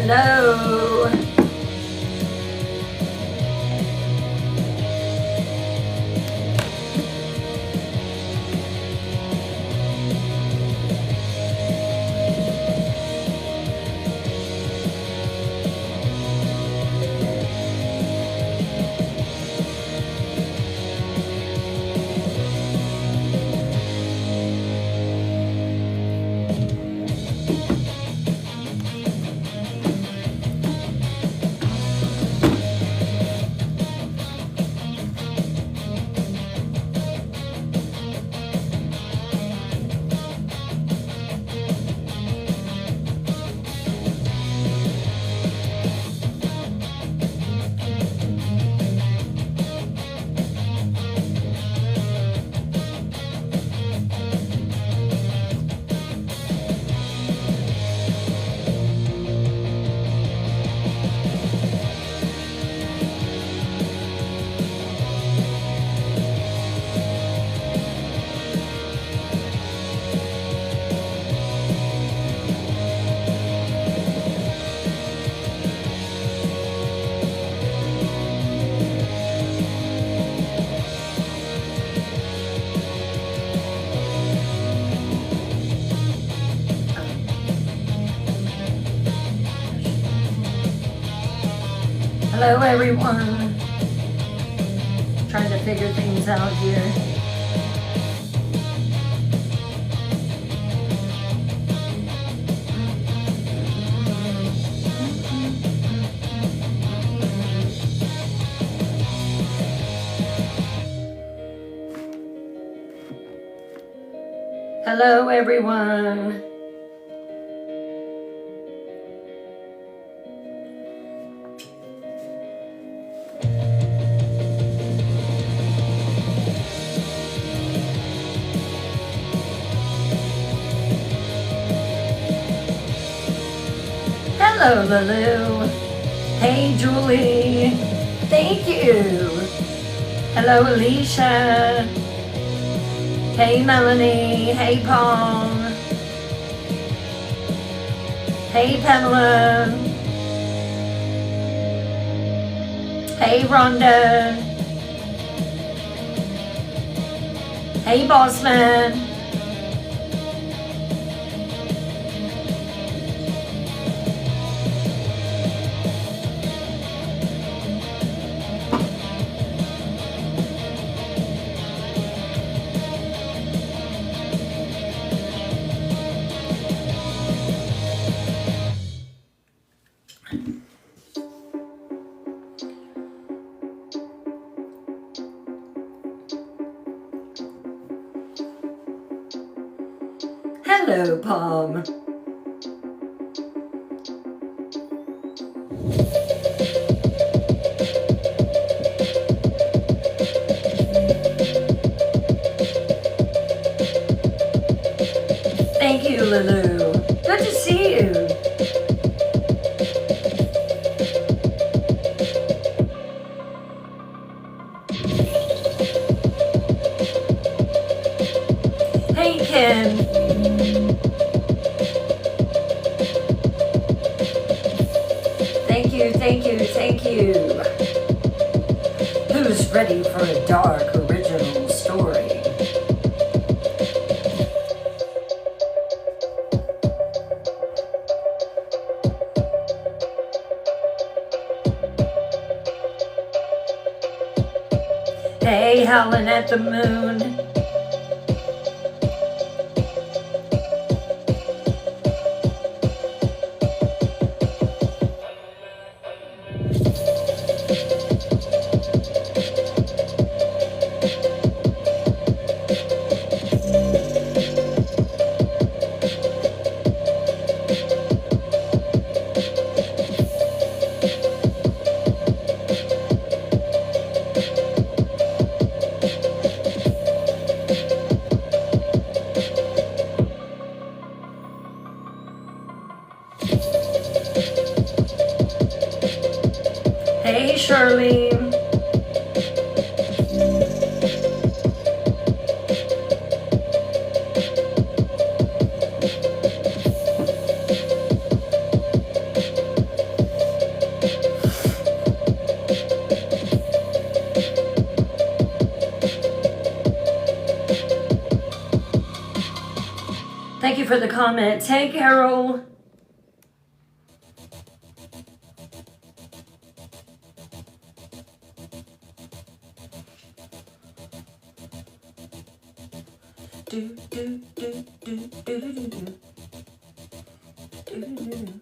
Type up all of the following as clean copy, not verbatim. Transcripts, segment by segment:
Hello. Hello everyone. Trying to figure things out here. Hello everyone. Hello, Lulu. Hey, Julie. Thank you. Hello, Alicia. Hey, Melanie. Hey, Paul. Hey, Pamela. Hey, Rhonda. Hey, Bossman. Hello, Palm. Thank you, Lulu. Good to see you. Hey, Kim. Thank you. Who's ready for a dark original story? Hey, howling at the moon. Hey, Shirley. for the comments. Hey, Carol. Do, do, do, do, do, do, do, do. Do, do, do, do.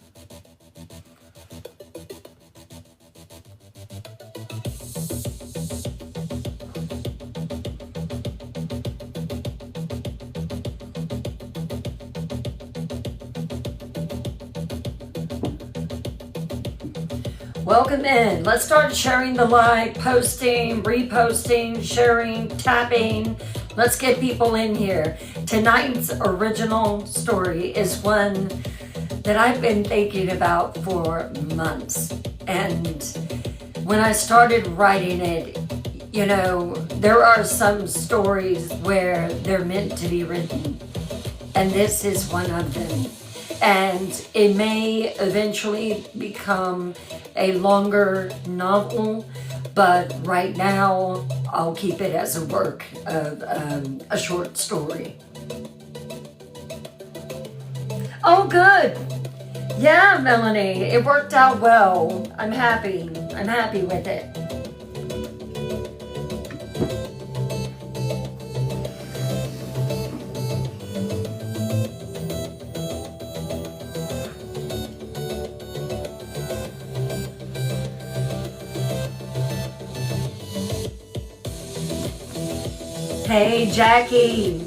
Welcome in. Let's start sharing the live, posting, reposting, sharing, tapping. Let's get people in here. Tonight's original story is one that I've been thinking about for months. And when I started writing it, you know, there are some stories where they're meant to be written. And this is one of them. And it may eventually become a longer novel, but right now I'll keep it as a work of a short story. Oh, good. Yeah, Melanie, it worked out well. I'm happy. I'm happy with it. Hey, Jackie.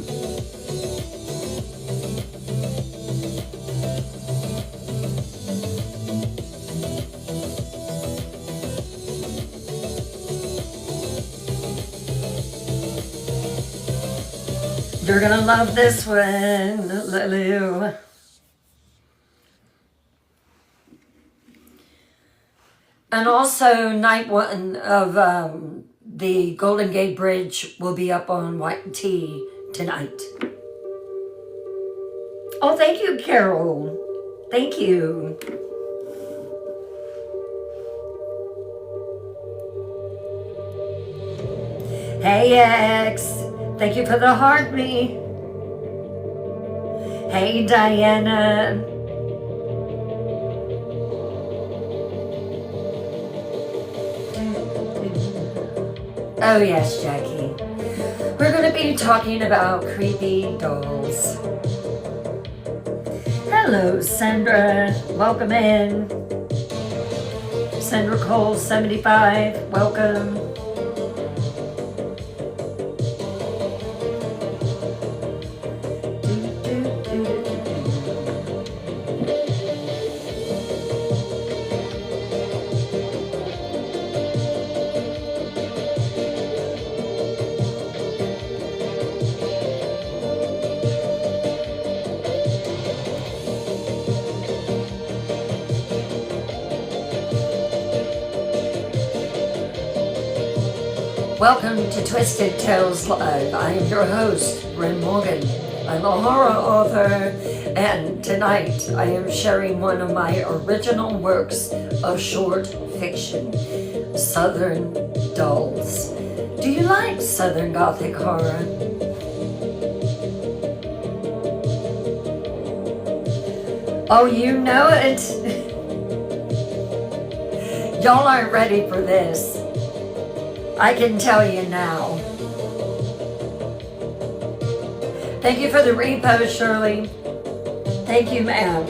You're gonna love this one, Lulu. And also, night one of the Golden Gate Bridge will be up on YT tonight. Oh, thank you, Carol. Thank you. Hey, X. Thank you for the heartbeat. Hey, Diana. Oh, yes, Jackie. We're going to be talking about creepy dolls. Hello, Sandra. Welcome in. Sandra Cole, 75. Welcome. Welcome to Twisted Tales Live. I am your host, Bryn Morgan. I'm a horror author, and tonight I am sharing one of my original works of short fiction, Southern Dolls. Do you like Southern Gothic horror? Oh, you know it. Y'all aren't ready for this. I can tell you now. Thank you for the repost, Shirley. Thank you, ma'am.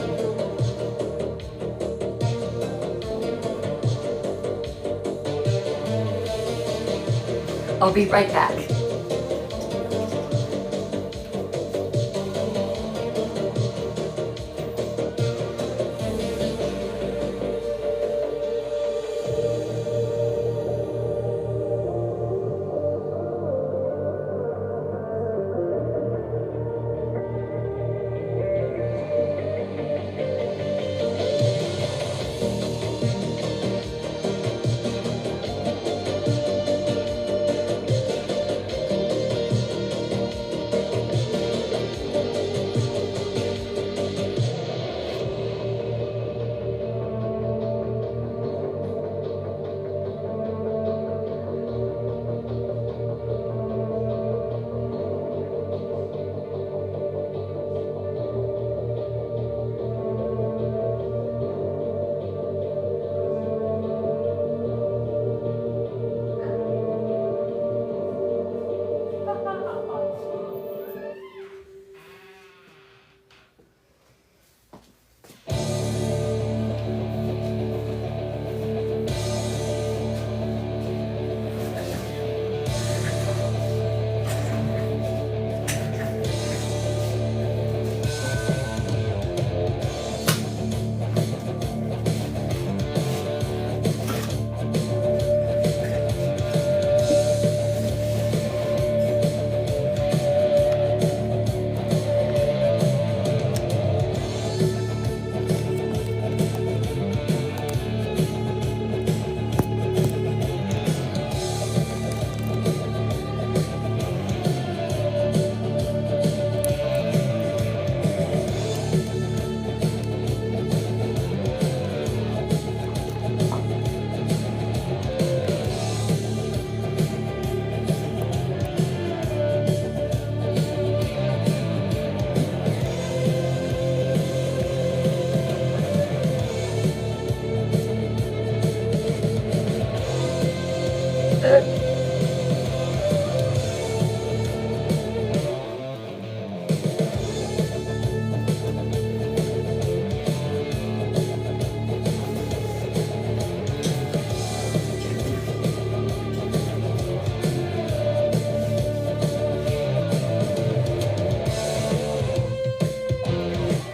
I'll be right back.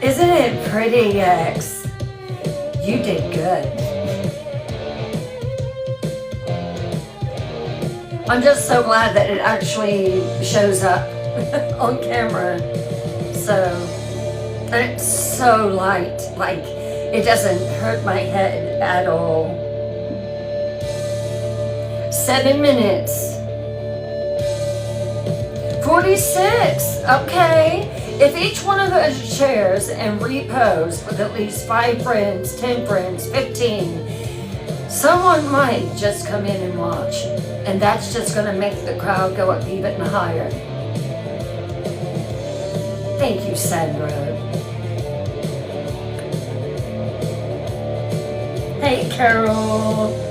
Isn't it pretty, X? You did good. I'm just so glad that it actually shows up on camera. So, and it's so light. Like, it doesn't hurt my head at all. 7 minutes. 46. Okay. If each one of us shares and reposts with at least 5 friends, 10 friends, 15, someone might just come in and watch. And that's just going to make the crowd go up even higher. Thank you, Sandra. Hey, Carol.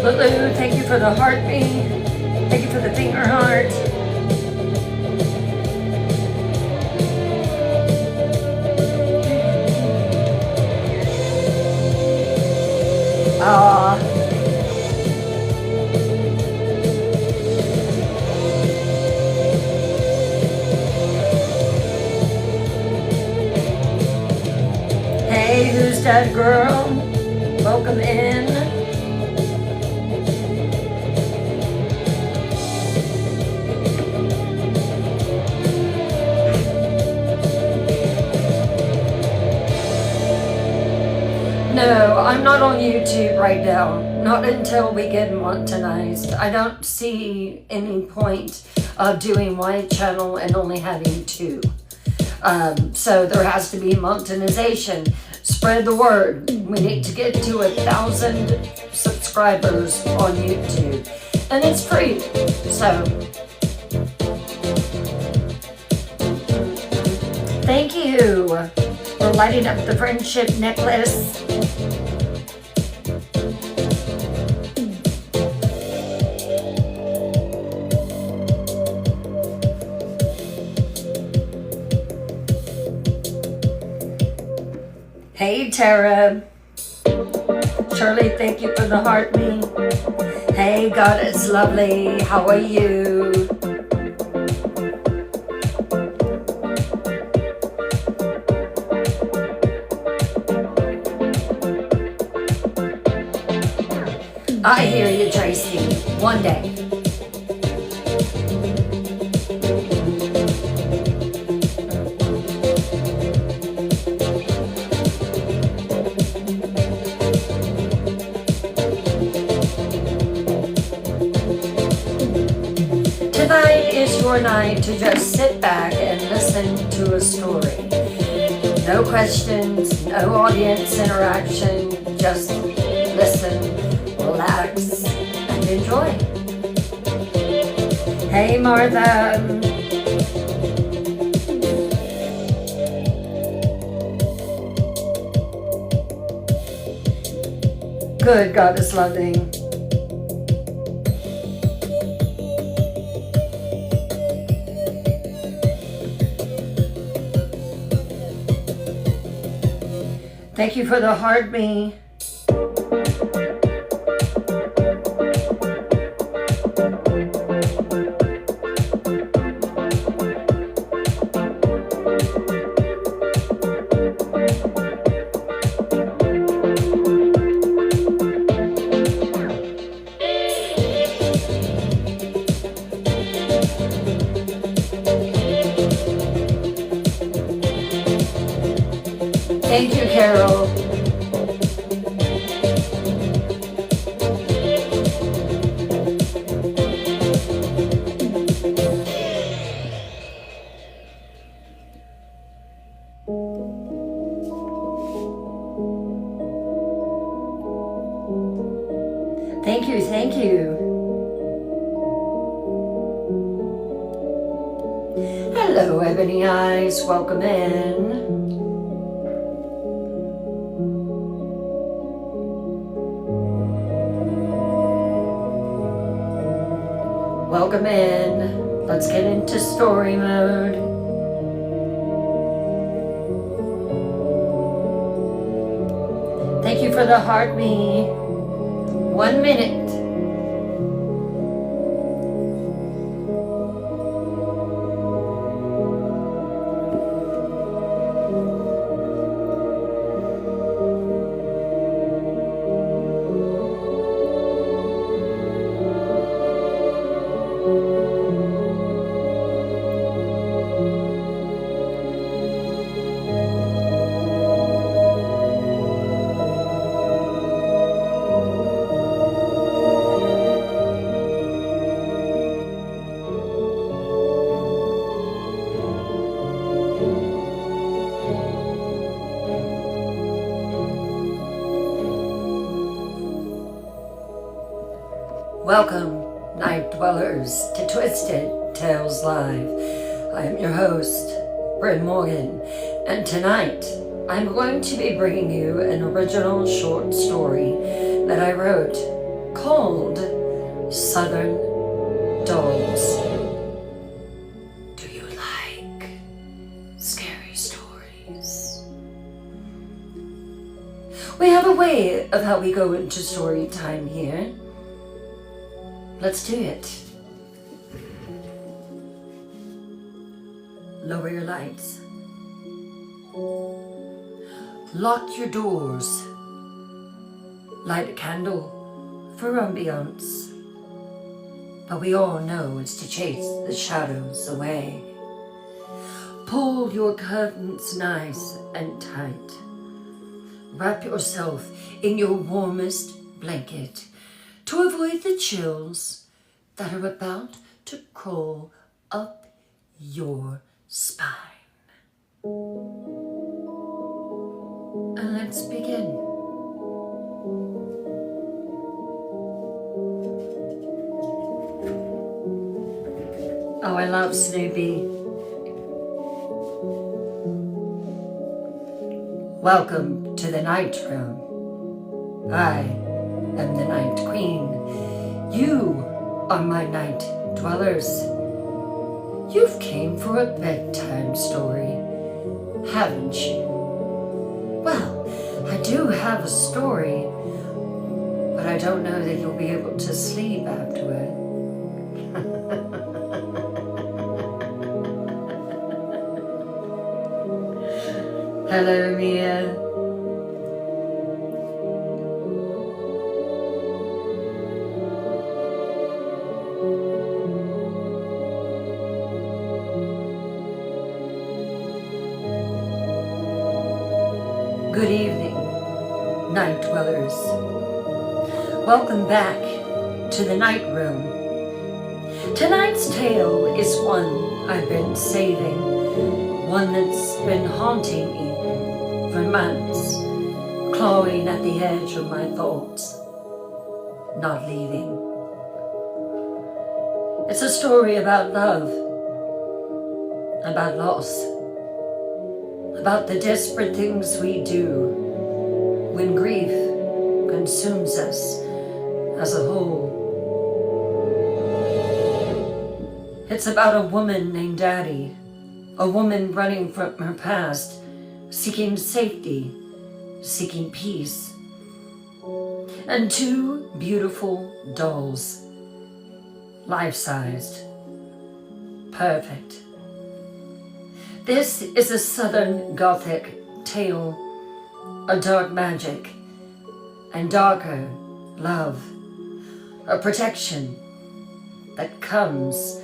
Lulu, thank you for the heartbeat. Thank you for the finger heart. Hey, who's that girl? Welcome in. No, I'm not on YouTube right now. Not until we get monetized. I don't see any point of doing my channel and only having 2. So there has to be monetization. Spread the word. We need to get to 1,000 subscribers on YouTube. And it's free. So thank you for lighting up the friendship necklace. Hey, Tara. Shirley, thank you for the heartbeat. Hey, God, it's lovely. How are you? I hear you, Tracy. One day. Tonight is your night to just sit back and listen to a story. No questions, no audience interaction, just listen, relax, and enjoy. Hey, Martha. Good, God is loving. Thank you for the heartbeat. Thank you, Carol. Thank you, thank you. Hello, Ebony Eyes. Welcome in. Welcome in. Let's get into story mode. Thank you for the heart me. 1 minute. Welcome, Night Dwellers, to Twisted Tales Live. I am your host, Bryn Morgan, and tonight I'm going to be bringing you an original short story that I wrote called Southern Dolls. Do you like scary stories? We have a way of how we go into story time here. Let's do it. Lower your lights. Lock your doors. Light a candle for ambiance. But we all know it's to chase the shadows away. Pull your curtains nice and tight. Wrap yourself in your warmest blanket to avoid the chills that are about to crawl up your spine. And let's begin. Oh, I love Snoopy. Welcome to the Night Room. I am the Night Queen. You are my night dwellers. You've came for a bedtime story, haven't you? Well, I do have a story, but I don't know that you'll be able to sleep after it. Hello, Mia. Good evening, Night Dwellers. Welcome back to the Night Room. Tonight's tale is one I've been saving, one that's been haunting me for months, clawing at the edge of my thoughts, not leaving. It's a story about love, about loss, about the desperate things we do when grief consumes us as a whole. It's about a woman named Addie, a woman running from her past, seeking safety, seeking peace, and two beautiful dolls, life-sized, perfect. This is a Southern Gothic tale, a dark magic and darker love, a protection that comes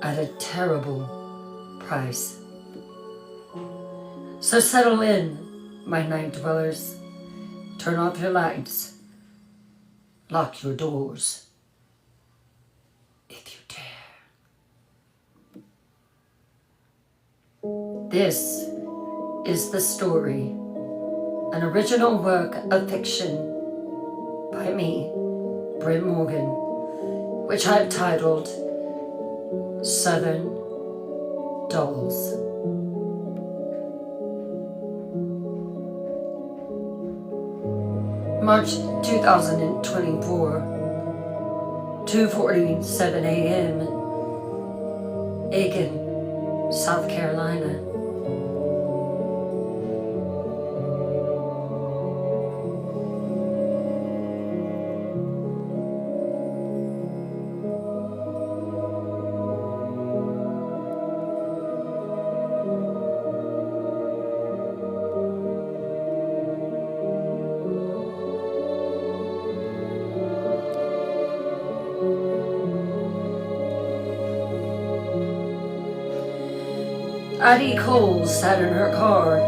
at a terrible price. So settle in, my night dwellers. Turn off your lights. Lock your doors. If you dare. This is the story, an original work of fiction by me, Bryn Morgan, which I've titled Southern Dolls. March 2024, 2:47 a.m., Aiken, South Carolina. Addie Cole sat in her car,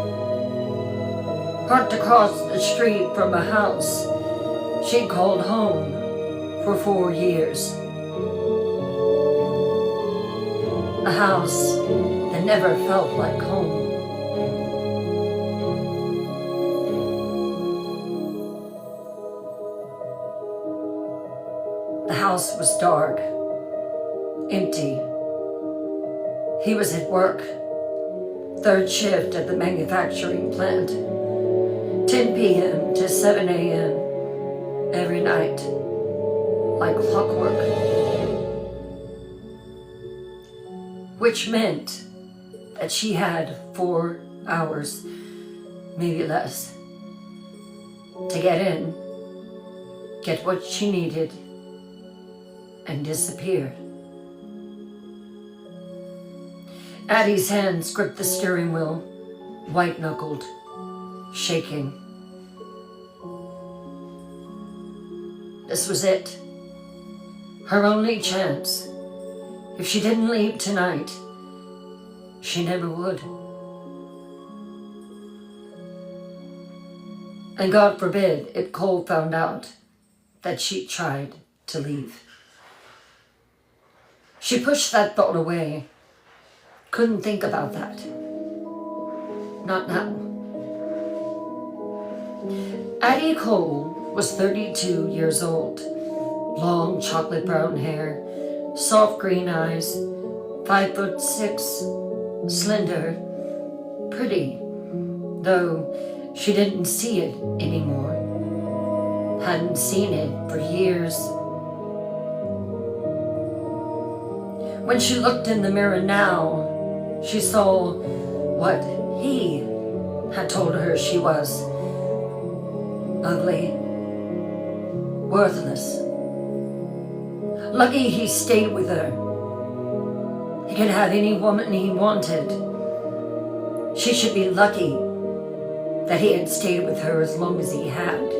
parked across the street from a house she'd called home for 4 years. A house that never felt like home. The house was dark, empty. He was at work. Third shift at the manufacturing plant, 10 p.m. to 7 a.m. every night, like clockwork. Which meant that she had 4 hours, maybe less, to get in, get what she needed, and disappear. Addie's hands gripped the steering wheel, white-knuckled, shaking. This was it. Her only chance. If she didn't leave tonight, she never would. And God forbid if Cole found out that she tried to leave. She pushed that thought away. Couldn't think about that. Not now. Addie Cole was 32 years old. Long chocolate brown hair, soft green eyes, 5'6", slender, pretty, though she didn't see it anymore. Hadn't seen it for years. When she looked in the mirror now, she saw what he had told her she was. Ugly. Worthless. Lucky he stayed with her. He could have any woman he wanted. She should be lucky that he had stayed with her as long as he had.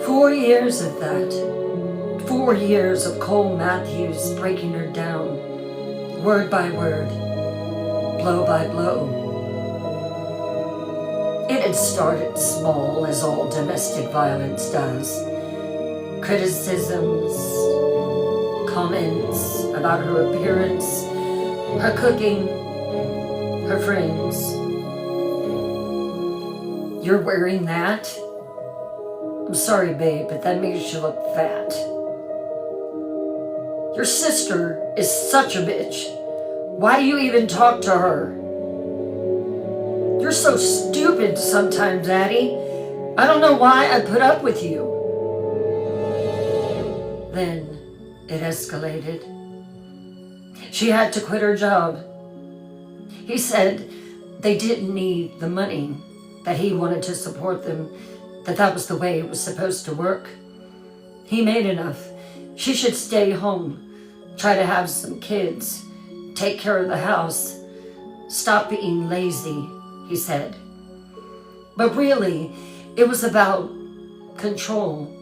4 years of that. 4 years of Cole Matthews breaking her down. Word by word, blow by blow. It had started small, as all domestic violence does. Criticisms, comments about her appearance, her cooking, her friends. You're wearing that? I'm sorry, babe, but that makes you look fat. Your sister is such a bitch. Why do you even talk to her? You're so stupid sometimes, Addie. I don't know why I put up with you. Then it escalated. She had to quit her job. He said they didn't need the money, that he wanted to support them, that was the way it was supposed to work. He made enough. She should stay home. Try to have some kids, take care of the house, stop being lazy, he said. But really, it was about control.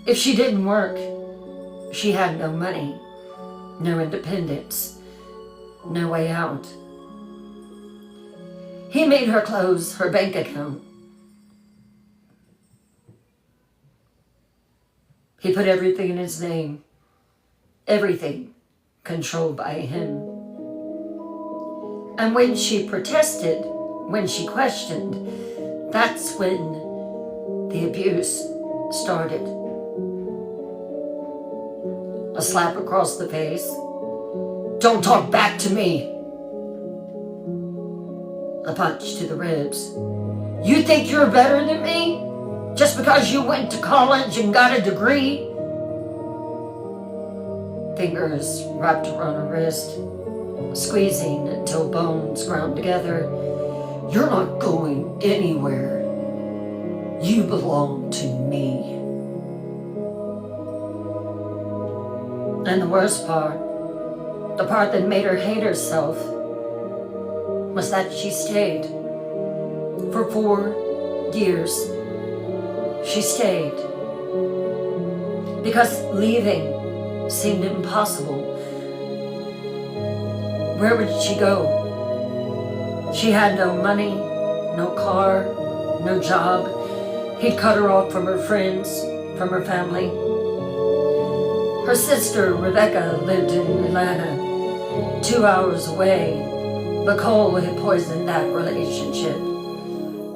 If she didn't work, she had no money, no independence, no way out. He made her close her bank account. He put everything in his name. Everything controlled by him. And when she protested, when she questioned, that's when the abuse started. A slap across the face. Don't talk back to me. A punch to the ribs. You think you're better than me? Just because you went to college and got a degree? Fingers wrapped around her wrist, squeezing until bones ground together. You're not going anywhere. You belong to me. And the worst part, the part that made her hate herself, was that she stayed. For 4 years, she stayed. Because leaving seemed impossible. Where would she go? She had no money, no car, no job. He'd cut her off from her friends, from her family. Her sister, Rebecca, lived in Atlanta, 2 hours away, but Cole had poisoned that relationship,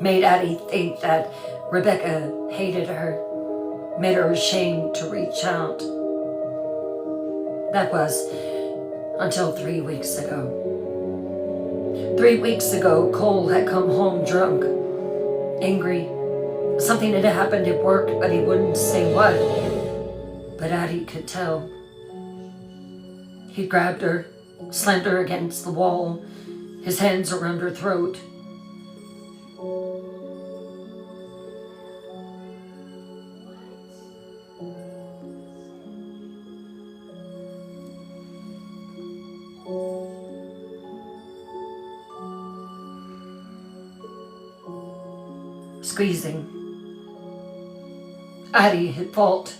made Addie think that Rebecca hated her, made her ashamed to reach out. That was until 3 weeks ago. 3 weeks ago, Cole had come home drunk, angry. Something had happened at work, but he wouldn't say what. But Addie could tell. He grabbed her, slammed her against the wall, his hands around her throat. Squeezing. Addie had fought,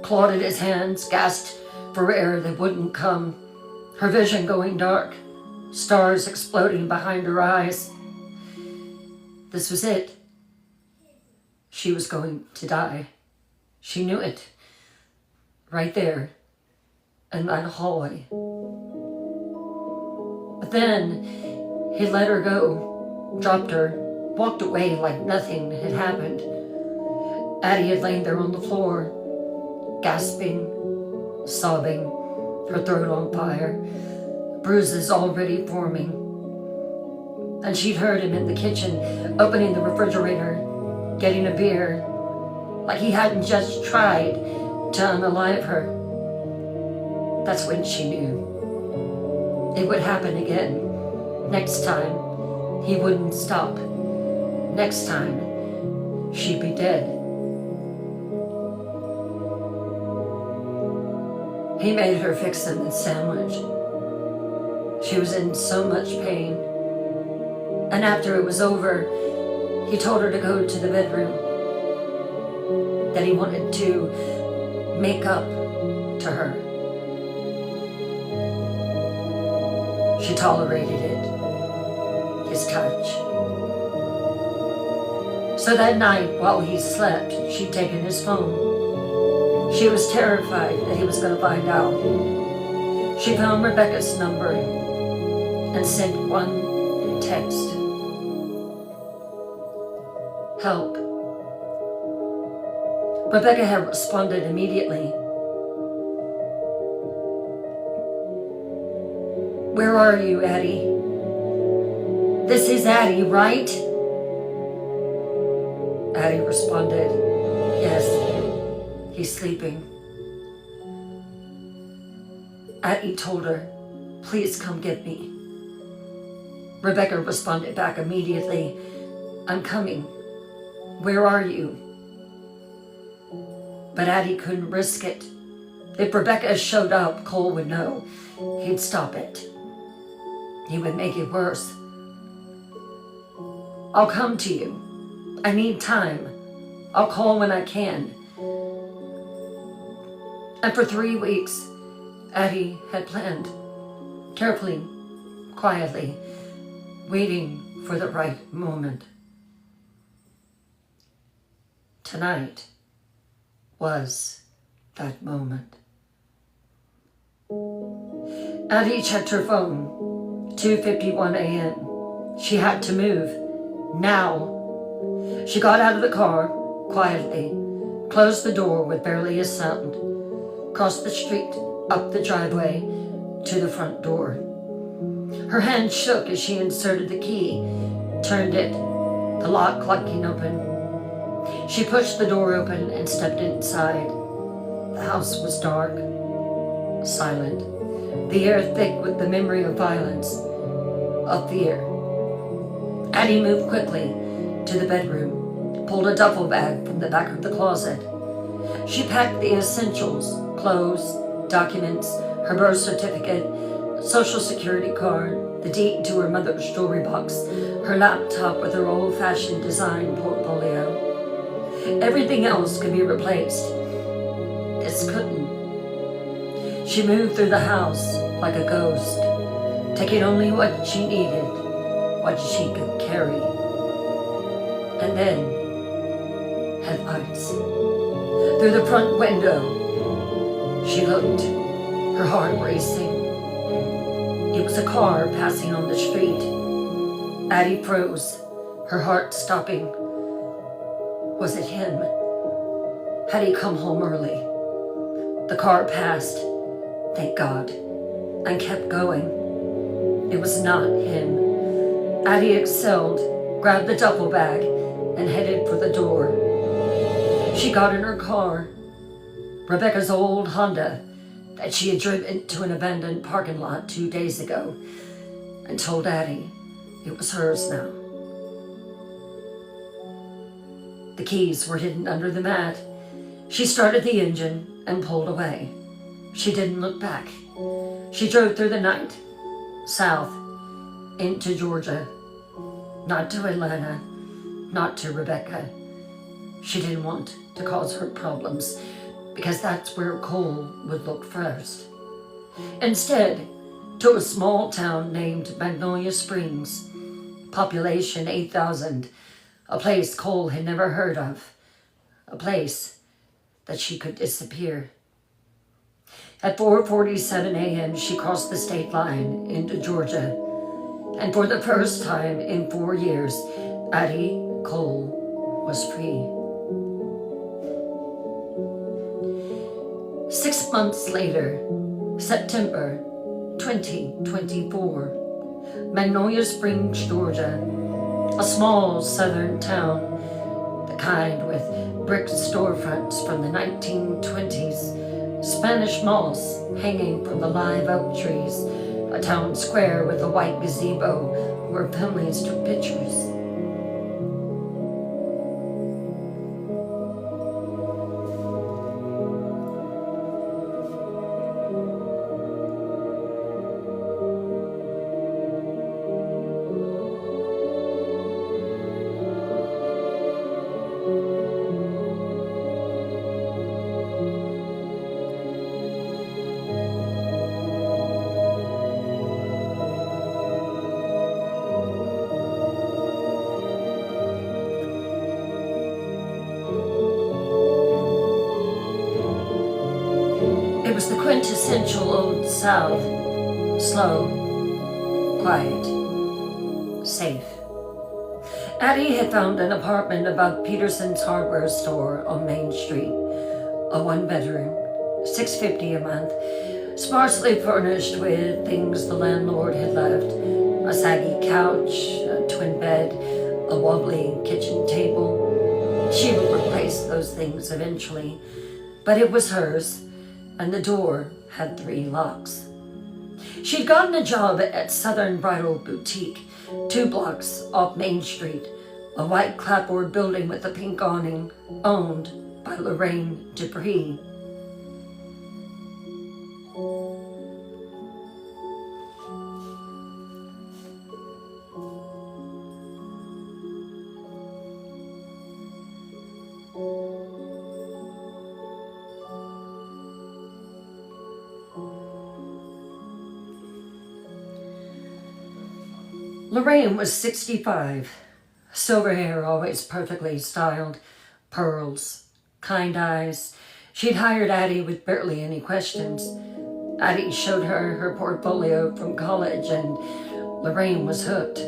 clawed at his hands, gasped for air that wouldn't come, her vision going dark, stars exploding behind her eyes. This was it. She was going to die. She knew it. Right there, in that hallway. But then, he let her go, dropped her, walked away like nothing had happened. Addie had lain there on the floor, gasping, sobbing, her throat on fire, bruises already forming. And she'd heard him in the kitchen, opening the refrigerator, getting a beer, like he hadn't just tried to unalive her. That's when she knew. It would happen again. Next time, he wouldn't stop. Next time, she'd be dead. He made her fix him the sandwich. She was in so much pain. And after it was over, he told her to go to the bedroom, that he wanted to make up to her. She tolerated it, his touch. So that night, while he slept, she'd taken his phone. She was terrified that he was going to find out. She found Rebecca's number and sent one text. Help. Rebecca had responded immediately. Where are you, Addie? This is Addie, right? Addie responded, yes, he's sleeping. Addie told her, please come get me. Rebecca responded back immediately, I'm coming. Where are you? But Addie couldn't risk it. If Rebecca showed up, Cole would know. He'd stop it. He would make it worse. I'll come to you. I need time. I'll call when I can. And for 3 weeks, Addie had planned, carefully, quietly, waiting for the right moment. Tonight was that moment. Addie checked her phone. 2:51 a.m. She had to move. Now. She got out of the car quietly, closed the door with barely a sound, crossed the street, up the driveway, to the front door. Her hand shook as she inserted the key, turned it, the lock clunking open. She pushed the door open and stepped inside. The house was dark, silent, the air thick with the memory of violence, of fear. Addie moved quickly to the bedroom, pulled a duffel bag from the back of the closet. She packed the essentials, clothes, documents, her birth certificate, social security card, the deed to her mother's jewelry box, her laptop with her old-fashioned design portfolio. Everything else could be replaced. This couldn't. She moved through the house like a ghost, taking only what she needed, what she could carry. And then, headlights. Through the front window, she looked, her heart racing. It was a car passing on the street. Addie froze, her heart stopping. Was it him? Had he come home early? The car passed, thank God, and kept going. It was not him. Addie exhaled, grabbed the duffel bag, and headed for the door. She got in her car, Rebecca's old Honda that she had driven to an abandoned parking lot 2 days ago, and told Addie it was hers now. The keys were hidden under the mat. She started the engine and pulled away. She didn't look back. She drove through the night, south, into Georgia, not to Atlanta, not to Rebecca. She didn't want to cause her problems because that's where Cole would look first. Instead, to a small town named Magnolia Springs, population 8,000, a place Cole had never heard of, a place that she could disappear. At 4:47 a.m., she crossed the state line into Georgia, and for the first time in 4 years, Addie Cole was free. 6 months later, September 2024, Magnolia Springs, Georgia, a small southern town, the kind with brick storefronts from the 1920s, Spanish moss hanging from the live oak trees, a town square with a white gazebo where families took pictures. It was the quintessential Old South. Slow, quiet, safe. Addie had found an apartment above Peterson's hardware store on Main Street. A one-bedroom, $650 a month, sparsely furnished with things the landlord had left. A saggy couch, a twin bed, a wobbly kitchen table. She would replace those things eventually, but it was hers, and the door had 3 locks. She'd gotten a job at Southern Bridal Boutique, 2 blocks off Main Street, a white clapboard building with a pink awning, owned by Lorraine Dupree. Lorraine was 65. Silver hair, always perfectly styled, pearls, kind eyes. She'd hired Addie with barely any questions. Addie showed her her portfolio from college, and Lorraine was hooked.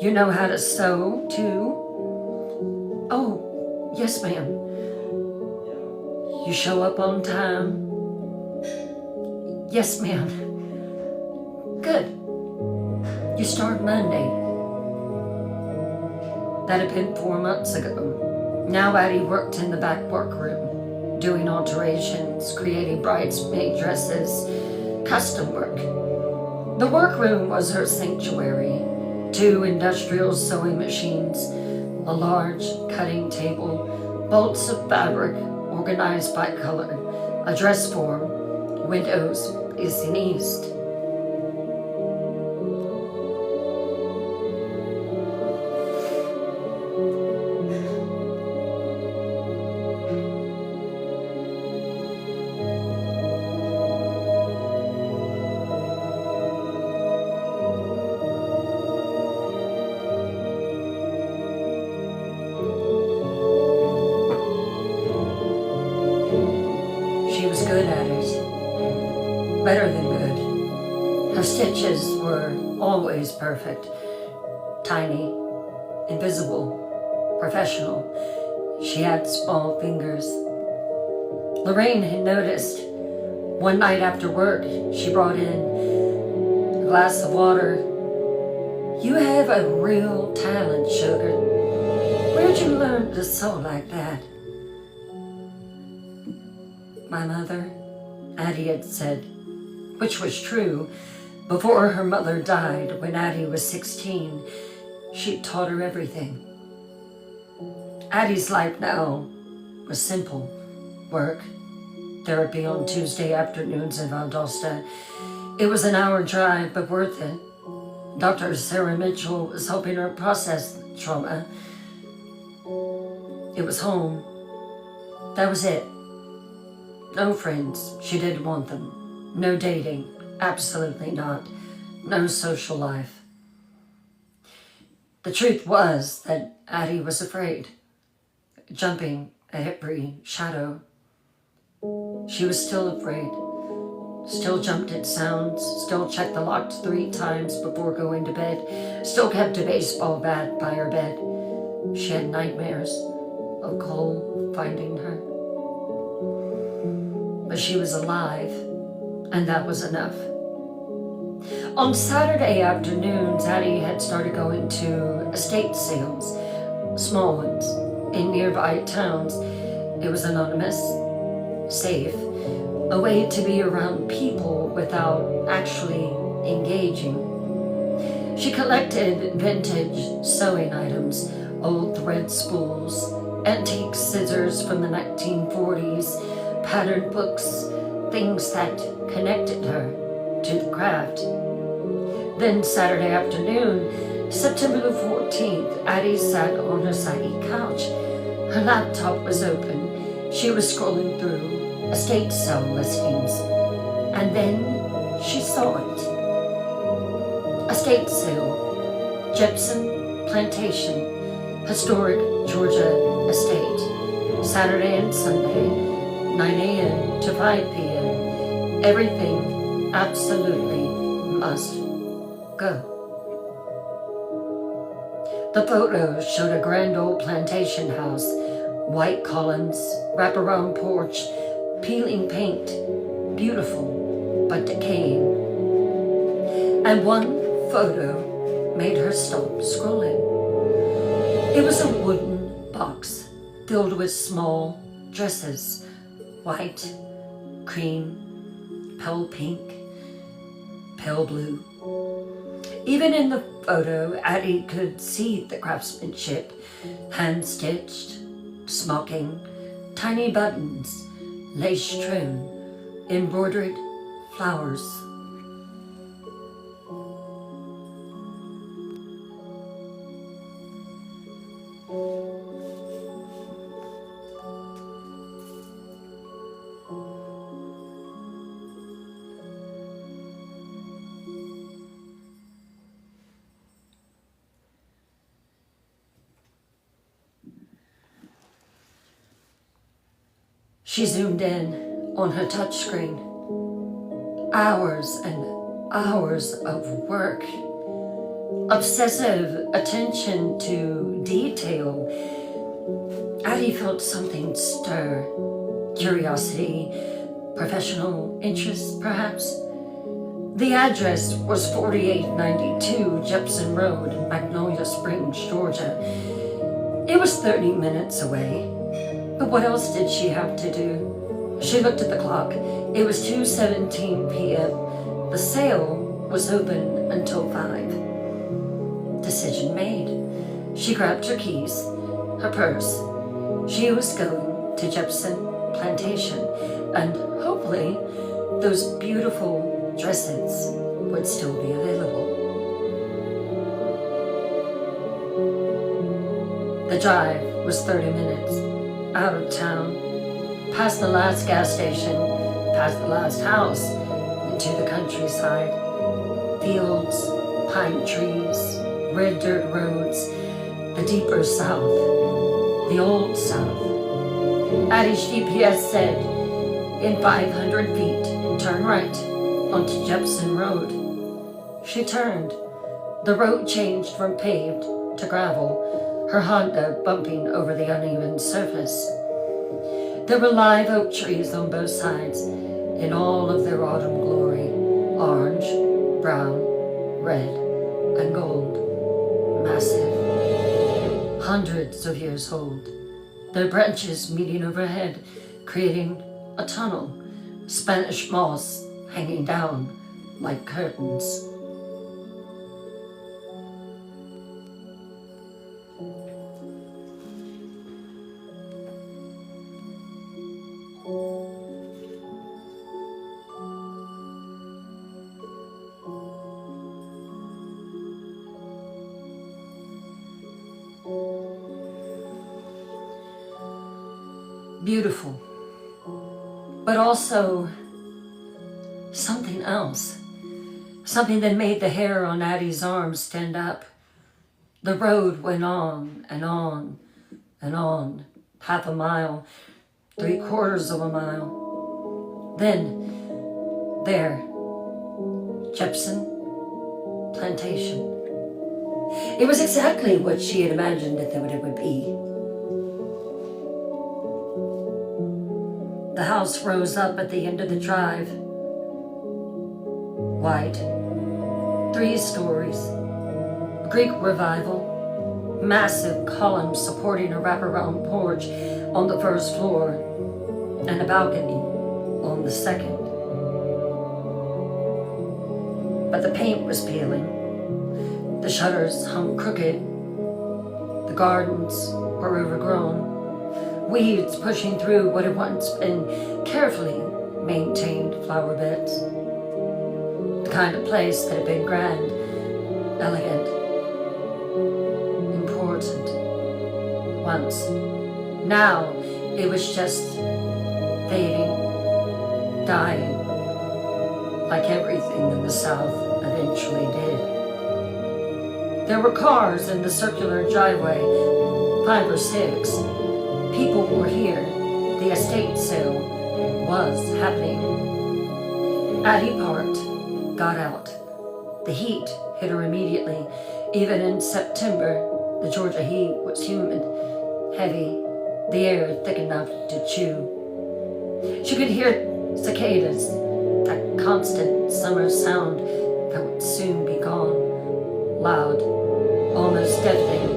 You know how to sew, too? Oh, yes, ma'am. You show up on time? Yes, ma'am. Good. You start Monday. That had been 4 months ago. Now Addie worked in the back workroom, doing alterations, creating bridesmaid dresses, custom work. The workroom was her sanctuary. 2 industrial sewing machines, a large cutting table, bolts of fabric organized by color, a dress form, windows facing east. She was good at it, better than good. Her stitches were always perfect, tiny, invisible, professional. She had small fingers. Lorraine had noticed. One night after work, she brought in a glass of water. You have a real talent, sugar. Where'd you learn to sew like that? My mother, Addie had said, which was true. Before her mother died, when Addie was 16, she taught her everything. Addie's life now was simple. Work, therapy on Tuesday afternoons in Valdosta. It was an hour drive, but worth it. Dr. Sarah Mitchell was helping her process trauma. It was home. That was it. No friends. She didn't want them. No dating. Absolutely not. No social life. The truth was that Addie was afraid, jumping at every shadow. She was still afraid, still jumped at sounds, still checked the lock 3 times before going to bed, still kept a baseball bat by her bed. She had nightmares of Cole finding her. But she was alive, and that was enough. On Saturday afternoons, Addie had started going to estate sales, small ones, in nearby towns. It was anonymous, safe, a way to be around people without actually engaging. She collected vintage sewing items, old thread spools, antique scissors from the 1940s, patterned books, things that connected her to the craft. Then Saturday afternoon, September the 14th, Addie sat on her saggy couch. Her laptop was open. She was scrolling through estate sale listings. And then she saw it. Estate sale, Jepson Plantation, historic Georgia estate. Saturday and Sunday, 9 a.m. to 5 p.m. Everything absolutely must go. The photos showed a grand old plantation house, white columns, wraparound porch, peeling paint, beautiful but decaying. And one photo made her stop scrolling. It was a wooden box filled with small dresses, white, cream, pale pink, pale blue. Even in the photo, Addie could see the craftsmanship, hand-stitched, smocking, tiny buttons, lace trim, embroidered flowers. She zoomed in on her touchscreen. Hours and hours of work. Obsessive attention to detail. Addie felt something stir. Curiosity, professional interest, perhaps. The address was 4892 Jepson Road, Magnolia Springs, Georgia. It was 30 minutes away. But what else did she have to do? She looked at the clock. It was 2:17 p.m. The sale was open until 5. Decision made. She grabbed her keys, her purse. She was going to Jepson Plantation, and hopefully those beautiful dresses would still be available. The drive was 30 minutes out of town, past the last gas station, past the last house, into the countryside. Fields, pine trees, red dirt roads, the deeper south, the old south. Addie's GPS said, in 500 feet, turn right onto Jepson Road. She turned. The road changed from paved to gravel, her Honda bumping over the uneven surface. There were live oak trees on both sides, in all of their autumn glory, orange, brown, red, and gold. Massive. Hundreds of years old. Their branches meeting overhead, creating a tunnel. Spanish moss hanging down like curtains. Beautiful, but also something else. Something that made the hair on Addie's arms stand up. The road went on and on and on, half a mile, 3/4 of a mile. Then, there, Jepson Plantation. It was exactly what she had imagined that it would be. The house rose up at the end of the drive. White, 3 stories, Greek Revival, massive columns supporting a wraparound porch on the first floor, and a balcony on the second. But the paint was peeling, the shutters hung crooked, the gardens were overgrown, weeds pushing through what had once been carefully maintained flower beds. The kind of place that had been grand, elegant, important once. Now it was just fading, dying, like everything in the South eventually did. There were cars in the circular driveway, 5 or 6. People were here. The estate sale was happening. Addie parked, got out. The heat hit her immediately. Even in September, the Georgia heat was humid, heavy, the air thick enough to chew. She could hear cicadas, that constant summer sound that would soon be gone, loud, almost deafening.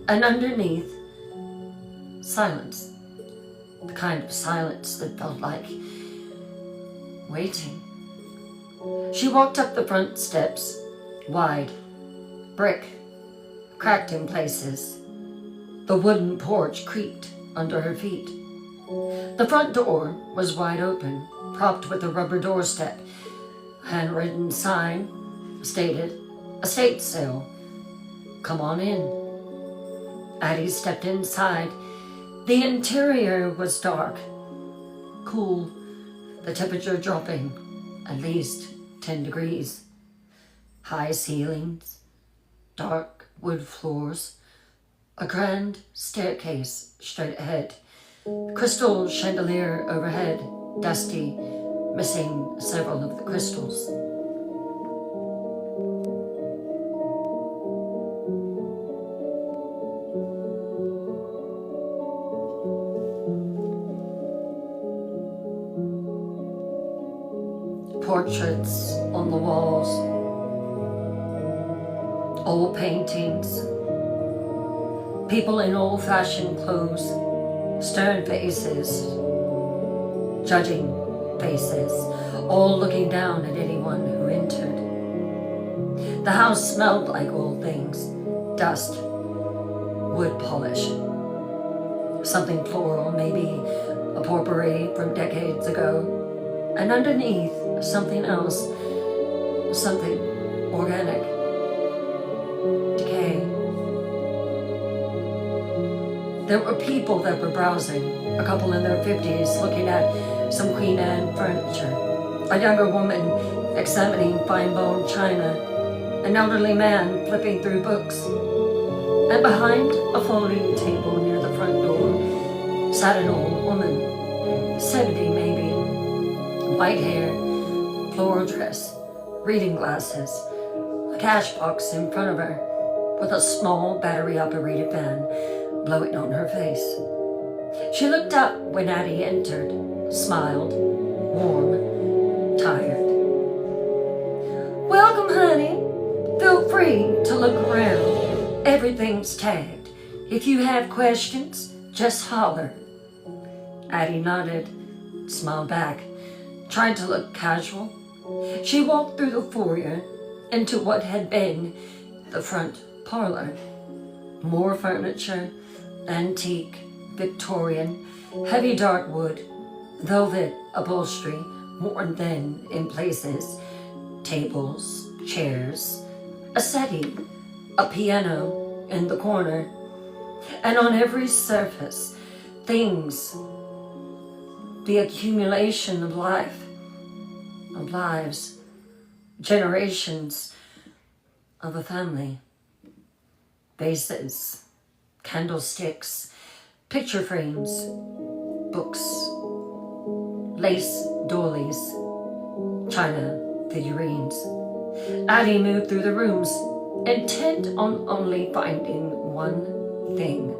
And underneath, silence, the kind of silence that felt like waiting. She walked up the front steps, wide, brick, cracked in places. The wooden porch creaked under her feet. The front door was wide open, propped with a rubber doorstep. A handwritten sign stated, "Estate sale. Come on in." Addie stepped inside. The interior was dark, cool, the temperature dropping at least 10 degrees. High ceilings, dark wood floors, a grand staircase straight ahead. Crystal chandelier overhead, dusty, missing several of the crystals. Portraits on the walls, old paintings, people in old-fashioned clothes, stern faces, judging faces, all looking down at anyone who entered. The house smelled like old things, dust, wood polish, something floral, maybe a potpourri from decades ago, and underneath something else, something organic, decay. There were people that were browsing, a couple in their 50s looking at some Queen Anne furniture, a younger woman examining fine-boned china, an elderly man flipping through books, and behind a folding table near the front door sat an old woman, 70 maybe, white hair, floral dress, reading glasses, a cash box in front of her with a small battery-operated fan blowing on her face. She looked up when Addie entered, smiled, warm, tired. "Welcome, honey. Feel free to look around. Everything's tagged. If you have questions, just holler." Addie nodded, smiled back, tried to look casual. She walked through the foyer into what had been the front parlor. More furniture, antique, Victorian, heavy dark wood, velvet upholstery, worn thin in places, tables, chairs, a settee, a piano in the corner, and on every surface, things, the accumulation of life, of lives, generations of a family. Vases, candlesticks, picture frames, books, lace doilies, china figurines. Addie moved through the rooms, intent on only finding one thing,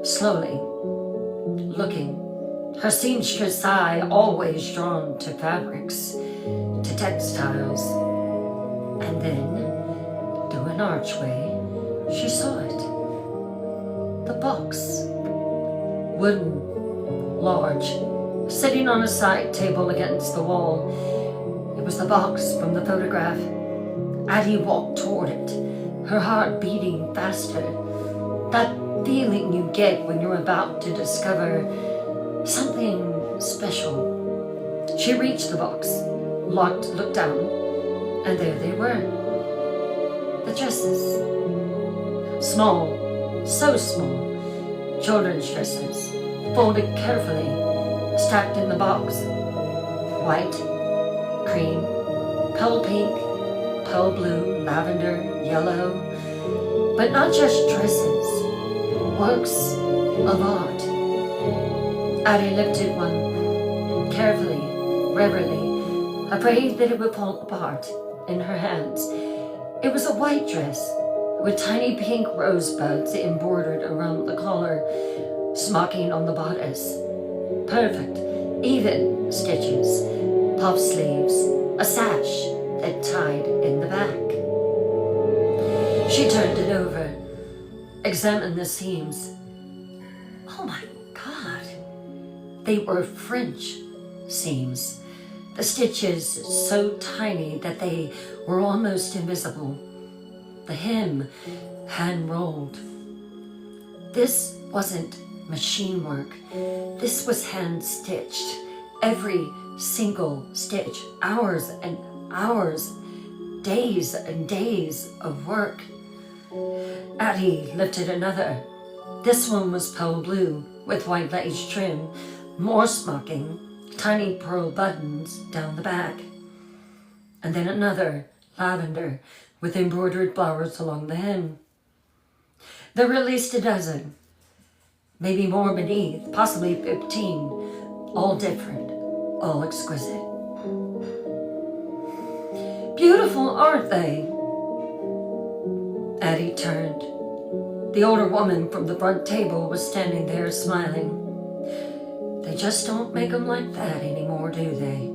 slowly, looking, her seamstress eye always drawn to fabrics, to textiles, and then, through an archway, she saw it. The box, wooden, large, sitting on a side table against the wall. It was the box from the photograph. Addie walked toward it, her heart beating faster. That feeling you get when you're about to discover something special. She reached the box, looked down, and there they were. The dresses. Small, so small. Children's dresses, folded carefully, stacked in the box. White, cream, pale pink, pale blue, lavender, yellow. But not just dresses, works of art. Addie lifted one, carefully, reverently, afraid that it would fall apart in her hands. It was a white dress with tiny pink rosebuds embroidered around the collar, smocking on the bodice. Perfect, even stitches, puff sleeves, a sash that tied in the back. She turned it over, examined the seams. Oh my God! They were French seams. The stitches so tiny that they were almost invisible. The hem hand-rolled. This wasn't machine work. This was hand-stitched. Every single stitch. Hours and hours. Days and days of work. Addie lifted another. This one was pale blue with white lace trim, more smocking, tiny pearl buttons down the back. And then another, lavender, with embroidered flowers along the hem. There were at least a dozen. maybe more beneath, possibly 15, all different, all exquisite. Beautiful, aren't they? Addie turned. The older woman from the front table was standing there smiling. They just don't make them like that anymore, do they?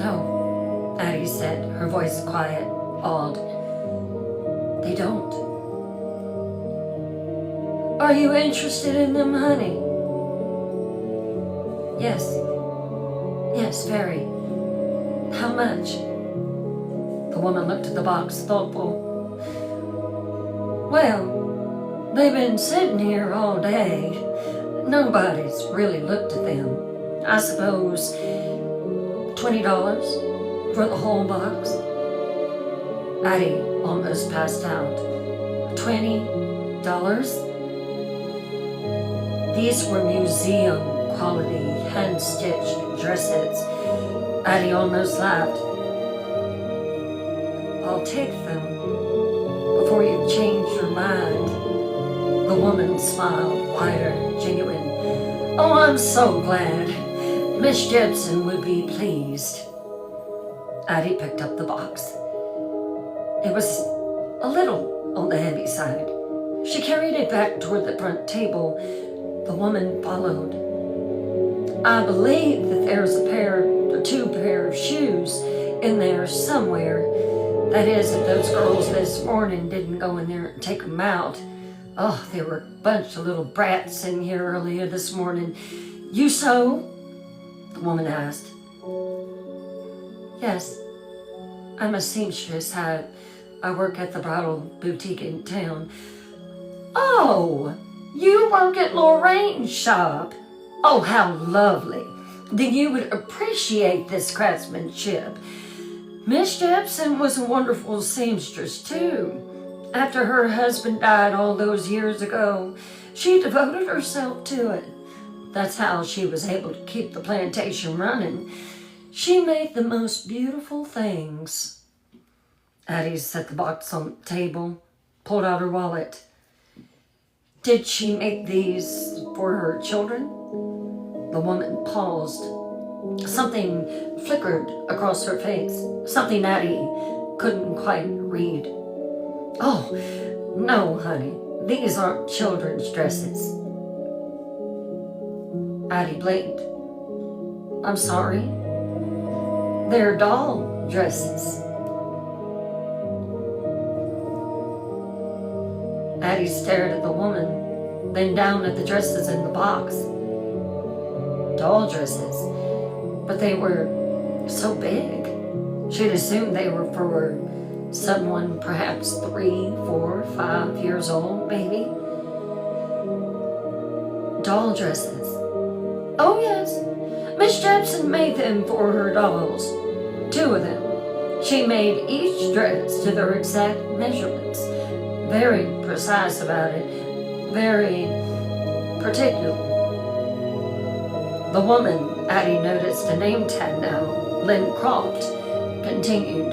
No, Addie said, her voice quiet, awed. They don't. Are you interested in them, honey? Yes. Yes, very. How much? The woman looked at the box, thoughtful. Well, they've been sitting here all day. Nobody's really looked at them. I suppose $20 for the whole box. Addie almost passed out. $20? These were museum quality hand-stitched dresses. Addie almost laughed. I'll take them before you change your mind. The woman smiled, wider, genuine. Oh, I'm so glad. Miss Jepson would be pleased. Addie picked up the box. It was a little on the heavy side. She carried it back toward the front table. The woman followed. I believe that there's two pair of shoes in there somewhere. That is, if those girls this morning didn't go in there and take them out. Oh, there were a bunch of little brats in here earlier this morning. You sew? The woman asked. Yes, I'm a seamstress. I work at the bridal boutique in town. Oh, you work at Lorraine's shop? Oh, how lovely. Then you would appreciate this craftsmanship. Miss Jepson was a wonderful seamstress, too. After her husband died all those years ago, she devoted herself to it. That's how she was able to keep the plantation running. She made the most beautiful things. Addie set the box on the table, pulled out her wallet. Did she make these for her children? The woman paused. Something flickered across her face, something Addie couldn't quite read. Oh, no, honey, these aren't children's dresses. Addie blinked. I'm sorry. They're doll dresses. Addie stared at the woman, then down at the dresses in the box. Doll dresses, but they were so big. She'd assumed they were for someone perhaps 3, 4, 5 years old, maybe. Doll dresses. Oh yes, Miss Jepson made them for her dolls. 2 of them. She made each dress to their exact measurements. Very precise about it. Very particular. The woman, Addie noticed a name tag now, Lynn Croft, continued.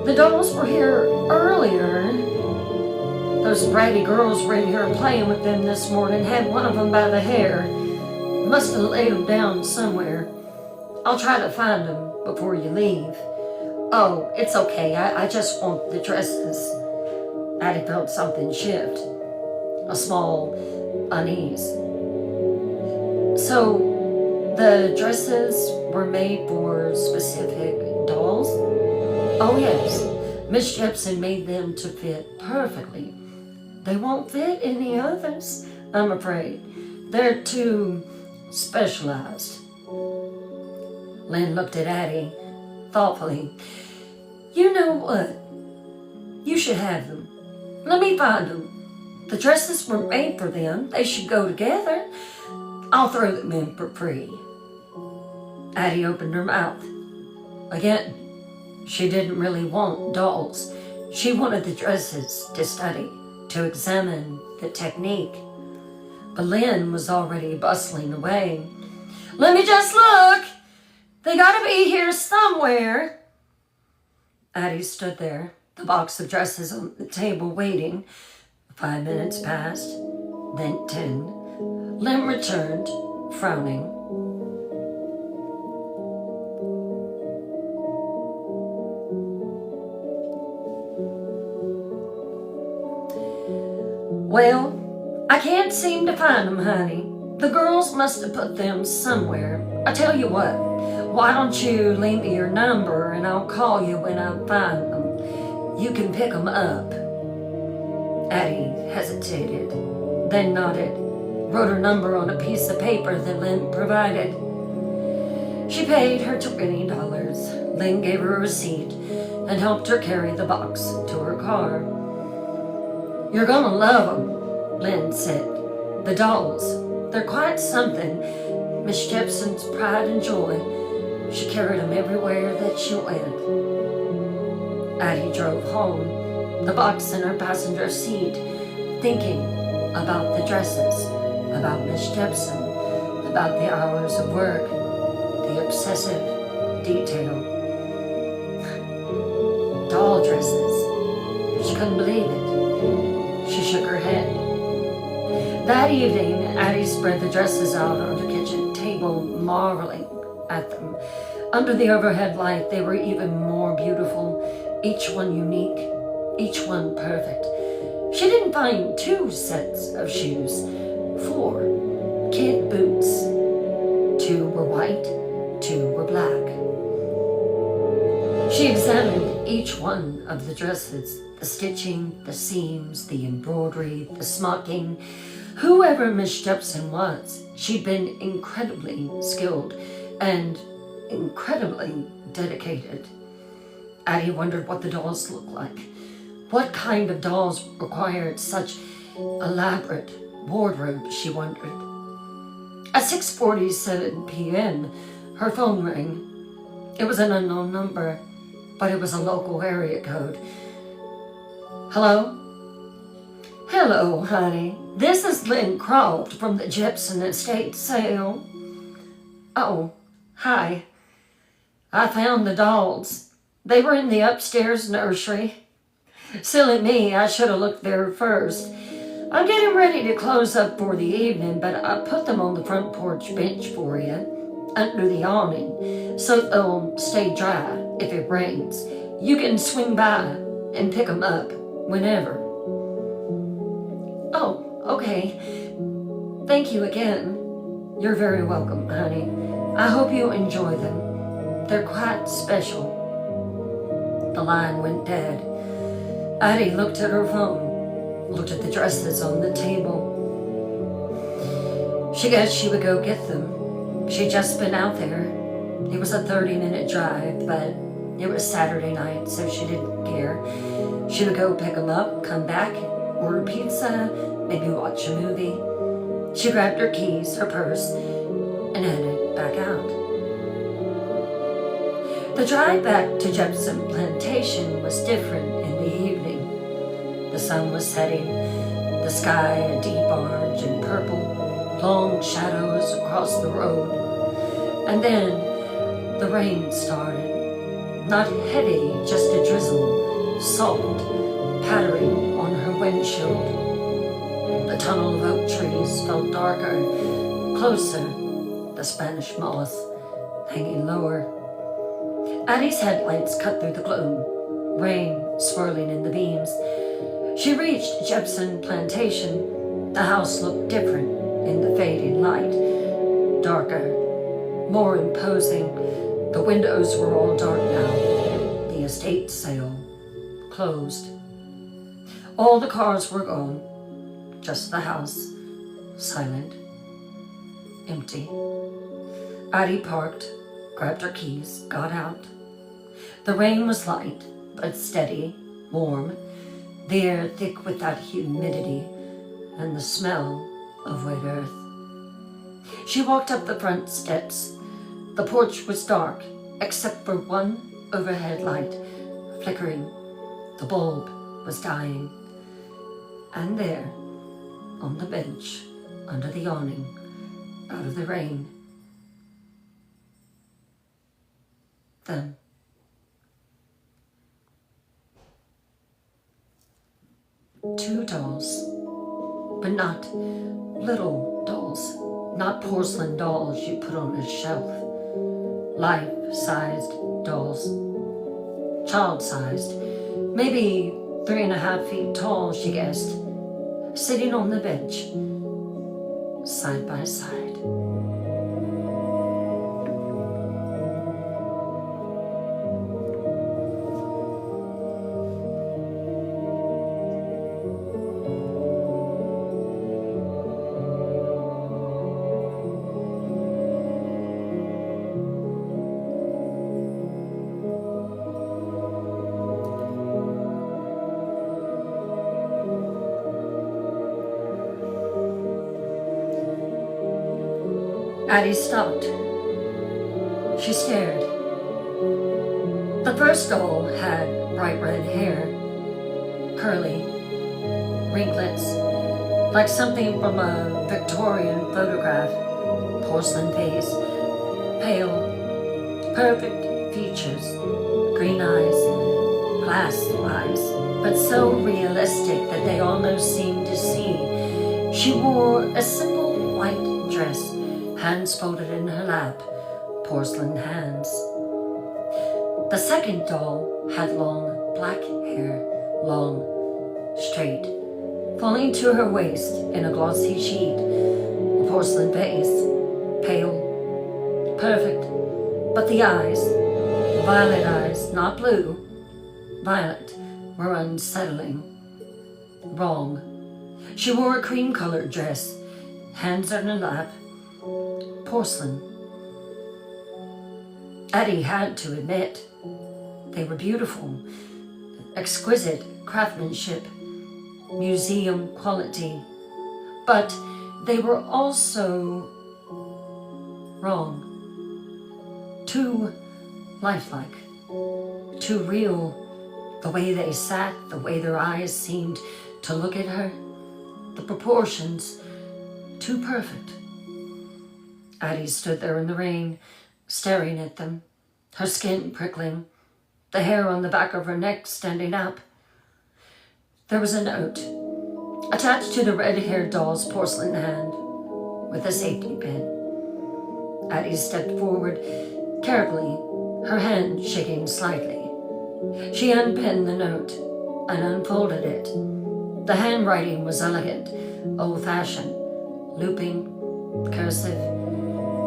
The dolls were here earlier. Those bratty girls were in here playing with them this morning, had one of them by the hair. Must have laid them down somewhere. I'll try to find them before you leave. Oh, it's okay. I just want the dresses. Addie felt something shift. A small unease. So, the dresses were made for specific dolls? Oh yes, Miss Jepson made them to fit perfectly. They won't fit any others, I'm afraid. They're too specialized. Lynn looked at Addie thoughtfully. You know what? You should have them. Let me find them. The dresses were made for them. They should go together. I'll throw them in for free. Addie opened her mouth. Again, she didn't really want dolls. She wanted the dresses to study, to examine the technique. But Lynn was already bustling away. Let me just look. They gotta be here somewhere. Addie stood there, the box of dresses on the table waiting. 5 minutes passed. then 10. Lynn returned, frowning. Well, I can't seem to find them, honey. The girls must have put them somewhere. I tell you what, why don't you leave me your number and I'll call you when I find them. You can pick them up. Addie hesitated, then nodded, wrote her number on a piece of paper that Lynn provided. She paid her $20. Lynn gave her a receipt and helped her carry the box to her car. You're gonna love them, Lynn said. The dolls, they're quite something. Miss Jepson's pride and joy. She carried them everywhere that she went. Addie drove home, the box in her passenger seat, thinking about the dresses, about Miss Jepson, about the hours of work, the obsessive detail. Doll dresses. She couldn't believe it. She shook her head. That evening, Addie spread the dresses out on the kitchen table, marveling at them. Under the overhead light, they were even more beautiful, each one unique, each one perfect. She didn't find 2 sets of shoes, 4 kid boots. 2 were white, 2 were black. She examined each one of the dresses, the stitching, the seams, the embroidery, the smocking. Whoever Miss Jepson was, she'd been incredibly skilled and incredibly dedicated. Addie wondered what the dolls looked like. What kind of dolls required such elaborate wardrobes, she wondered. At 6:47 p.m., her phone rang. It was an unknown number, but it was a local area code. Hello? Hello, honey. This is Lynn Croft from the Jepson estate sale. Oh, hi. I found the dolls. They were in the upstairs nursery. Silly me, I should have looked there first. I'm getting ready to close up for the evening, but I put them on the front porch bench for you, under the awning, so they'll stay dry if it rains. You can swing by and pick them up whenever. Oh, okay. Thank you again. You're very welcome, honey. I hope you enjoy them. They're quite special. The line went dead. Addie looked at her phone, looked at the dresses on the table. She guessed she would go get them. She'd just been out there. It was a 30-minute drive, but it was Saturday night, so she didn't care. She would go pick them up, come back, order pizza, maybe watch a movie. She grabbed her keys, her purse, and headed back out. The drive back to Jepson Plantation was different in the evening. The sun was setting, the sky a deep orange and purple, long shadows across the road. And then the rain started. Not heavy, just a drizzle, soft, pattering on her windshield. The tunnel of oak trees felt darker, closer, the Spanish moss hanging lower. Addie's headlights cut through the gloom, rain swirling in the beams. She reached Jepson Plantation. The house looked different in the fading light, darker, more imposing. The windows were all dark now. The estate sale closed. All the cars were gone, just the house, silent, empty. Addie parked, grabbed her keys, got out. The rain was light, but steady, warm, the air thick with that humidity and the smell of wet earth. She walked up the front steps. The porch was dark, except for one overhead light, flickering. The bulb was dying. And there, on the bench, under the awning, out of the rain, them. Two dolls, but not little dolls, not porcelain dolls you put on a shelf. Life-sized dolls, child-sized, maybe 3.5 feet tall, she guessed, sitting on the bench, side by side. Addie stopped. She stared. The first doll had bright red hair, curly, ringlets, like something from a Victorian photograph, porcelain face, pale, perfect features, green eyes, glass eyes, but so realistic that they almost seemed to see. She wore a simple white dress, hands folded in her lap, porcelain hands. The second doll had long black hair, long, straight, falling to her waist in a glossy sheet, a porcelain face, pale, perfect, but the eyes, violet eyes, not blue, violet, were unsettling. Wrong. She wore a cream-colored dress, hands on her lap, porcelain. Addie had to admit they were beautiful, exquisite craftsmanship, museum quality, but they were also wrong. Too lifelike, too real, the way they sat, the way their eyes seemed to look at her, the proportions, too perfect. Addie stood there in the rain, staring at them, her skin prickling, the hair on the back of her neck standing up. There was a note attached to the red-haired doll's porcelain hand with a safety pin. Addie stepped forward, carefully, her hand shaking slightly. She unpinned the note and unfolded it. The handwriting was elegant, old-fashioned, looping, cursive.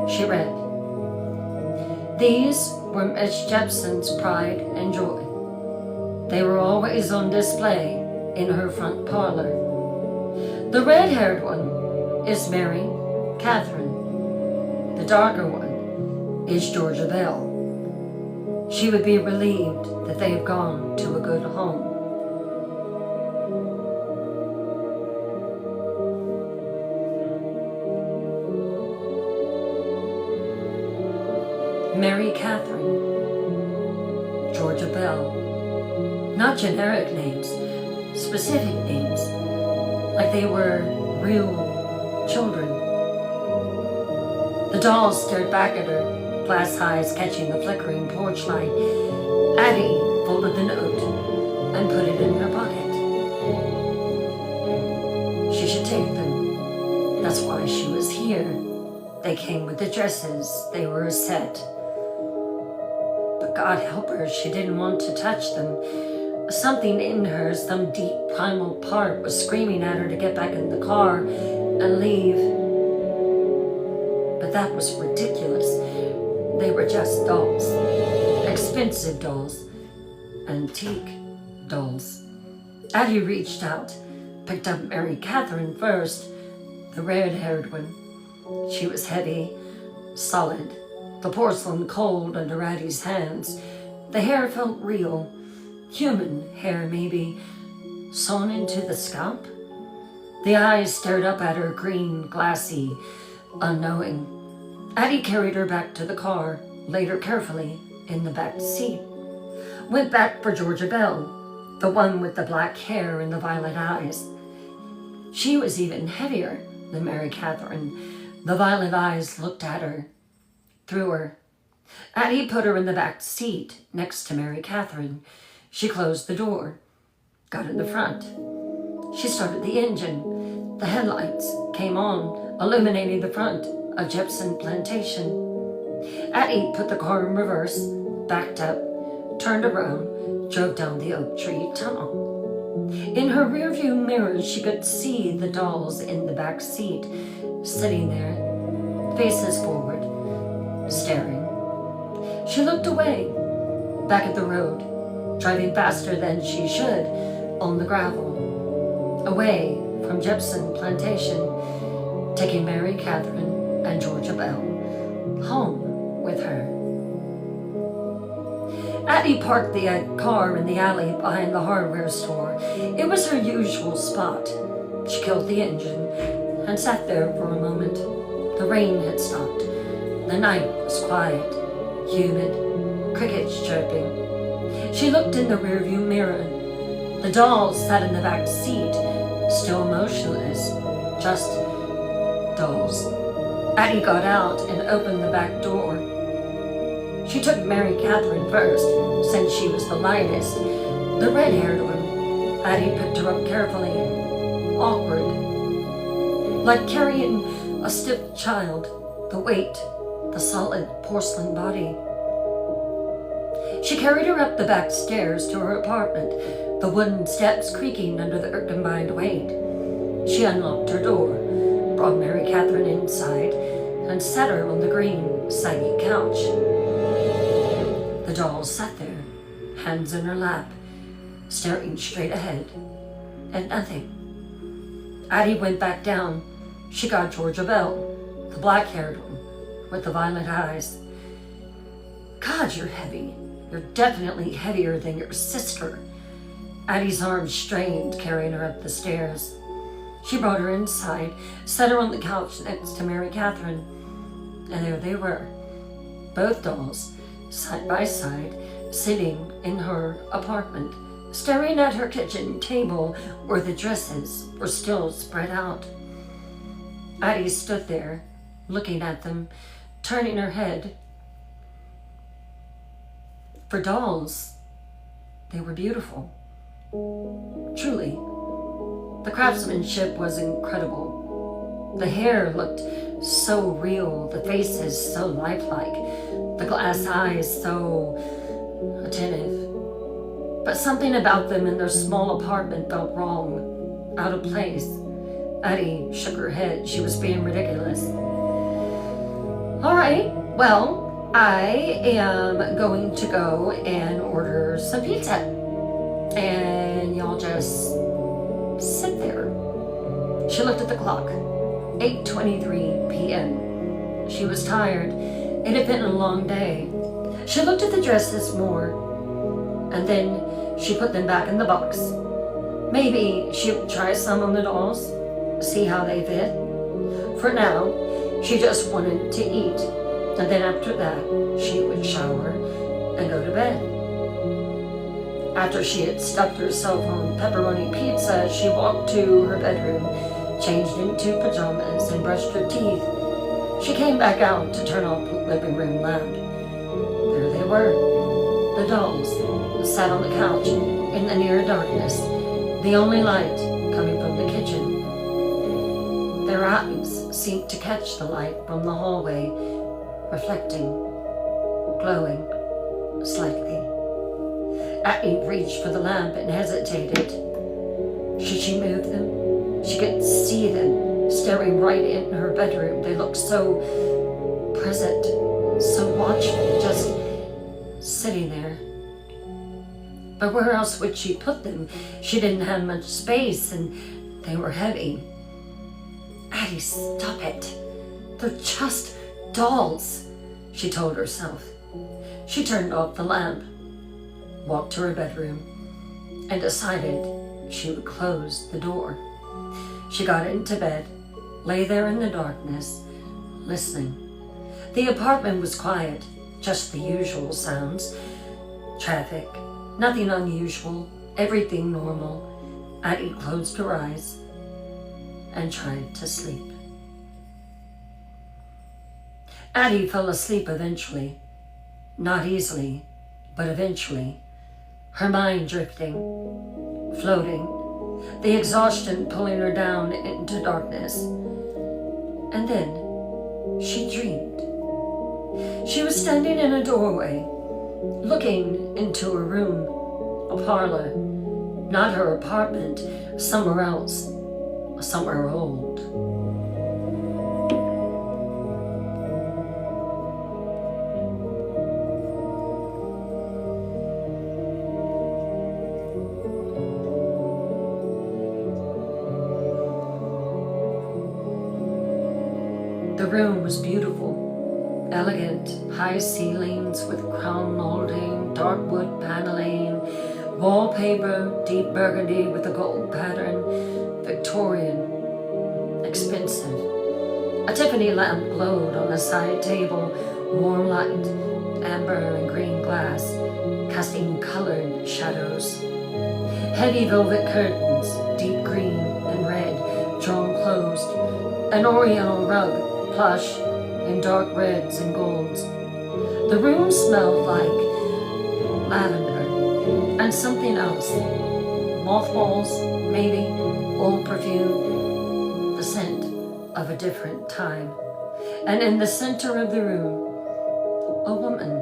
She read, "These were Miss Jepson's pride and joy. They were always on display in her front parlor. The red-haired one is Mary Catherine. The darker one is Georgia Bell. She would be relieved that they have gone to a good home." Mary Catherine, Georgia Bell. Not generic names, specific names, like they were real children. The doll stared back at her, glass eyes catching the flickering porch light. Addie folded the note and put it in her pocket. She should take them. That's why she was here. They came with the dresses. They were a set. But God help her, she didn't want to touch them. Something in her, some deep primal part, was screaming at her to get back in the car and leave. But that was ridiculous. They were just dolls. Expensive dolls. Antique dolls. Addie reached out, picked up Mary Catherine first, the red-haired one. She was heavy, solid, the porcelain cold under Addie's hands. The hair felt real, human hair maybe, sewn into the scalp. The eyes stared up at her, green, glassy, unknowing. Addie carried her back to the car, laid her carefully in the back seat. Went back for Georgia Bell, the one with the black hair and the violet eyes. She was even heavier than Mary Catherine. The violet eyes looked at her, through her. Addie put her in the back seat next to Mary Catherine. She closed the door, got in the front. She started the engine. The headlights came on, illuminating the front of Jepson Plantation. Addie put the car in reverse, backed up, turned around, drove down the oak tree tunnel. In her rearview mirror, she could see the dolls in the back seat, sitting there, faces forward, staring. She looked away, back at the road, driving faster than she should on the gravel, away from Jepson Plantation, taking Mary Catherine and Georgia Bell home with her. Addie parked the car in the alley behind the hardware store. It was her usual spot. She killed the engine and sat there for a moment. The rain had stopped. The night was quiet, humid, crickets chirping. She looked in the rearview mirror. The dolls sat in the back seat, still motionless, just dolls. Addie got out and opened the back door. She took Mary Catherine first, since she was the lightest, the red-haired one. Addie picked her up carefully, awkward, like carrying a stiff child, the weight, the solid porcelain body. She carried her up the back stairs to her apartment, the wooden steps creaking under the combined weight. She unlocked her door, brought Mary Catherine inside, and sat her on the green, saggy couch. The doll sat there, hands in her lap, staring straight ahead, and nothing. Addie went back down. She got Georgia Bell, the black-haired one, with the violet eyes. God, you're heavy. You're definitely heavier than your sister. Addie's arms strained, carrying her up the stairs. She brought her inside, set her on the couch next to Mary Catherine, and there they were, both dolls, side by side, sitting in her apartment, staring at her kitchen table where the dresses were still spread out. Addie stood there, looking at them, turning her head. For dolls, they were beautiful. Truly. The craftsmanship was incredible. The hair looked so real, the faces so lifelike, the glass eyes so attentive. But something about them in their small apartment felt wrong, out of place. Addie shook her head. She was being ridiculous. All right, well, I am going to go and order some pizza. And y'all just sit there. She looked at the clock. 8:23 p.m. She was tired. It had been a long day. She looked at the dresses more, and then she put them back in the box. Maybe she would try some on the dolls, see how they fit. For now, she just wanted to eat, and then after that, she would shower and go to bed. After she had stuffed herself on pepperoni pizza, she walked to her bedroom, changed into pajamas, and brushed her teeth. She came back out to turn off the living room lamp. There they were, the dolls, sat on the couch in the near darkness, the only light coming from the kitchen. Their eyes seemed to catch the light from the hallway, reflecting, glowing slightly. Addie reached for the lamp and hesitated. Should she move them? She could see them staring right in her bedroom. They looked so present, so watchful, just sitting there. But where else would she put them? She didn't have much space, and they were heavy. Addie, stop it. They're just dolls, she told herself. She turned off the lamp, walked to her bedroom, and decided she would close the door. She got into bed, lay there in the darkness, listening. The apartment was quiet, just the usual sounds. Traffic, nothing unusual, everything normal. Addie closed her eyes and tried to sleep. Addie fell asleep eventually. Not easily, but eventually. Her mind drifting, floating, the exhaustion pulling her down into darkness. And then she dreamed. She was standing in a doorway, looking into a room, a parlor, not her apartment, somewhere else, somewhere old. The room was beautiful, elegant, high ceilings with crown molding, dark wood paneling, wallpaper, deep burgundy with a gold pattern, Victorian, expensive. A Tiffany lamp glowed on a side table, warm light, amber and green glass, casting colored shadows. Heavy velvet curtains, deep green and red, drawn closed, an oriental rug, plush in dark reds and golds. The room smelled like lavender and something else. Mothballs, maybe, old perfume, the scent of a different time. And in the center of the room, a woman.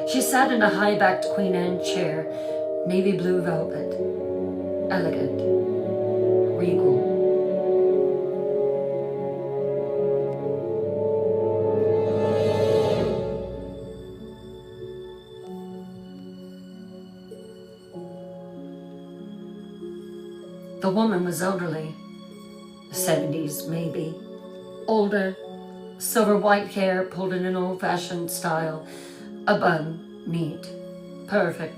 She sat in a high-backed Queen Anne chair, navy blue velvet, elegant, regal. The woman was elderly, 70s maybe, older, silver white hair pulled in an old-fashioned style, a bun, neat, perfect.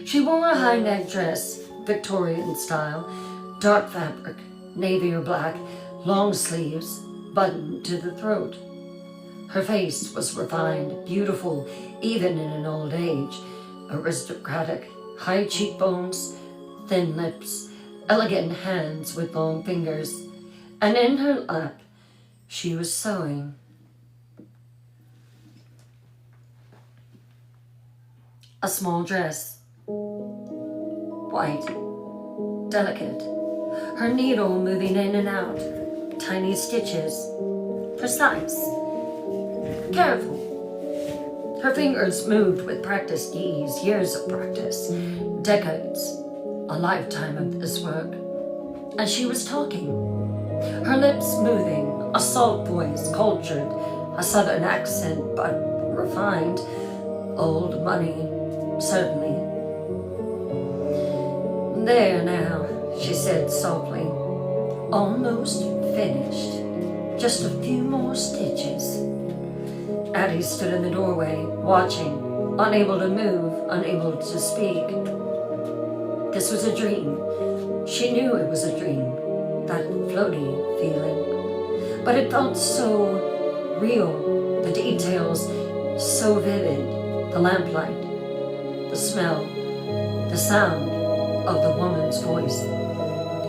She wore a high-neck dress, Victorian style, dark fabric, navy or black, long sleeves, buttoned to the throat. Her face was refined, beautiful, even in an old age, aristocratic, high cheekbones, thin lips, elegant hands with long fingers, and in her lap she was sewing. A small dress, white, delicate, her needle moving in and out, tiny stitches, precise, careful. Her fingers moved with practiced ease, years of practice, decades, a lifetime of this work. And she was talking, her lips moving, a soft voice, cultured, a southern accent, but refined, old money, certainly. There now, she said softly, almost finished. Just a few more stitches. Addie stood in the doorway, watching, unable to move, unable to speak. This was a dream. She knew it was a dream, that floaty feeling. But it felt so real, the details so vivid, the lamplight, the smell, the sound of the woman's voice.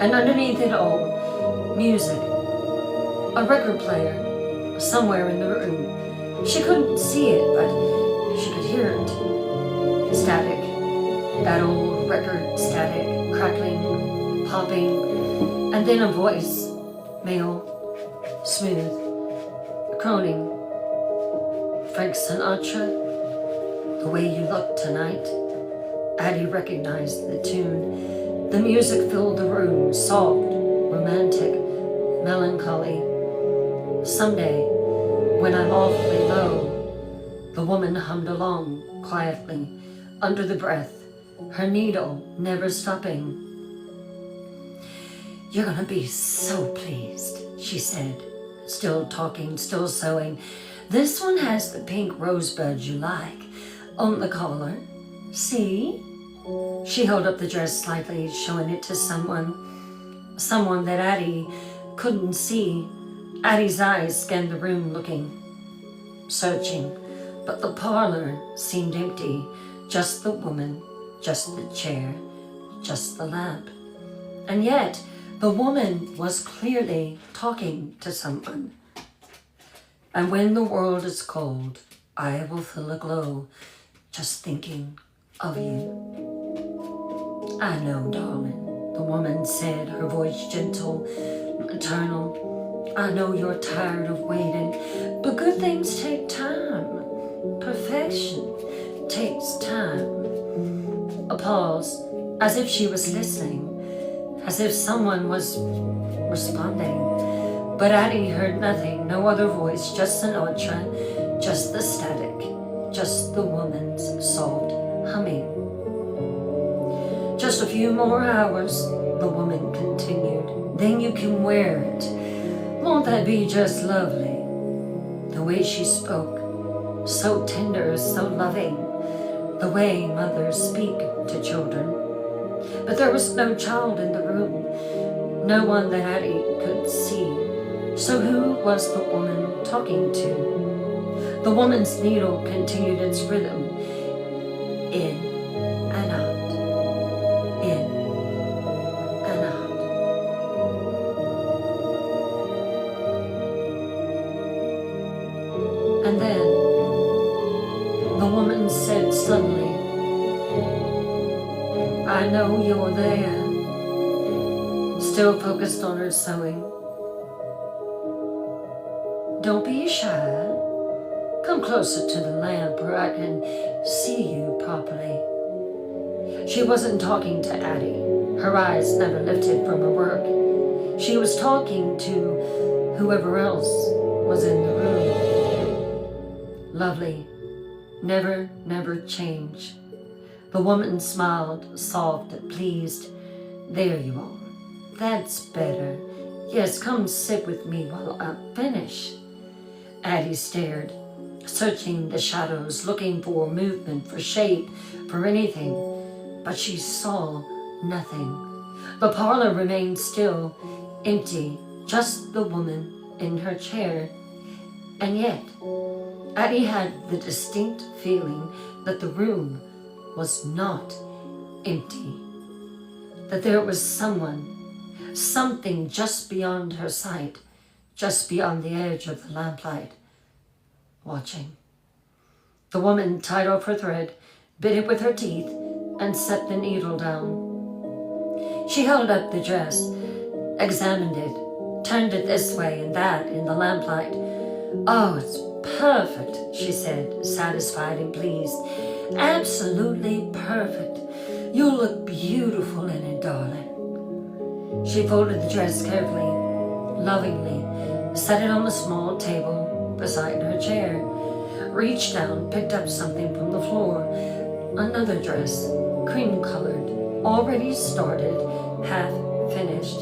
And underneath it all, music, a record player, somewhere in the room. She couldn't see it, but she could hear it. Static, that old record static, crackling, popping, and then a voice, male, smooth, croning. Frank Sinatra, The Way You Look Tonight. Addie recognized the tune. The music filled the room, soft, romantic, melancholy. Someday, when I'm awfully low, the woman hummed along quietly, under the breath, her needle never stopping. You're gonna be so pleased, she said, still talking, still sewing. This one has the pink rosebuds you like on the collar. See? She held up the dress slightly, showing it to someone that Addie couldn't see. Addie's eyes scanned the room, looking, searching, but the parlor seemed empty. Just the woman, just the chair, just the lamp. And yet, the woman was clearly talking to someone. And when the world is cold, I will feel a glow just thinking of you. I know, darling, the the woman said, her voice gentle, maternal. I know you're tired of waiting, but good things take time. Perfection takes time. A pause, as if she was listening, as if someone was responding. But Addie heard nothing, no other voice, just Sinatra, just the static, just the woman's soft humming. Just a few more hours, the woman continued. Then you can wear it. Won't that be just lovely? The way she spoke, so tender, so loving, the way mothers speak to children. But there was no child in the room, no one that Addie could see. So who was the woman talking to? The woman's needle continued its rhythm, in and out, in and out. And then the woman said suddenly, I know you're there, still focused on her sewing. Don't be shy. Come closer to the lamp where I can see you properly. She wasn't talking to Addie. Her eyes never lifted from her work. She was talking to whoever else was in the room. Lovely. Never, never change. The woman smiled, soft, pleased. There you are. That's better. Yes, come sit with me while I finish. Addie stared, searching the shadows, looking for movement, for shape, for anything, but she saw nothing. The parlor remained still, empty, just the woman in her chair. And yet, Addie had the distinct feeling that the room was not empty, that there was someone, something just beyond her sight, just beyond the edge of the lamplight, watching. The woman tied off her thread, bit it with her teeth, and set the needle down. She held up the dress, examined it, turned it this way and that in the lamplight. Oh, it's perfect, she said, satisfied and pleased. Absolutely perfect. You'll look beautiful in it, darling. She folded the dress carefully, lovingly, set it on the small table beside her chair, reached down, picked up something from the floor, another dress, cream-colored, already started, half finished.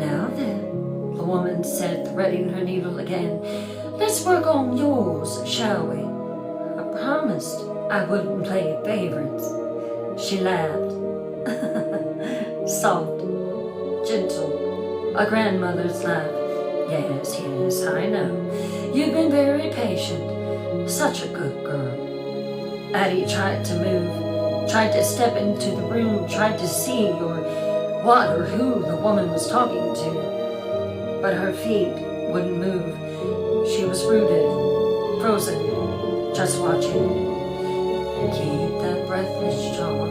Now then, the woman said, threading her needle again, let's work on yours, shall we? I promised I wouldn't play favorites. She laughed. Soft, gentle, a grandmother's laugh. Yes, yes, I know. You've been very patient. Such a good girl. Addie tried to move, tried to step into the room, tried to see or what or who the woman was talking to. But her feet wouldn't move. She was rooted, frozen, just watching. Keep that breathless charm.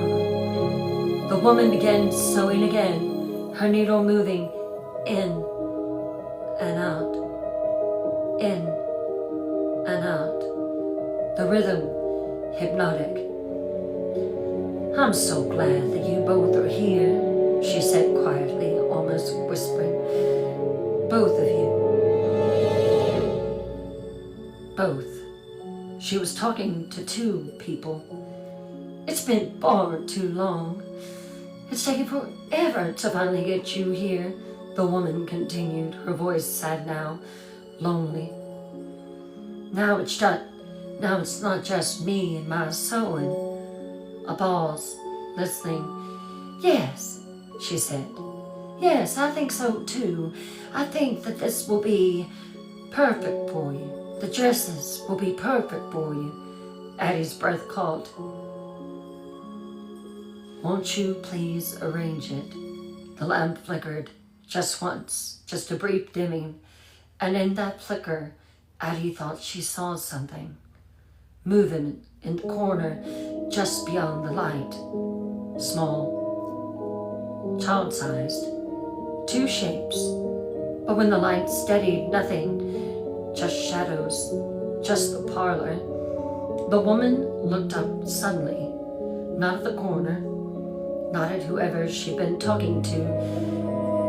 The woman began sewing again, her needle moving in and out, in and out. The rhythm, hypnotic. I'm so glad that you both are here, she said quietly, almost whispering. Both of you. Both. She was talking to two people. It's been far too long. It's taken forever to finally get you here, the woman continued, her voice sad now, lonely. Now it's not just me and my sewing. A pause, listening. Yes, she said. Yes, I think so too. I think that this will be perfect for you. The dresses will be perfect for you. Addie's breath caught. Won't you please arrange it? The lamp flickered just once, just a brief dimming, and in that flicker, Addie thought she saw something moving in the corner just beyond the light. Small, child-sized, two shapes. But when the light steadied, nothing, just shadows, just the parlor. The woman looked up suddenly, not at the corner, not at whoever she'd been talking to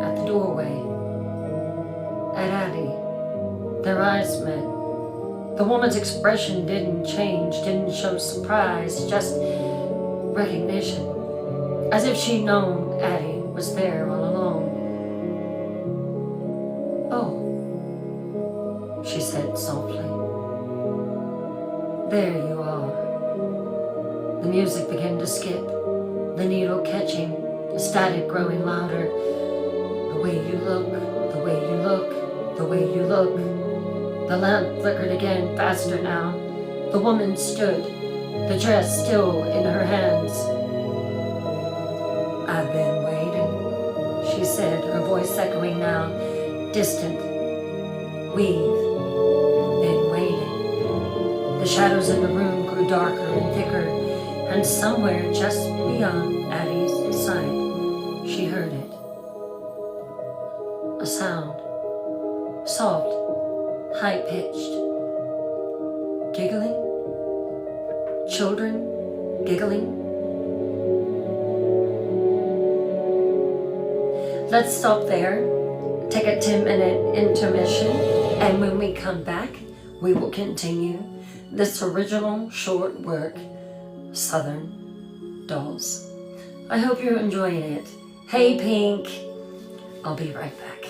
at the doorway. At Addie. Their eyes met. The woman's expression didn't change, didn't show surprise, just recognition. As if she'd known Addie was there all along. "Oh," she said softly. "There you are." The music began to skip, the needle catching, the static growing louder. "The way you look, the way you look, the way you look." The lamp flickered again, faster now. The woman stood, the dress still in her hands. "I've been waiting," she said, her voice echoing now, distant. "We've been waiting." The shadows in the room grew darker and thicker, and somewhere just beyond Addie's sight, she heard it. A sound, soft, high-pitched, giggling, children giggling. Let's stop there, take a 10-minute intermission, and when we come back, we will continue this original short work, Southern Dolls. I hope you're enjoying it. Hey, Pink. I'll be right back.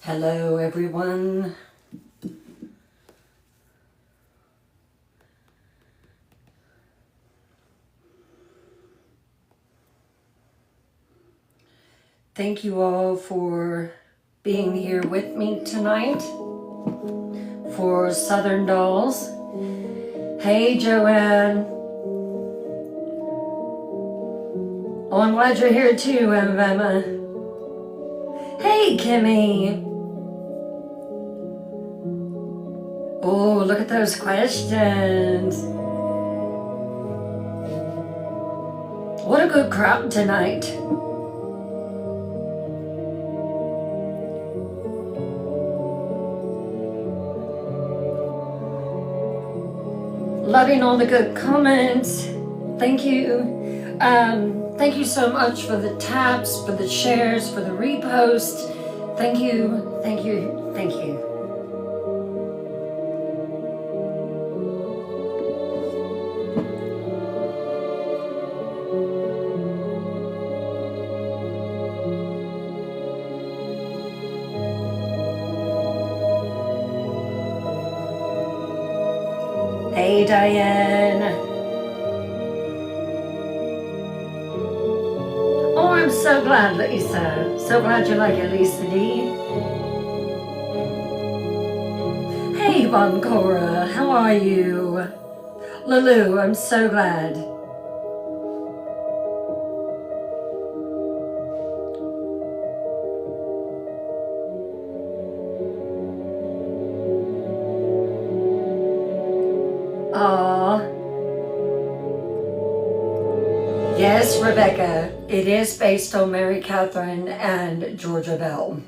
Hello, everyone. Thank you all for being here with me tonight for Southern Dolls. Hey, Joanne. Oh, I'm glad you're here too, Emma. Hey, Kimmy. Oh, look at those questions. What a good crowd tonight. Loving all the good comments. Thank you. Thank you so much for the taps, for the shares, for the reposts. Thank you, thank you, thank you. Hey, Diane. Oh, I'm so glad, Lisa. So glad you like it, Lisa D. Hey, Boncora. How are you? Lulu, I'm so glad. Aw. Yes, Rebecca. It is based on Mary Catherine and Georgia Bell.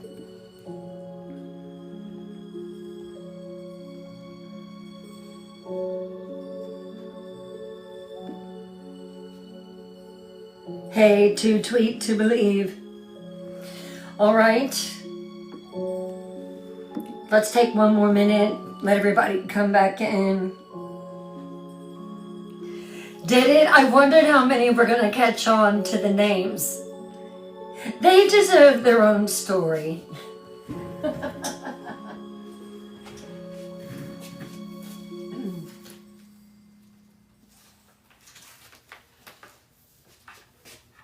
Hey, to tweet to believe. All right. Let's take one more minute. Let everybody come back in. Did it? I wondered how many were going to catch on to the names. They deserve their own story.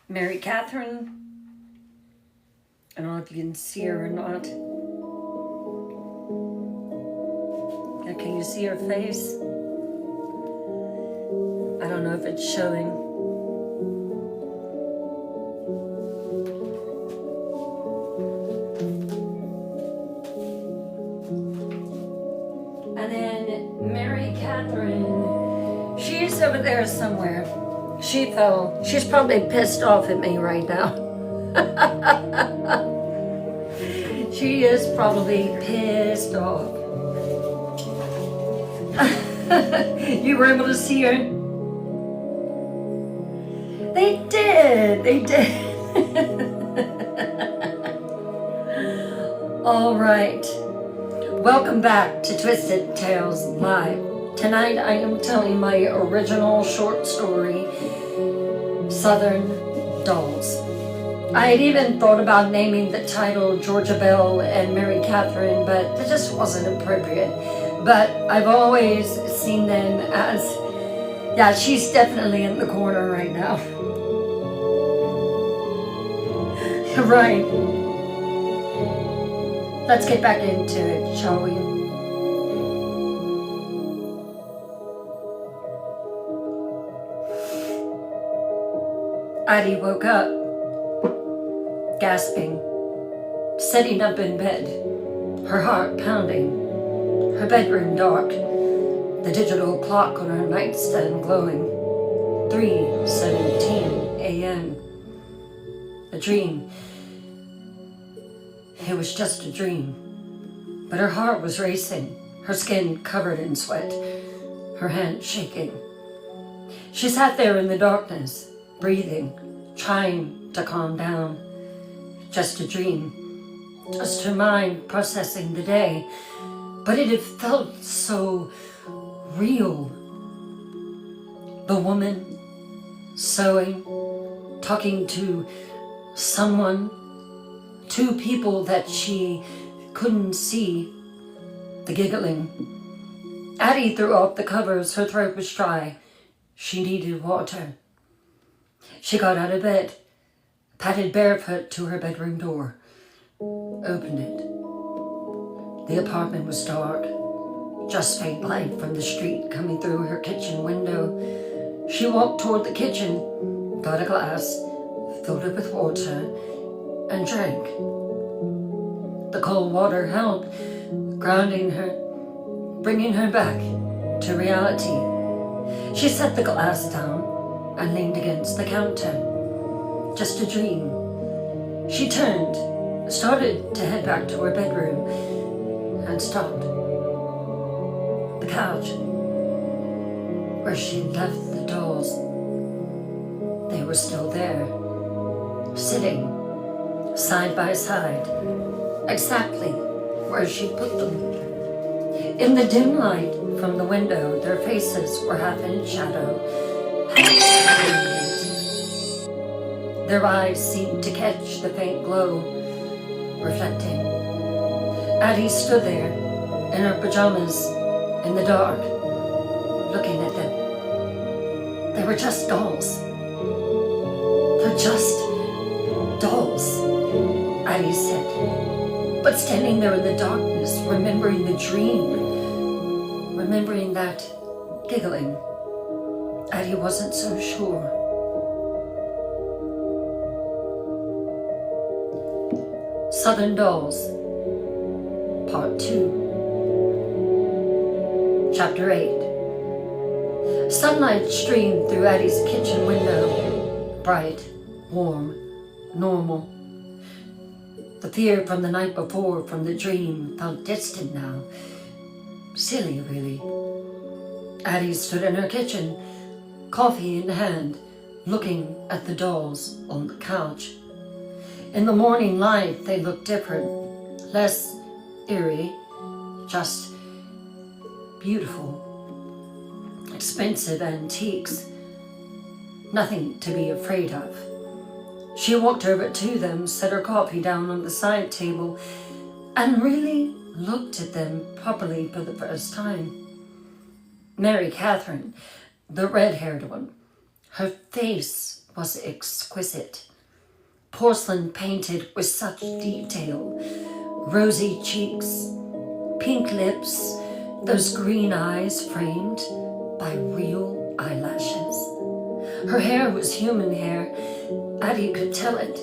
Mary Catherine. I don't know if you can see her or not. Can you see her face? I don't know if it's showing. And then Mary Catherine, she's over there somewhere. She fell. She's probably pissed off at me right now. She is probably pissed off. You were able to see her? They did. They did. All right. Welcome back to Twisted Tales Live. Tonight I am telling my original short story, Southern Dolls. I had even thought about naming the title Georgia Belle and Mary Catherine, but it just wasn't appropriate. But I've always seen them as, yeah, she's definitely in the corner right now. Right. Let's get back into it, shall we? Addie woke up, gasping, sitting up in bed, her heart pounding, her bedroom dark, the digital clock on her nightstand glowing. 3:17 a.m. A dream. It was just a dream. But her heart was racing, her skin covered in sweat, her hands shaking. She sat there in the darkness, breathing, trying to calm down. Just a dream. Just her mind processing the day. But it had felt so real. The woman sewing, talking to someone, two people that she couldn't see, the giggling. Addie threw off the covers, her throat was dry. She needed water. She got out of bed, padded barefoot to her bedroom door, opened it. The apartment was dark, just faint light from the street coming through her kitchen window. She walked toward the kitchen, got a glass, filled it with water, and drank. The cold water helped, grounding her, bringing her back to reality. She set the glass down and leaned against the counter. Just a dream. She turned, started to head back to her bedroom, and stopped. The couch, where she left the dolls, they were still there, sitting side by side, exactly where she put them. In the dim light from the window, their faces were half in shadow, half illuminated. Their eyes seemed to catch the faint glow, reflecting. Addie stood there in her pajamas in the dark, looking at them. They were just dolls. They're just dolls, Addie said. But standing there in the darkness, remembering the dream, remembering that giggling, Addie wasn't so sure. Southern Dolls, Part 2. Chapter 8. Sunlight streamed through Addie's kitchen window, bright, warm, normal. The fear from the night before, from the dream, felt distant now. Silly, really. Addie stood in her kitchen, coffee in hand, looking at the dolls on the couch. In the morning light, they looked different, less eerie, just beautiful. Expensive antiques, nothing to be afraid of. She walked over to them, set her coffee down on the side table, and really looked at them properly for the first time. Mary Catherine, the red-haired one, her face was exquisite. Porcelain painted with such detail, rosy cheeks, pink lips, those green eyes framed by real eyelashes. Her hair was human hair. Addie could tell it.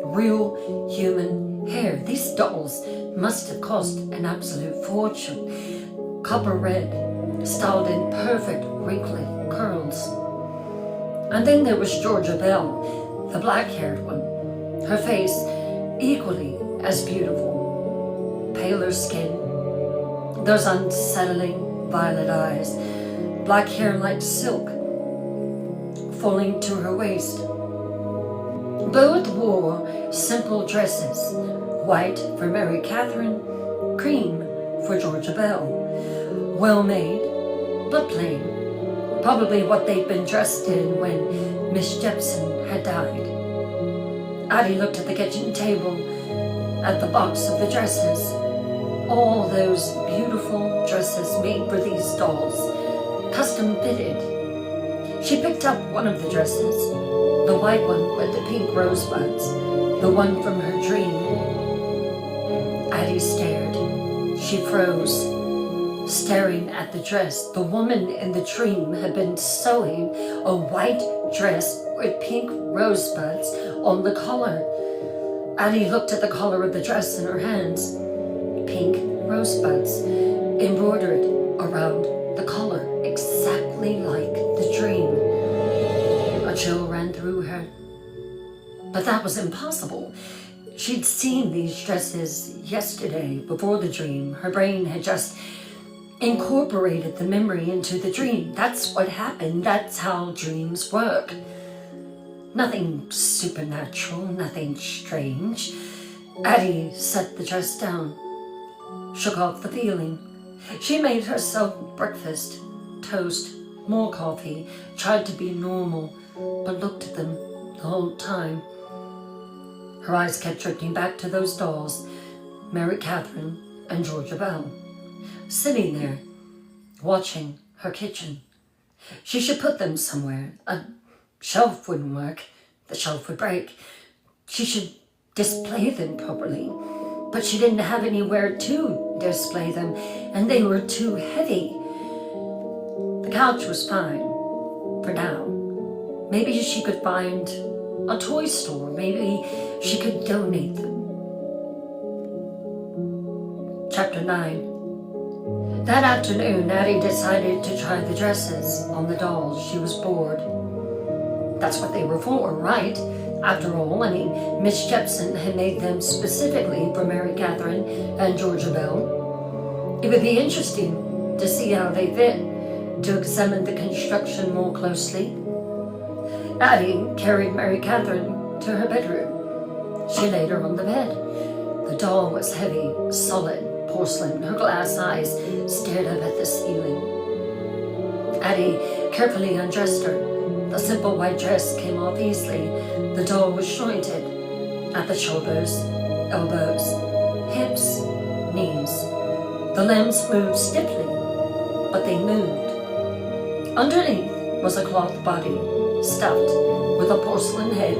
Real human hair. These dolls must have cost an absolute fortune. Copper red, styled in perfect wrinkly curls. And then there was Georgia Bell, the black-haired one. Her face equally as beautiful. Paler skin, those unsettling violet eyes, black hair like silk, falling to her waist. Both wore simple dresses, white for Mary Catherine, cream for Georgia Bell. Well made, but plain. Probably what they'd been dressed in when Miss Jepson had died. Addie looked at the kitchen table, at the box of the dresses. All those beautiful dresses made for these dolls, custom fitted. She picked up one of the dresses, the white one with the pink rosebuds, the one from her dream. Addie stared. She froze, staring at the dress. The woman in the dream had been sewing a white dress with pink rosebuds on the collar. Addie looked at the collar of the dress in her hands. Pink rosebuds embroidered around the collar, exactly like the dream. A chill ran through her. But that was impossible. She'd seen these dresses yesterday before the dream. Her brain had just incorporated the memory into the dream. That's what happened. That's how dreams work. Nothing supernatural, nothing strange. Addie set the dress down, shook off the feeling. She made herself breakfast, toast, more coffee, tried to be normal, but looked at them the whole time. Her eyes kept drifting back to those dolls, Mary Catherine and Georgia Bell, sitting there, watching her kitchen. She should put them somewhere. A shelf wouldn't work. The shelf would break. She should display them properly. But she didn't have anywhere to display them, and they were too heavy. The couch was fine, for now. Maybe she could find a toy store. Maybe she could donate them. Chapter 9. That afternoon, Addie decided to try the dresses on the dolls. She was bored. That's what they were for, right? After all, Miss Jepson had made them specifically for Mary Catherine and Georgia Bell. It would be interesting to see how they fit, to examine the construction more closely. Addie carried Mary Catherine to her bedroom. She laid her on the bed. The doll was heavy, solid porcelain. Her glass eyes stared up at the ceiling. Addie carefully undressed her. The simple white dress came off easily. The doll was jointed at the shoulders, elbows, hips, knees. The limbs moved stiffly, but they moved. Underneath was a cloth body, stuffed with a porcelain head,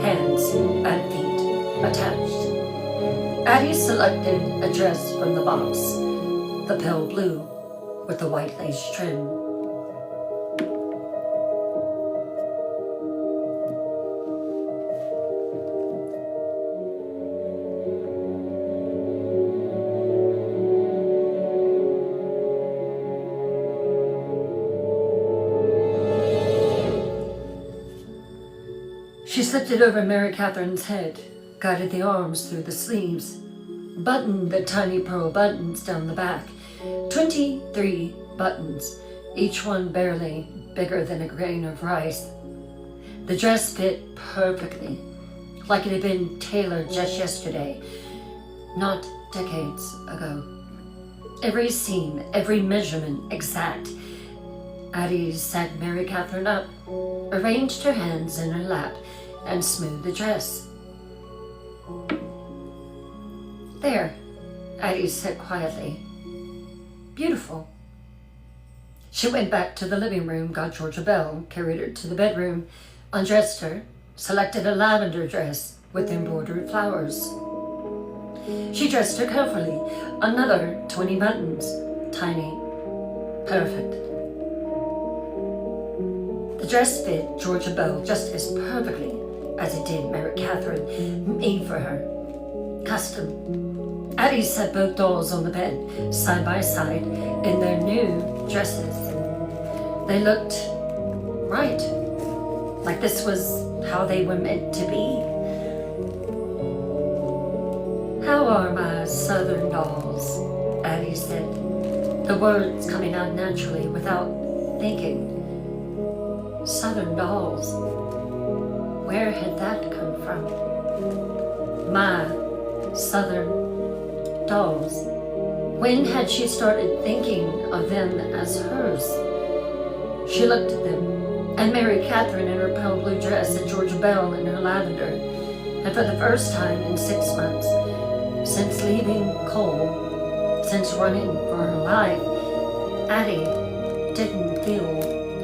hands and feet attached. Addie selected a dress from the box, the pale blue with the white lace trim. She slipped it over Mary Catherine's head, guided the arms through the sleeves, buttoned the tiny pearl buttons down the back. 23 buttons, each one barely bigger than a grain of rice. The dress fit perfectly, like it had been tailored just yesterday, not decades ago. Every seam, every measurement exact. Addie sat Mary Catherine up, arranged her hands in her lap, and smoothed the dress. There, Addie said quietly. Beautiful. She went back to the living room, got Georgia Bell, carried her to the bedroom, undressed her, selected a lavender dress with embroidered flowers. She dressed her carefully, another 20 buttons, tiny, perfect. The dress fit Georgia Belle just as perfectly as it did Mary Catherine, made for her, custom. Addie set both dolls on the bed, side by side, in their new dresses. They looked right, like this was how they were meant to be. "How are my southern dolls?" Addie said, the words coming out naturally without thinking. Southern dolls. Where had that come from? My southern dolls. When had she started thinking of them as hers? She looked at them, and Mary Catherine in her pale blue dress, and Georgia Belle in her lavender, and for the first time in 6 months, since leaving Cole, since running for her life, Addie didn't feel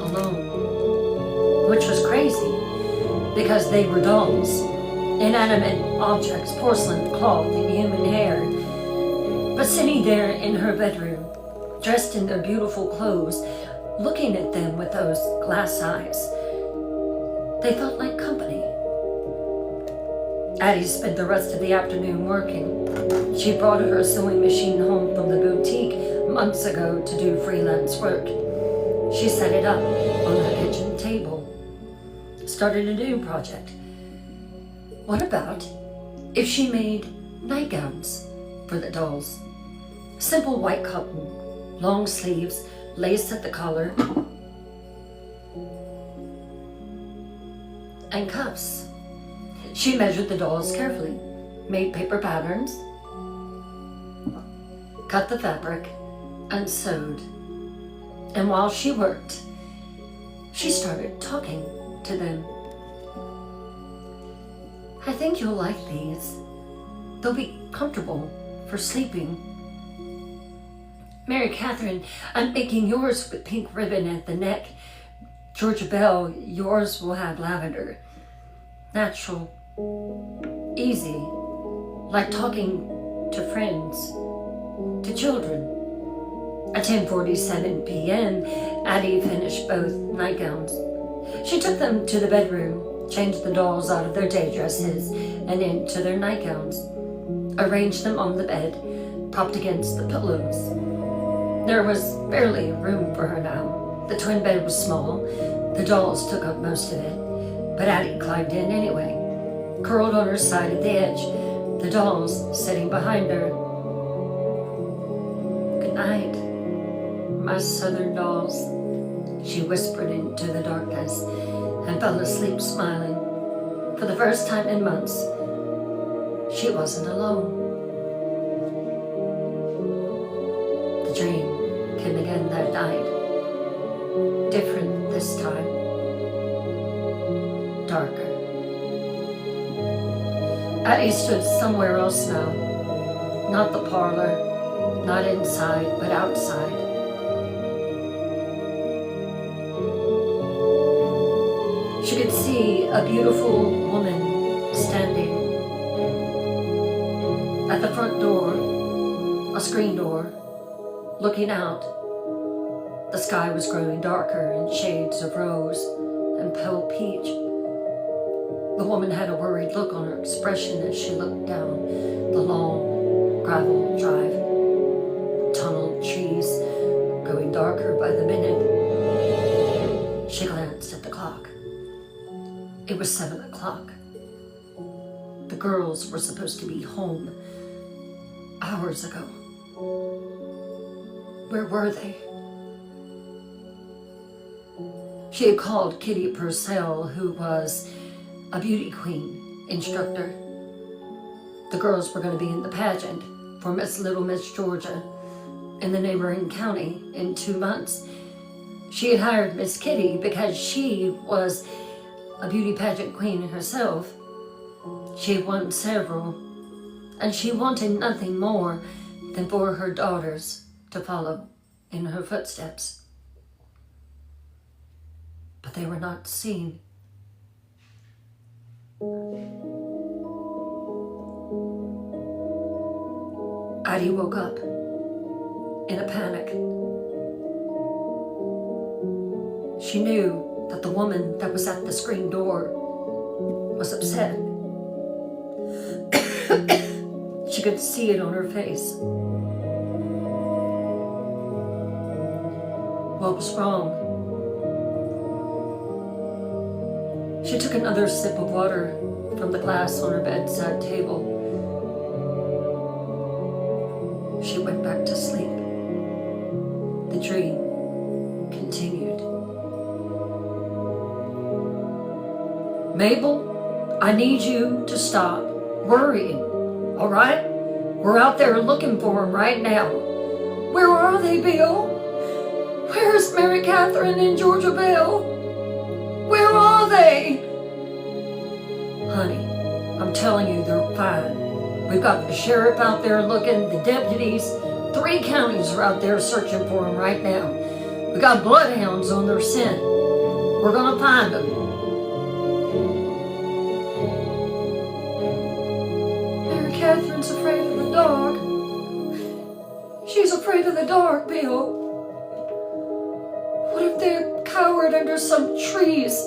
alone, which was crazy, because they were dolls, inanimate objects, porcelain, cloth, and human hair. But sitting there in her bedroom, dressed in their beautiful clothes, looking at them with those glass eyes, they felt like company. Addie spent the rest of the afternoon working. She brought her sewing machine home from the boutique months ago to do freelance work. She set it up on her kitchen table, started a new project. What about if she made nightgowns for the dolls? Simple white cotton, long sleeves, lace at the collar, and cuffs. She measured the dolls carefully, made paper patterns, cut the fabric, and sewed. And while she worked, she started talking to them. "I think you'll like these. They'll be comfortable for sleeping. Mary Catherine, I'm making yours with pink ribbon at the neck. Georgia Belle, yours will have lavender. Natural, easy, like talking to friends, to children." At 10:47 p.m., Addie finished both nightgowns. She took them to the bedroom, changed the dolls out of their day dresses and into their nightgowns, arranged them on the bed, propped against the pillows. There was barely room for her now. The twin bed was small. The dolls took up most of it, but Addie climbed in anyway, curled on her side at the edge, the dolls sitting behind her. "Good night, my southern dolls," she whispered into the darkness and fell asleep smiling. For the first time in months, she wasn't alone. The dream came again that night. Different this time. Darker. Addie stood somewhere else now. Not the parlor, not inside, but outside. She could see a beautiful woman standing at the front door, a screen door, looking out. The sky was growing darker in shades of rose and pale peach. The woman had a worried look on her expression as she looked down the long gravel drive. Tunneled trees growing darker by the minute. She glanced at the clock. It was 7 o'clock. The girls were supposed to be home hours ago. Where were they? She had called Kitty Purcell, who was a beauty queen instructor. The girls were going to be in the pageant for Little Miss Georgia in the neighboring county in 2 months. She had hired Miss Kitty because she was a beauty pageant queen herself. She had won several, and she wanted nothing more than for her daughters to follow in her footsteps. But they were not seen. Addie woke up in a panic. She knew that the woman that was at the screen door was upset. She could see it on her face. What was wrong? She took another sip of water from the glass on her bedside table. She went back to sleep. The dream continued. Mabel, I need you to stop worrying, all right? We're out there looking for him right now. Where are they, Bill? Where's Mary Catherine and Georgia Bell? Where are they? Honey, I'm telling you, they're fine. We've got the sheriff out there looking, the deputies. 3 counties are out there searching for them right now. We got bloodhounds on their scent. We're gonna find them. Mary Catherine's afraid of the dark. She's afraid of the dark, Bill. What if they're cowered under some trees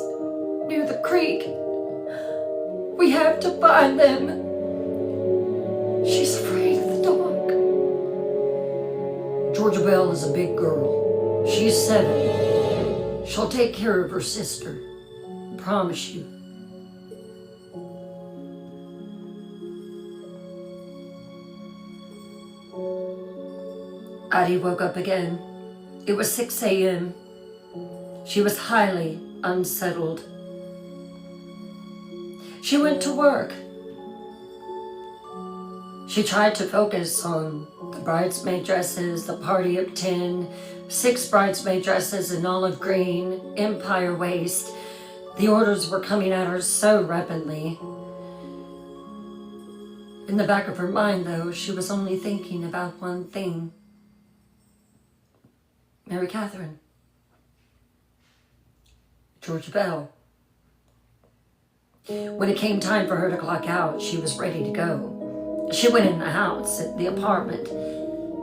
near the creek? We have to find them. She's afraid of the dark. Georgia Bell is a big girl. She's 7. She'll take care of her sister. I promise you. Addie woke up again. It was 6 a.m. She was highly unsettled. She went to work. She tried to focus on the bridesmaid dresses, the party of 10, 6 bridesmaid dresses in olive green, empire waist. The orders were coming at her so rapidly. In the back of her mind, though, she was only thinking about one thing. Mary Catherine. Georgia Bell. When it came time for her to clock out, she was ready to go. She went in the house, the apartment,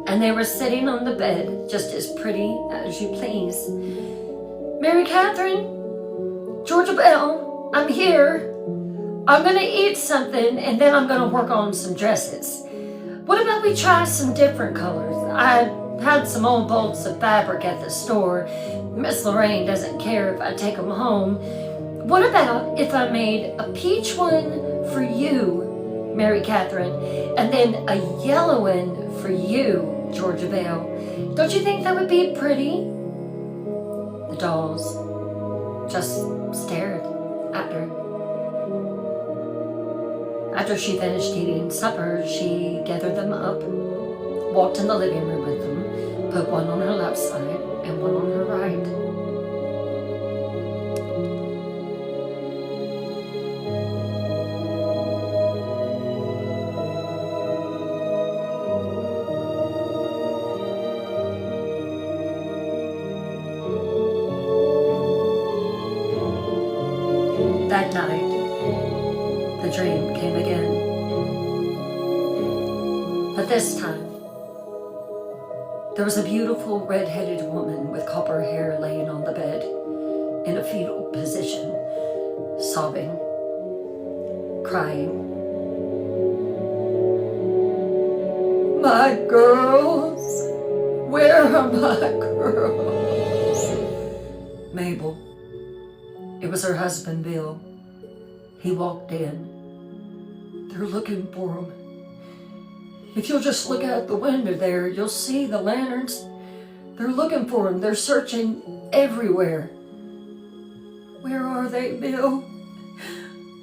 and they were sitting on the bed just as pretty as you please. Mary Catherine, Georgia Bell, I'm here. I'm gonna eat something and then I'm gonna work on some dresses. What about we try some different colors? I had some old bolts of fabric at the store. Miss Lorraine doesn't care if I take them home. What about if I made a peach one for you, Mary Catherine, and then a yellow one for you, Georgia Bell? Don't you think that would be pretty? The dolls just stared at her. After she finished eating supper, she gathered them up, walked in the living room with them, put one on her left side and one on her right. That night, the dream came again. But this time, there was a beautiful red-headed woman with copper hair laying on the bed in a fetal position, sobbing, crying. My girls, where are my girls? Mabel. It was her husband, Bill. He walked in. They're looking for him. If you'll just look out the window there, you'll see the lanterns. They're looking for him. They're searching everywhere. Where are they, Bill?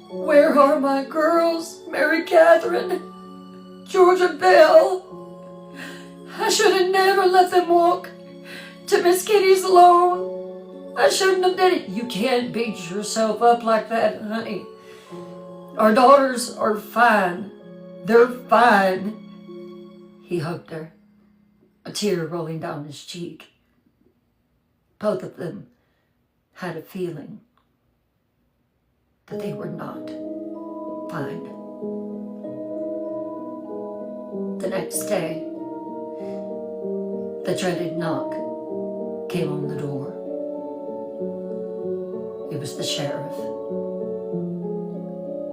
Where are my girls? Mary Catherine, Georgia Bell. I should have never let them walk to Miss Kitty's alone. I shouldn't have done it. You can't beat yourself up like that, honey. Our daughters are fine. They're fine. He hugged her, a tear rolling down his cheek. Both of them had a feeling that they were not fine. The next day, the dreaded knock came on the door. It was the sheriff.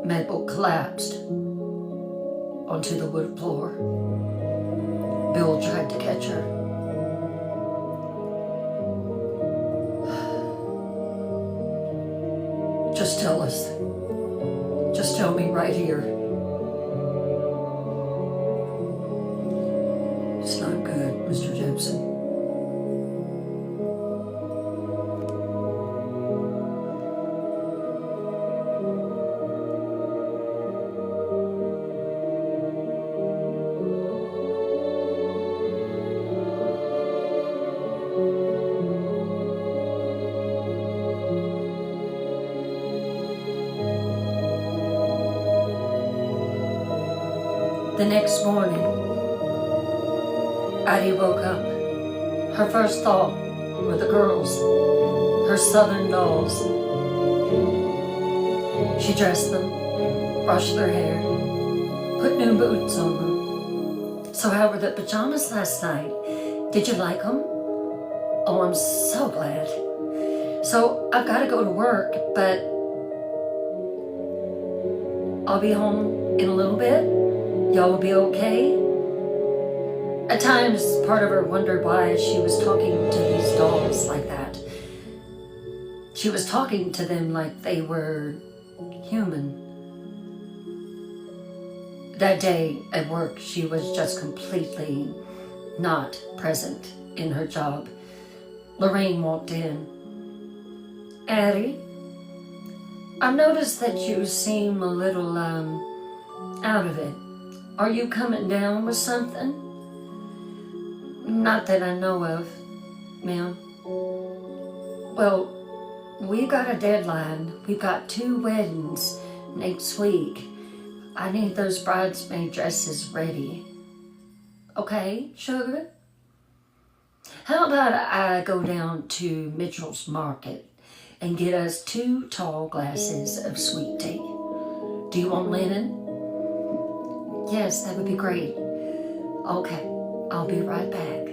Mabel collapsed onto the wood floor. Bill tried to catch her. Just tell us. Just tell me right here. It's not good, Mr. Jepson. The next morning, Addie woke up. Her first thought were the girls, her southern dolls. She dressed them, brushed their hair, put new boots on them. So how were the pajamas last night? Did you like them? Oh, I'm so glad. So I've got to go to work, but I'll be home in a little bit. Y'all will be okay? At times, part of her wondered why she was talking to these dolls like that. She was talking to them like they were human. That day at work, she was just completely not present in her job. Lorraine walked in. Addie, I've noticed that you seem a little, out of it. Are you coming down with something? Not that I know of, ma'am. Well, we've got a deadline. We've got 2 weddings next week. I need those bridesmaid dresses ready. Okay, sugar? How about I go down to Mitchell's Market and get us 2 tall glasses of sweet tea? Do you want linen? Yes, that would be great. Okay, I'll be right back.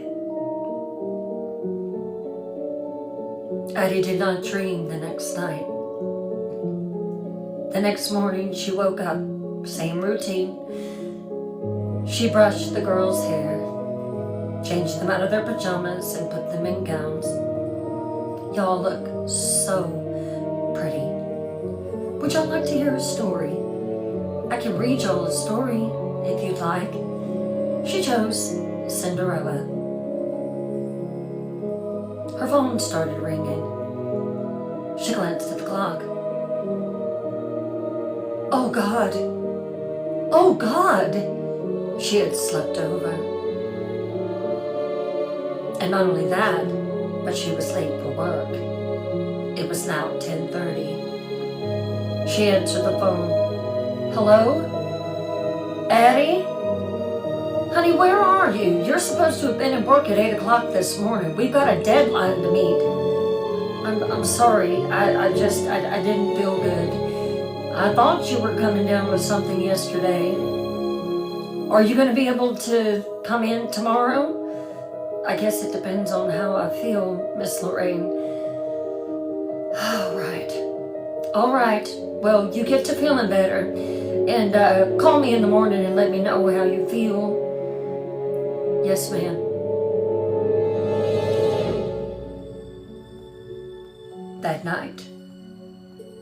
Addie did not dream the next night. The next morning, she woke up, same routine. She brushed the girls' hair, changed them out of their pajamas, and put them in gowns. Y'all look so pretty. Would y'all like to hear a story? I can read y'all a story if you'd like. She chose Cinderella. Her phone started ringing. She glanced at the clock. Oh God! Oh God! She had slept over. And not only that, but she was late for work. It was now 10:30. She answered the phone. Hello? Addie? Honey, where are you? You're supposed to have been at work at 8 o'clock this morning. We've got a deadline to meet. I'm sorry. I didn't feel good. I thought you were coming down with something yesterday. Are you going to be able to come in tomorrow? I guess it depends on how I feel, Miss Lorraine. All right. Well, you get to feeling better. And call me in the morning and let me know how you feel. Yes, ma'am. That night,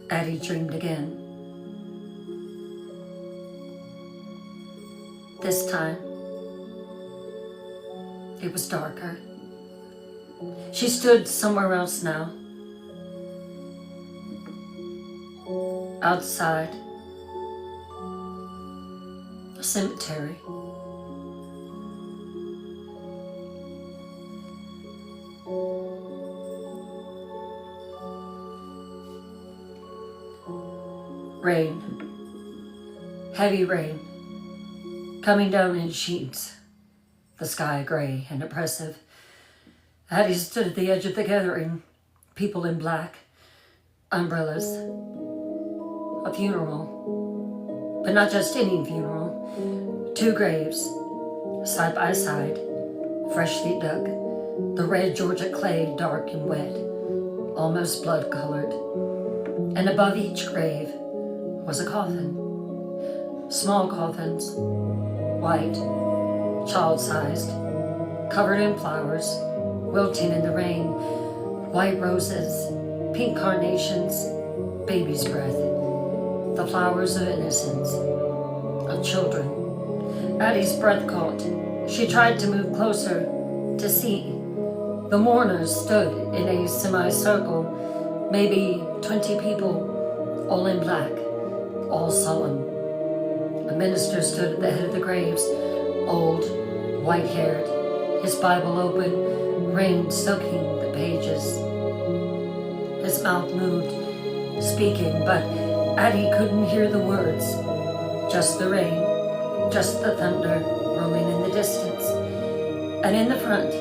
Addie dreamed again. This time, it was darker. She stood somewhere else now. Outside, a cemetery. Rain. Heavy rain. Coming down in sheets. The sky gray and oppressive. Addie stood at the edge of the gathering. People in black. Umbrellas. A funeral. But not just any funeral. 2 graves, side by side, freshly dug. The red Georgia clay dark and wet, almost blood-colored. And above each grave was a coffin. Small coffins, white, child-sized, covered in flowers, wilting in the rain, white roses, pink carnations, baby's breath, the flowers of innocence, of children. Addie's breath caught. She tried to move closer to see. The mourners stood in a semicircle, maybe 20 people, all in black, all solemn. A minister stood at the head of the graves, old, white-haired, his Bible open, rain soaking the pages. His mouth moved, speaking, but Addie couldn't hear the words. Just the rain, just the thunder rolling in the distance. And in the front,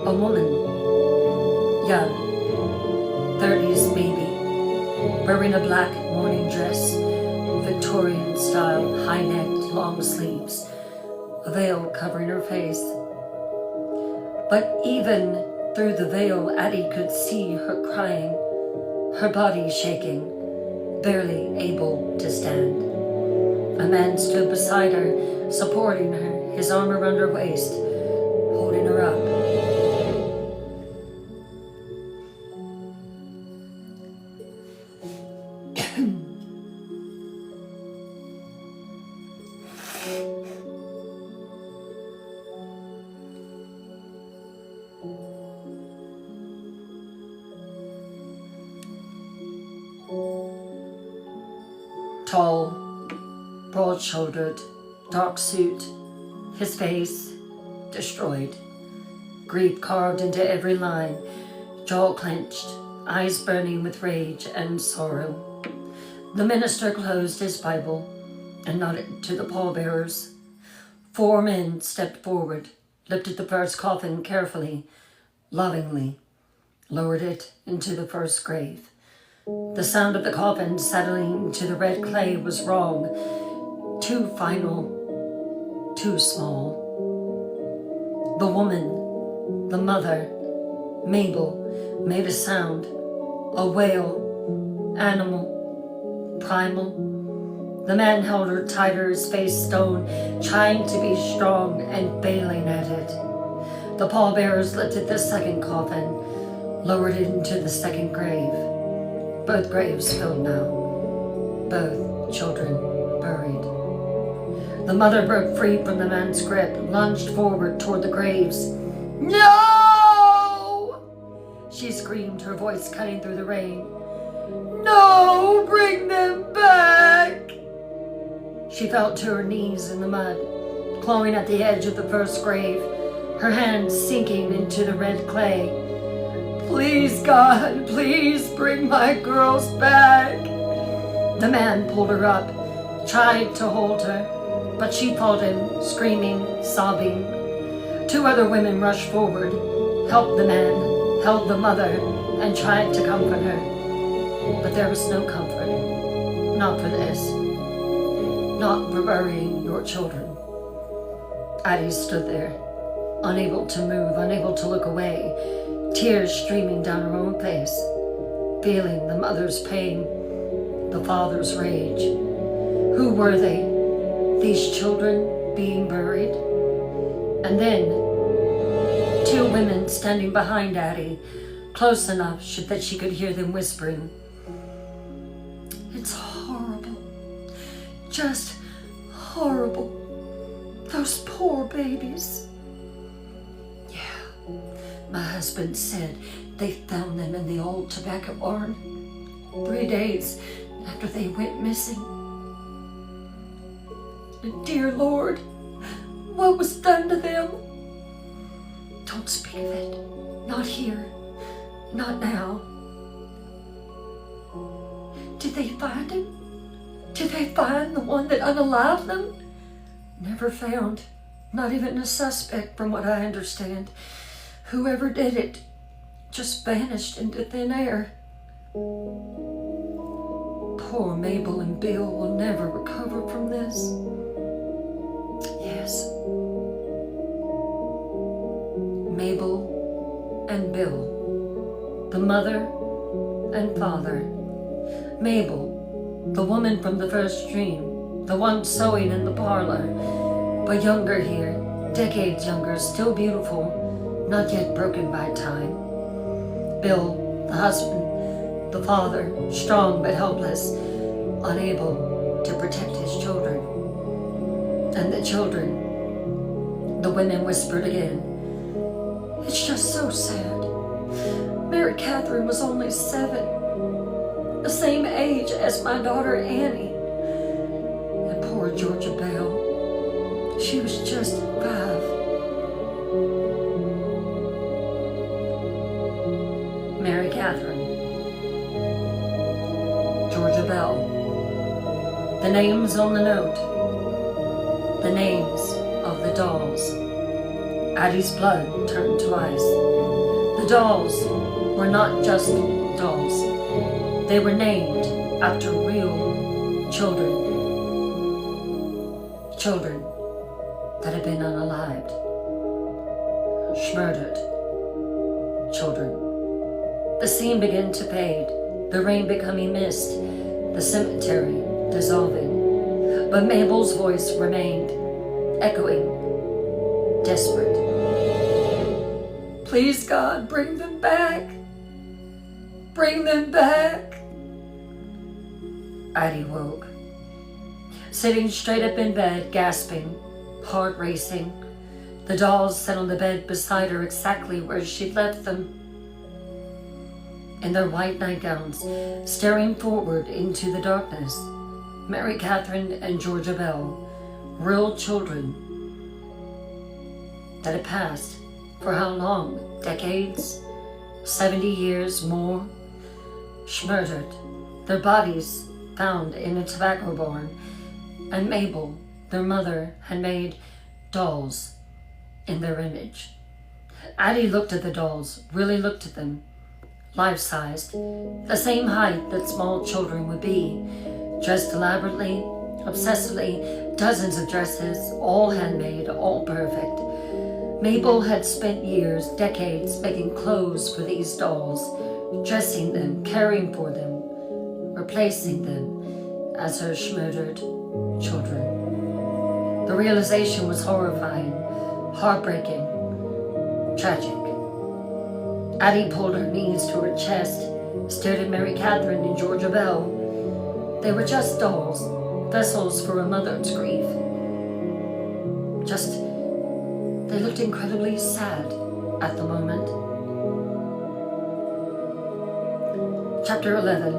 a woman, young, 30s baby, wearing a black morning dress, Victorian style, high-necked, long sleeves, a veil covering her face. But even through the veil, Addie could see her crying, her body shaking, barely able to stand. A man stood beside her, supporting her, his arm around her waist, holding her up. Tall, broad-shouldered, dark suit, his face destroyed, grief carved into every line, jaw clenched, eyes burning with rage and sorrow. The minister closed his Bible and nodded to the pallbearers. 4 men stepped forward, lifted the first coffin carefully, lovingly, lowered it into the first grave. The sound of the coffin settling to the red clay was wrong, too final, too small. The woman, the mother, Mabel, made a sound, a wail, animal, primal. The man held her tighter, his face stone, trying to be strong and bailing at it. The pallbearers lifted the second coffin, lowered it into the second grave. Both graves filled now, both children buried. The mother broke free from the man's grip, lunged forward toward the graves. No! She screamed, her voice cutting through the rain. No, bring them back! She fell to her knees in the mud, clawing at the edge of the first grave, her hands sinking into the red clay. Please, God, please bring my girls back. The man pulled her up, tried to hold her, but she fought him, screaming, sobbing. 2 other women rushed forward, helped the man, held the mother, and tried to comfort her. But there was no comfort. Not for this. Not for burying your children. Addie stood there, unable to move, unable to look away, tears streaming down her own face, feeling the mother's pain, the father's rage. Who were they? These children being buried? And then 2 women standing behind Addie, close enough that she could hear them whispering. It's horrible. Just horrible. Those poor babies. My husband said they found them in the old tobacco barn 3 days after they went missing. Dear Lord, what was done to them? Don't speak of it. Not here. Not now. Did they find him? Did they find the one that unalived them? Never found. Not even a suspect, from what I understand. Whoever did it just vanished into thin air. poor Mabel and Bill will never recover from this. Yes. Mabel and Bill, the mother and father. Mabel, the woman from the first dream, the one sewing in the parlor, but younger here, decades younger, still beautiful, not yet broken by time. Bill, the husband, the father, strong but helpless, unable to protect his children. And the children, the women whispered again, "It's just so sad. Mary Catherine was only 7, the same age as my daughter Annie. And poor Georgia Bell, she was just 5. Mary Catherine, Georgia Bell. The names on the note, the names of the dolls. Addie's blood turned to ice. The dolls were not just dolls. They were named after real children. Children that had been unalived. Murdered children. The scene began to fade, the rain becoming mist, the cemetery dissolving. But Mabel's voice remained, echoing, desperate. "Please, God, bring them back. Bring them back." Addie woke, sitting straight up in bed, gasping, heart racing. The dolls sat on the bed beside her exactly where she'd left them. In their white nightgowns, staring forward into the darkness, Mary Catherine and Georgia Bell, real children that had passed for how long? Decades? 70 years more? Murdered, their bodies found in a tobacco barn, and Mabel, their mother, had made dolls in their image. Addie looked at the dolls, really looked at them, life-sized, the same height that small children would be, dressed elaborately, obsessively, dozens of dresses, all handmade, all perfect. Mabel had spent years, decades, making clothes for these dolls, dressing them, caring for them, replacing them as her murdered children. The realization was horrifying, heartbreaking, tragic. Addie pulled her knees to her chest, stared at Mary Catherine and Georgia Bell. They were just dolls, vessels for a mother's grief. They looked incredibly sad at the moment. Chapter 11,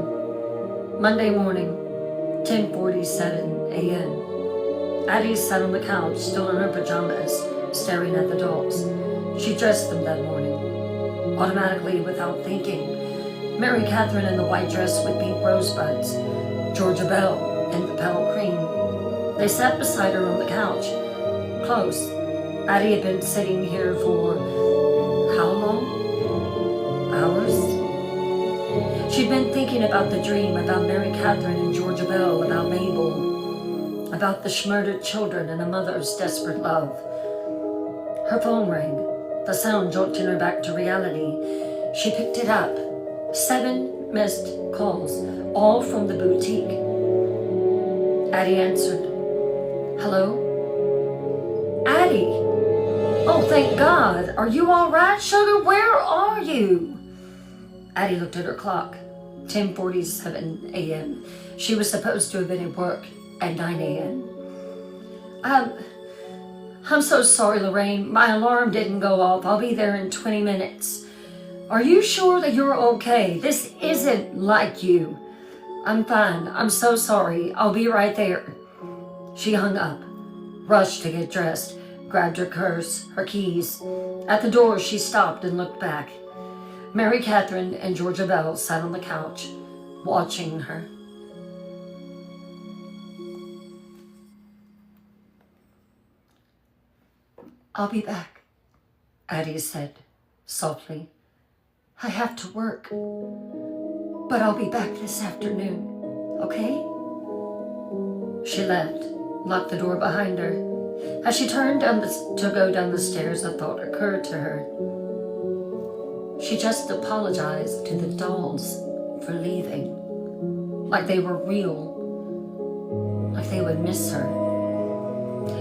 Monday morning, 10:47 a.m. Addie sat on the couch, still in her pajamas, staring at the dolls. She dressed them that morning, automatically without thinking. Mary Catherine in the white dress with pink rosebuds, Georgia Bell in the pale cream. They sat beside her on the couch, close. Addie had been sitting here for how long? Hours? She'd been thinking about the dream, about Mary Catherine and Georgia Bell, about Mabel, about the murdered children and a mother's desperate love. Her phone rang, the sound jolting her back to reality. She picked it up. 7 missed calls, all from the boutique. Addie answered. "Hello? Addie! Oh, thank God. Are you all right, sugar? Where are you?" Addie looked at her clock. 10:47 a.m. She was supposed to have been at work at 9 a.m. I'm so sorry, Lorraine. My alarm didn't go off. I'll be there in 20 minutes. Are you sure that you're okay? This isn't like you. I'm fine. I'm so sorry. I'll be right there. She hung up, rushed to get dressed, grabbed her purse, her keys. At the door, she stopped and looked back. Mary Catherine and Georgia Bell sat on the couch, watching her. "I'll be back," Addie said softly. "I have to work, but I'll be back this afternoon, okay? She left, locked the door behind her. As she turned to go down the stairs, a thought occurred to her. She just apologized to the dolls for leaving, like they were real, like they would miss her.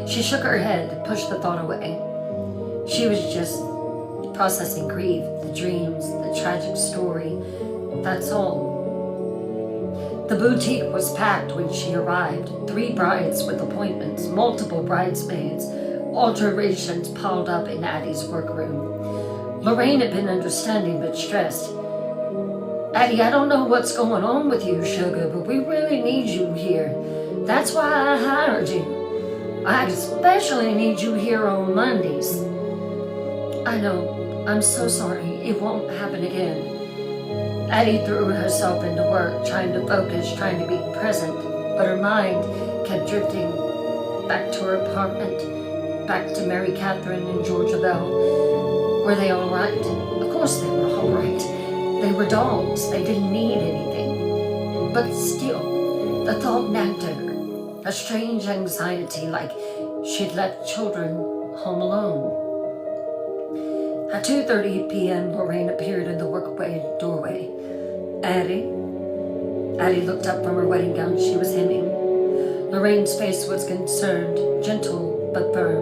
She shook her head, pushed the thought away. She was just processing grief, the dreams, the tragic story, that's all. The boutique was packed when she arrived. 3 brides with appointments, multiple bridesmaids, alterations piled up in Addie's workroom. Lorraine had been understanding but stressed. Addie, I don't know what's going on with you, sugar, but we really need you here. That's why I hired you. I especially need you here on Mondays. I know. I'm so sorry. It won't happen again. Addie threw herself into work, trying to focus, trying to be present, but her mind kept drifting back to her apartment, back to Mary Catherine and Georgia Bell. Were they all right? Of course they were all right. They were dolls. They didn't need anything. But still, the thought nagged at her, a strange anxiety like she'd left children home alone. At 2:30 p.m., Lorraine appeared in the workaway doorway. Addie? Addie looked up from her wedding gown she was hemming. Lorraine's face was concerned, gentle but firm.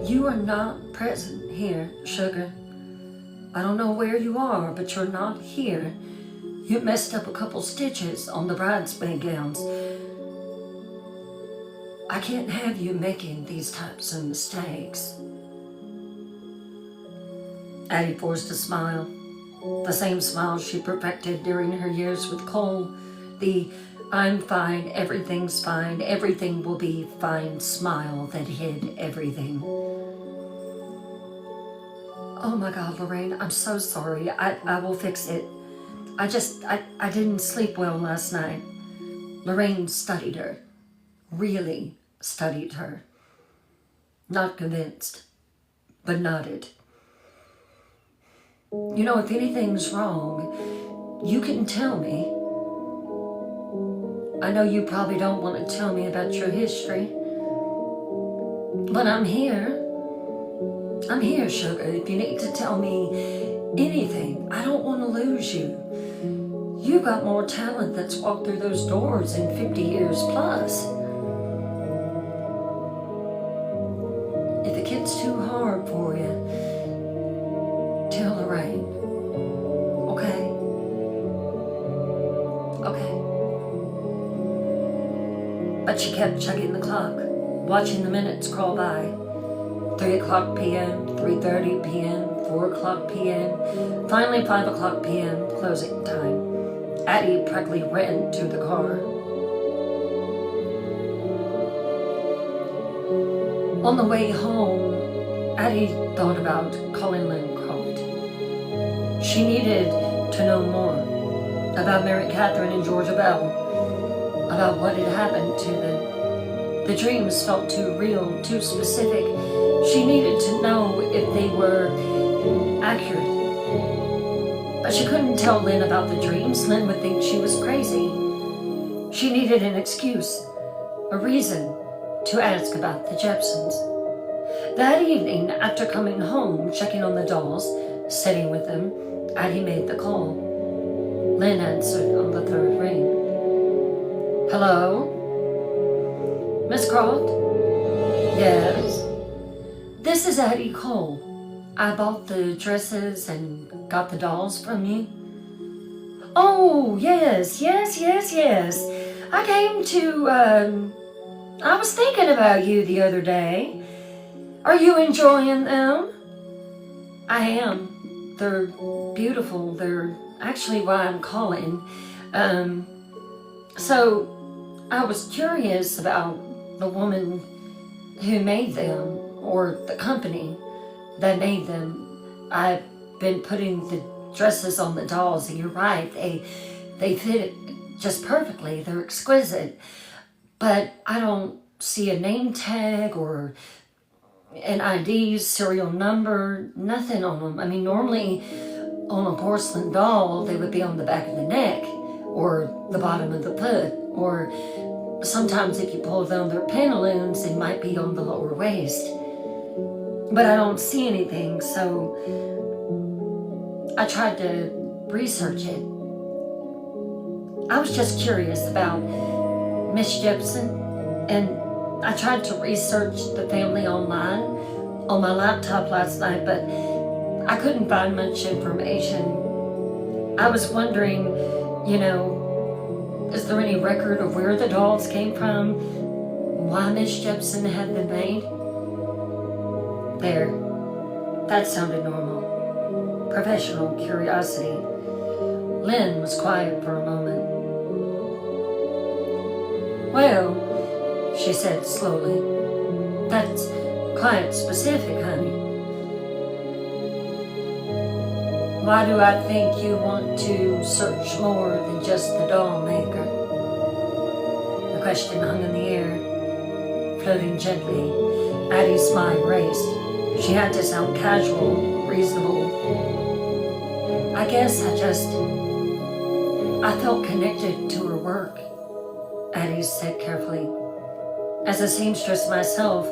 You are not present here, sugar. I don't know where you are, but you're not here. You messed up a couple stitches on the bridesmaid gowns. I can't have you making these types of mistakes. Addie forced a smile, the same smile she perfected during her years with Cole, the I'm fine, everything's fine, everything will be fine smile that hid everything. Oh my God, Lorraine, I'm so sorry. I will fix it. I didn't sleep well last night. Lorraine studied her, really studied her. Not convinced, but nodded. You know, if anything's wrong, you can tell me. I know you probably don't want to tell me about your history, but I'm here. I'm here, sugar. If you need to tell me anything, I don't want to lose you. You got more talent that's walked through those doors in 50 years plus. If it gets too hard for you, tell Lorraine. Okay? Okay. But she kept checking the clock, watching the minutes crawl by. 3 o'clock p.m., 3:30 p.m., 4 o'clock p.m., finally 5 o'clock p.m., closing time. Addie practically ran to the car. On the way home, Addie thought about calling Lynn Croft. She needed to know more about Mary Catherine and Georgia Bell, about what had happened to them. The dreams felt too real, too specific. She needed to know if they were accurate. But she couldn't tell Lynn about the dreams. Lynn would think she was crazy. She needed an excuse, a reason to ask about the Jepsons. That evening, after coming home, checking on the dolls, sitting with them, Addie made the call. Lynn answered on the 3rd ring. Hello? Miss Croft? Yes? This is Addie Cole. I bought the dresses and got the dolls from you. Oh, yes. I came to, I was thinking about you the other day. Are you enjoying them? I am. They're beautiful. They're actually why I'm calling. So I was curious about the woman who made them, or the company that made them. I've been putting the dresses on the dolls, and you're right, they fit just perfectly. They're exquisite, but I don't see a name tag or an ID, serial number, nothing on them. I mean, normally on a porcelain doll, they would be on the back of the neck or the bottom of the foot, or sometimes if you pull down their pantaloons, it might be on the lower waist. But I don't see anything, so I tried to research it. I was just curious about Miss Gibson, and I tried to research the family online on my laptop last night, but I couldn't find much information. I was wondering, is there any record of where the dolls came from? Why Miss Gibson had them made? There. That sounded normal. Professional curiosity. Lynn was quiet for a moment. Well, she said slowly, that's client specific, honey. Why do I think you want to search more than just the doll maker? The question hung in the air, floating gently. Addie's mind raced. She had to sound casual, reasonable. I guess I felt connected to her work, Addie said carefully. As a seamstress myself,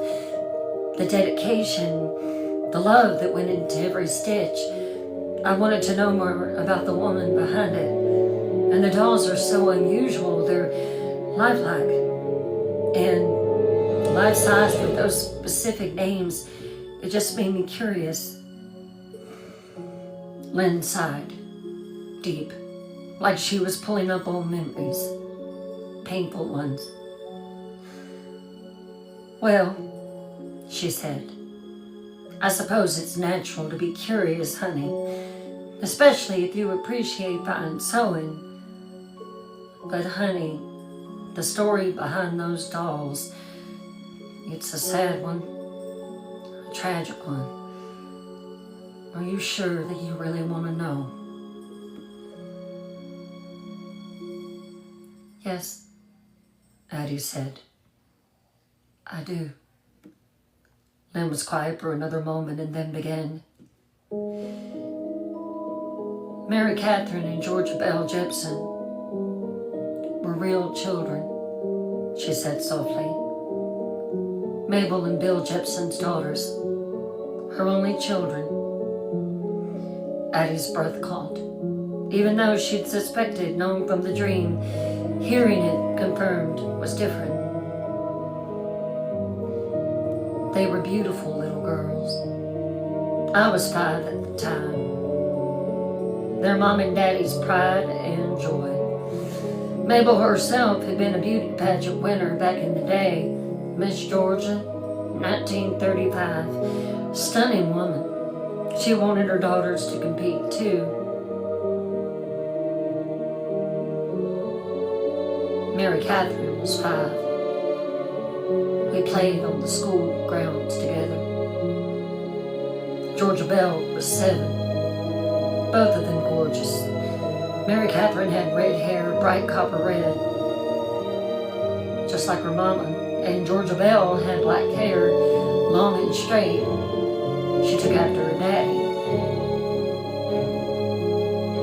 the dedication, the love that went into every stitch, I wanted to know more about the woman behind it. And the dolls are so unusual, they're lifelike and life-size with those specific names. It just made me curious. Lynn sighed, deep, like she was pulling up old memories, painful ones. Well, she said, I suppose it's natural to be curious, honey, especially if you appreciate fine sewing. But honey, the story behind those dolls, it's a sad one, a tragic one. Are you sure that you really want to know? Yes, Addie said. I do. Lynn was quiet for another moment and then began. Mary Catherine and Georgia Belle Gibson were real children, she said softly. Mabel and Bill Gibson's daughters, her only children. Addie's breath caught. Even though she'd suspected, known from the dream, hearing it confirmed was different. They were beautiful little girls. I was 5 at the time. Their mom and daddy's pride and joy. Mabel herself had been a beauty pageant winner back in the day. Miss Georgia, 1935. Stunning woman. She wanted her daughters to compete too. Mary Catherine was 5. We played on the school grounds together. Georgia Belle was 7. Both of them gorgeous. Mary Catherine had red hair, bright copper red, just like her mama. And Georgia Belle had black hair, long and straight. She took after her daddy.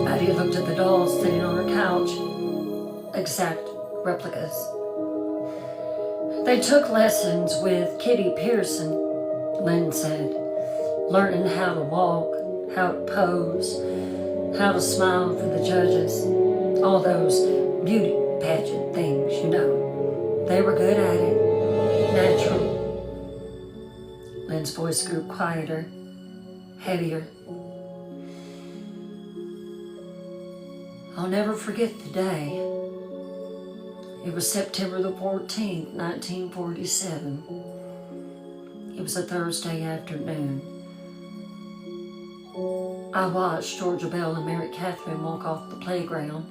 Addie looked at the dolls sitting on her couch. Exact replicas. They took lessons with Kitty Pearson, Lynn said, learning how to walk, how to pose, how to smile for the judges, all those beauty pageant things, They were good at it, natural. Lynn's voice grew quieter, heavier. I'll never forget the day. It was September the 14th, 1947. It was a Thursday afternoon. I watched Georgia Belle and Mary Catherine walk off the playground.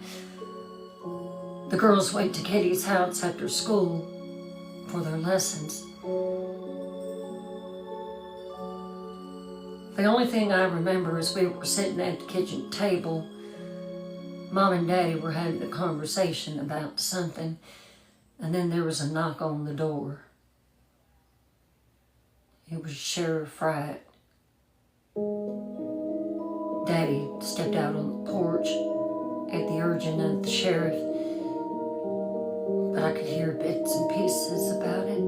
The girls went to Kitty's house after school for their lessons. The only thing I remember is we were sitting at the kitchen table. Mom and Daddy were having a conversation about something, and then there was a knock on the door. It was Sheriff Fright. Daddy stepped out on the porch at the urging of the sheriff, but I could hear bits and pieces about it.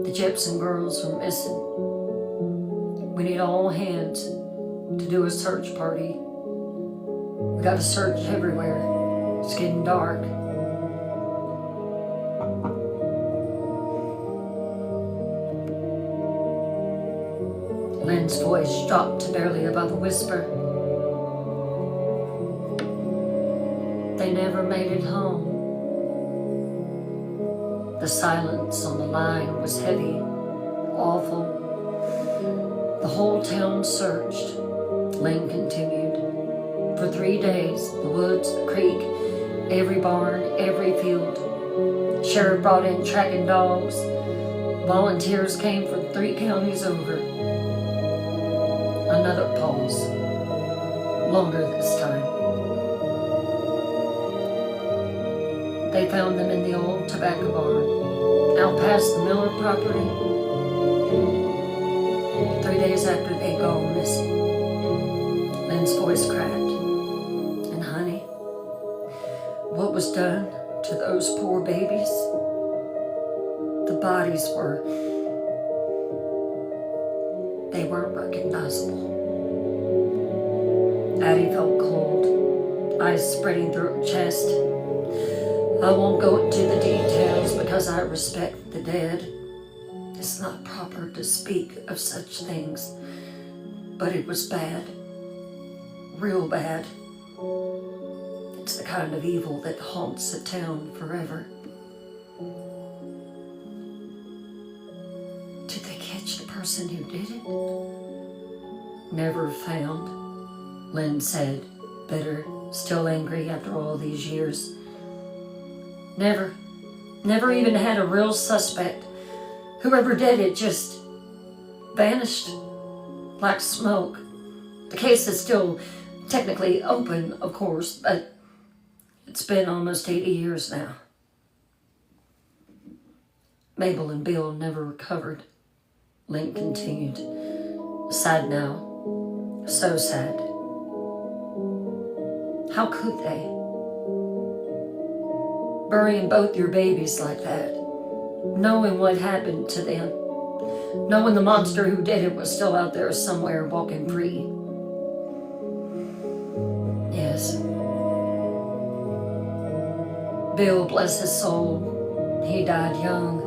The Jepson girls are missing. We need all hands to do a search party. We gotta search everywhere. It's getting dark. Lynn's voice dropped to barely above a whisper. They never made it home. The silence on the line was heavy, awful. The whole town searched. Lynn continued. For 3 days, the woods, the creek, every barn, every field. Sheriff brought in tracking dogs. Volunteers came from 3 counties over. Another pause. Longer this time. They found them in the old tobacco barn, out past the Miller property. 3 days after they gone missing. Lynn's voice cracked. And honey, what was done to those poor babies? The bodies they weren't recognizable. Addie felt cold, eyes spreading through her chest. I won't go into the details because I respect the dead. It's not proper to speak of such things, but it was bad. Real bad. It's the kind of evil that haunts a town forever. Did they catch the person who did it? Never found, Lynn said, bitter, still angry after all these years. Never even had a real suspect. Whoever did it just vanished like smoke. The case is still technically open, of course, but it's been almost 80 years now. Mabel and Bill never recovered, Lynn continued. Sad now. So sad. How could they? Burying both your babies like that, knowing what happened to them, knowing the monster who did it was still out there somewhere walking free. Yes. Bill, bless his soul, he died young.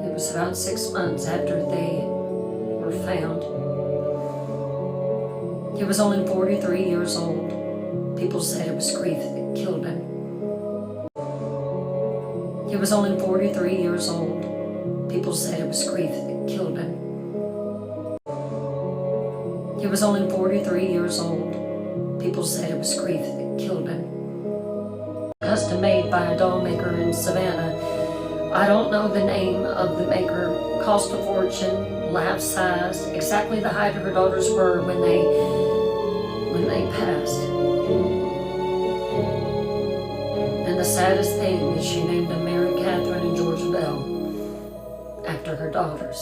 It was about 6 months after they were found. He was only 43 years old. People said it was grief that killed him. He was only 43 years old. People said it was grief that killed him. He was only 43 years old. People said it was grief that killed him. Custom made by a doll maker in Savannah. I don't know the name of the maker. Cost a fortune, life size, exactly the height her daughters were when they passed. And the saddest thing is she named them Mary Catherine and Georgia Bell after her daughters.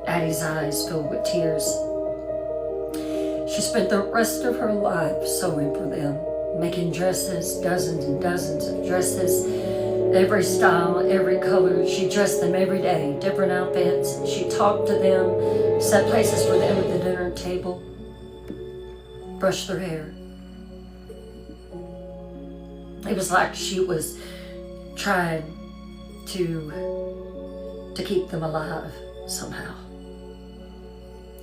Addie's eyes filled with tears. She spent the rest of her life sewing for them, making dresses, dozens and dozens of dresses, every style, every color. She dressed them every day, different outfits. She talked to them, set places for them at the dinner table, brushed their hair. It was like she was trying to keep them alive somehow.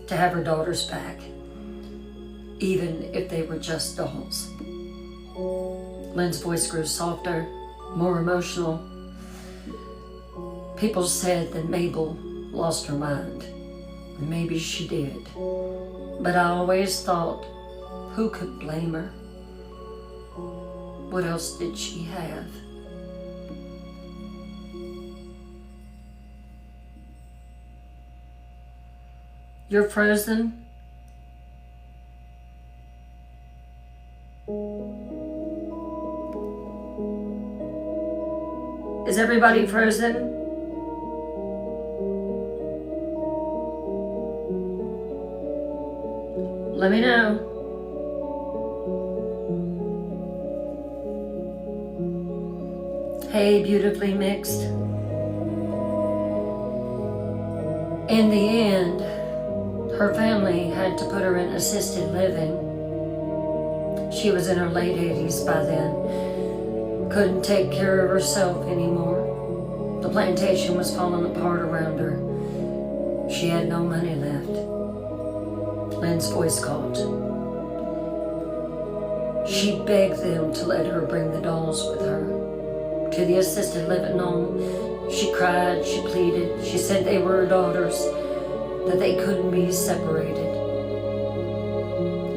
To have her daughters back, even if they were just dolls. Lynn's voice grew softer, more emotional. People said that Mabel lost her mind. And maybe she did. But I always thought, who could blame her? What else did she have? You're frozen? Is everybody frozen? Let me know. Hey, beautifully mixed. In the end, her family had to put her in assisted living. She was in her late 80s by then. Couldn't take care of herself anymore. The plantation was falling apart around her. She had no money left. Lynn's voice called. She begged them to let her bring the dolls with her to the assisted living home. She cried, she pleaded, she said they were her daughters, that they couldn't be separated.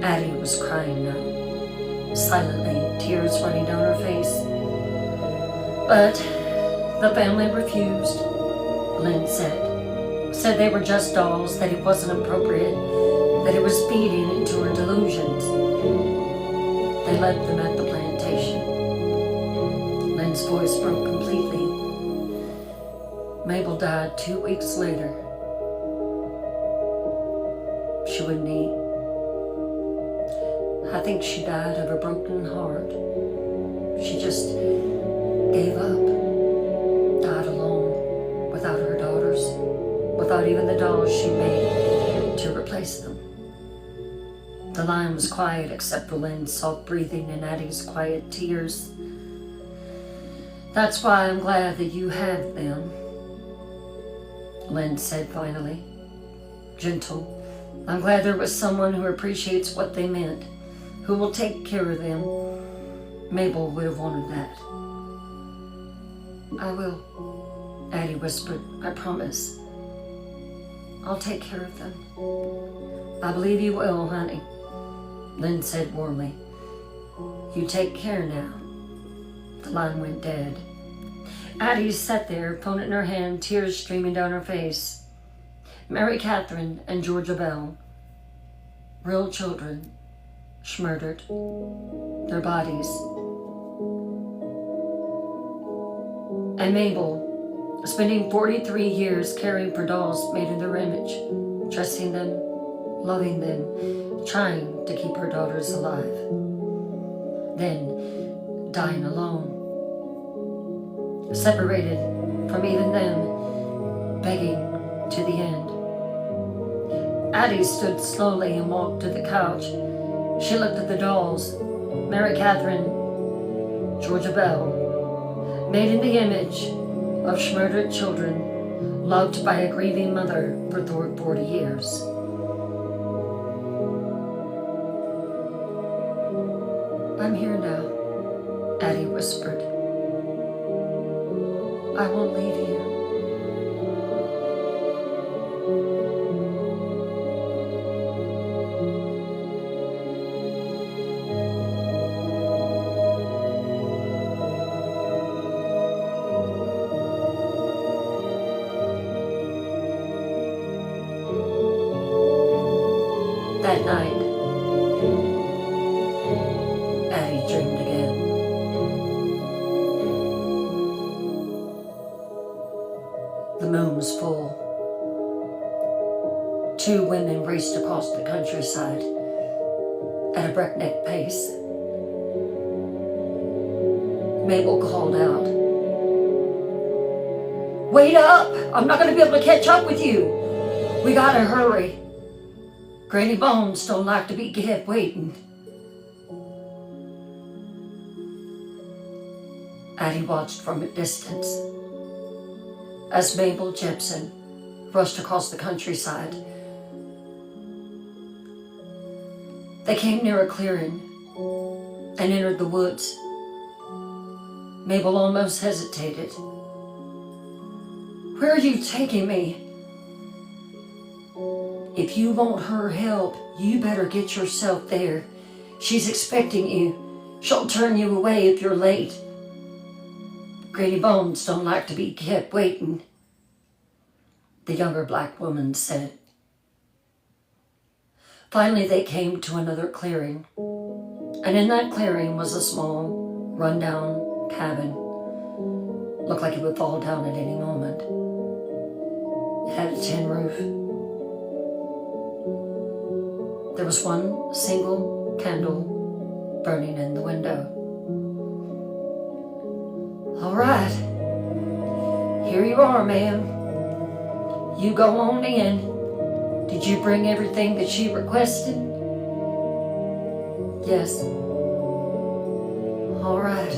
Addie was crying now, silently, tears running down her face. But the family refused, Lynn said. Said they were just dolls, that it wasn't appropriate, that it was feeding into her delusions. They left them at the plantation. Lynn's voice broke completely. Mabel died 2 weeks later. She wouldn't eat. I think she died of a broken heart. She just gave up, died alone, without her daughters, without even the dolls she made to replace them. The line was quiet except for Lynn's soft breathing and Addie's quiet tears. That's why I'm glad that you have them, Lynn said finally, gentle. I'm glad there was someone who appreciates what they meant, who will take care of them. Mabel would have wanted that. I will, Addie whispered. I promise. I'll take care of them. I believe you will, honey, Lynn said warmly. You take care now. The line went dead. Addie sat there, phone in her hand, tears streaming down her face. Mary Catherine and Georgia Bell, real children, schmurdered, their bodies. And Mabel, spending 43 years caring for dolls made in their image, dressing them, loving them, trying to keep her daughters alive. Then dying alone, separated from even them, begging to the end. Addie stood slowly and walked to the couch. She looked at the dolls. Mary Catherine, Georgia Bell, made in the image of schmurdered children, loved by a grieving mother for 40 years. I'm here now, Addie whispered. I won't leave you. That night, Addie dreamed again. The moon was full. 2 women raced across the countryside at a breakneck pace. Mabel called out, "Wait up! I'm not going to be able to catch up with you. We gotta hurry. Granny Bones don't like to be kept waiting." Addie watched from a distance as Mabel Jepson rushed across the countryside. They came near a clearing and entered the woods. Mabel almost hesitated. "Where are you taking me?" "If you want her help, you better get yourself there. She's expecting you. She'll turn you away if you're late. Granny Bones don't like to be kept waiting," the younger black woman said. Finally, they came to another clearing, and in that clearing was a small, rundown cabin. Looked like it would fall down at any moment. It had a tin roof. There was one single candle burning in the window. All right, here you are, ma'am. You go on in. Did you bring everything that she requested? Yes. All right.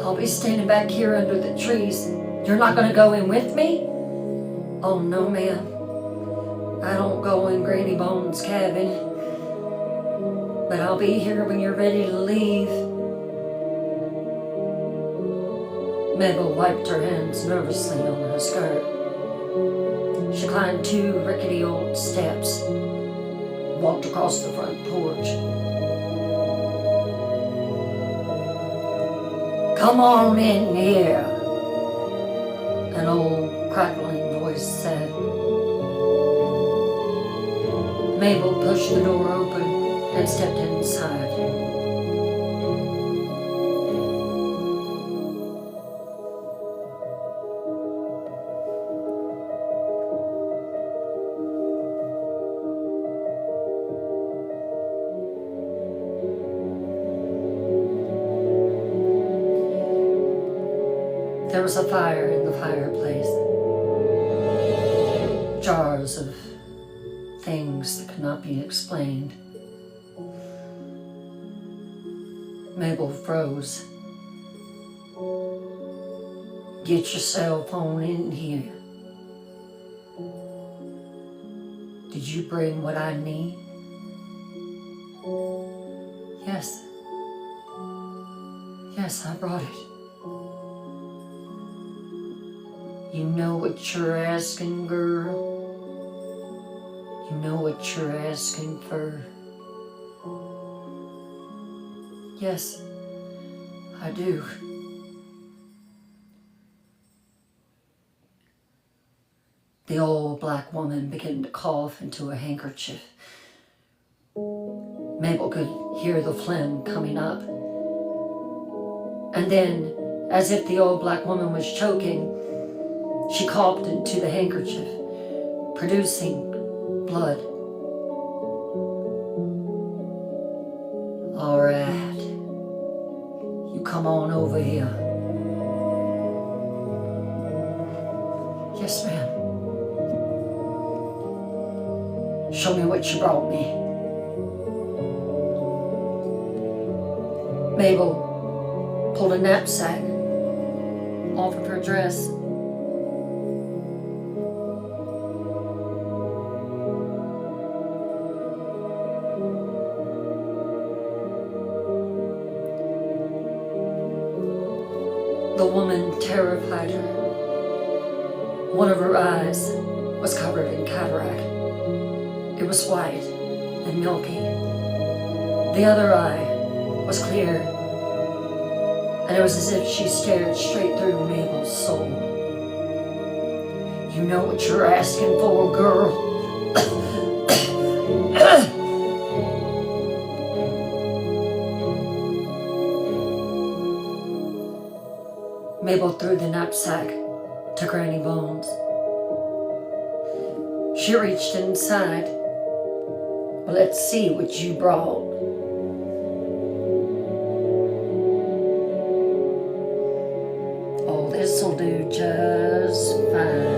I'll be standing back here under the trees. You're not going to go in with me? Oh, no, ma'am. I don't go in Granny Bones' cabin. But I'll be here when you're ready to leave. Mabel wiped her hands nervously on her skirt. She climbed 2 rickety old steps, walked across the front porch. Come on in here, an old crackling voice said. Mabel pushed the door open and stepped inside. There was a fire in the fireplace. Jars of things that could not be explained. Mabel froze. Get your cell phone in here. Did you bring what I need? Yes. Yes, I brought it. You know what you're asking, girl? You know what you're asking for? Yes, I do. The old black woman began to cough into a handkerchief. Mabel could hear the phlegm coming up. And then, as if the old black woman was choking, she coughed into the handkerchief, producing blood. All right, you come on over here. Yes, ma'am. Show me what you brought me. Mabel pulled a knapsack off of her dress. The woman terrified her. One of her eyes was covered in cataract. It was white and milky. The other eye was clear, and it was as if she stared straight through Mabel's soul. You know what you're asking for, girl? Mabel threw the knapsack to Granny Bones. She reached inside. Well, let's see what you brought. Oh, this'll do just fine.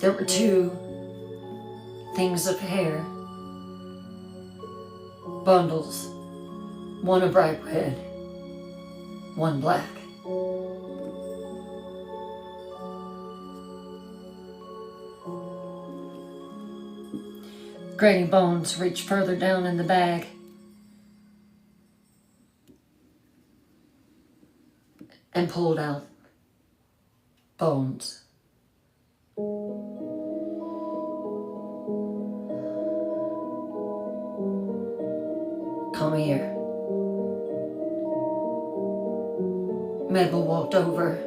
There were 2 things of hair, bundles, one a bright red, one black. Granny Bones reached further down in the bag and pulled out Bones. Come here. Mabel walked over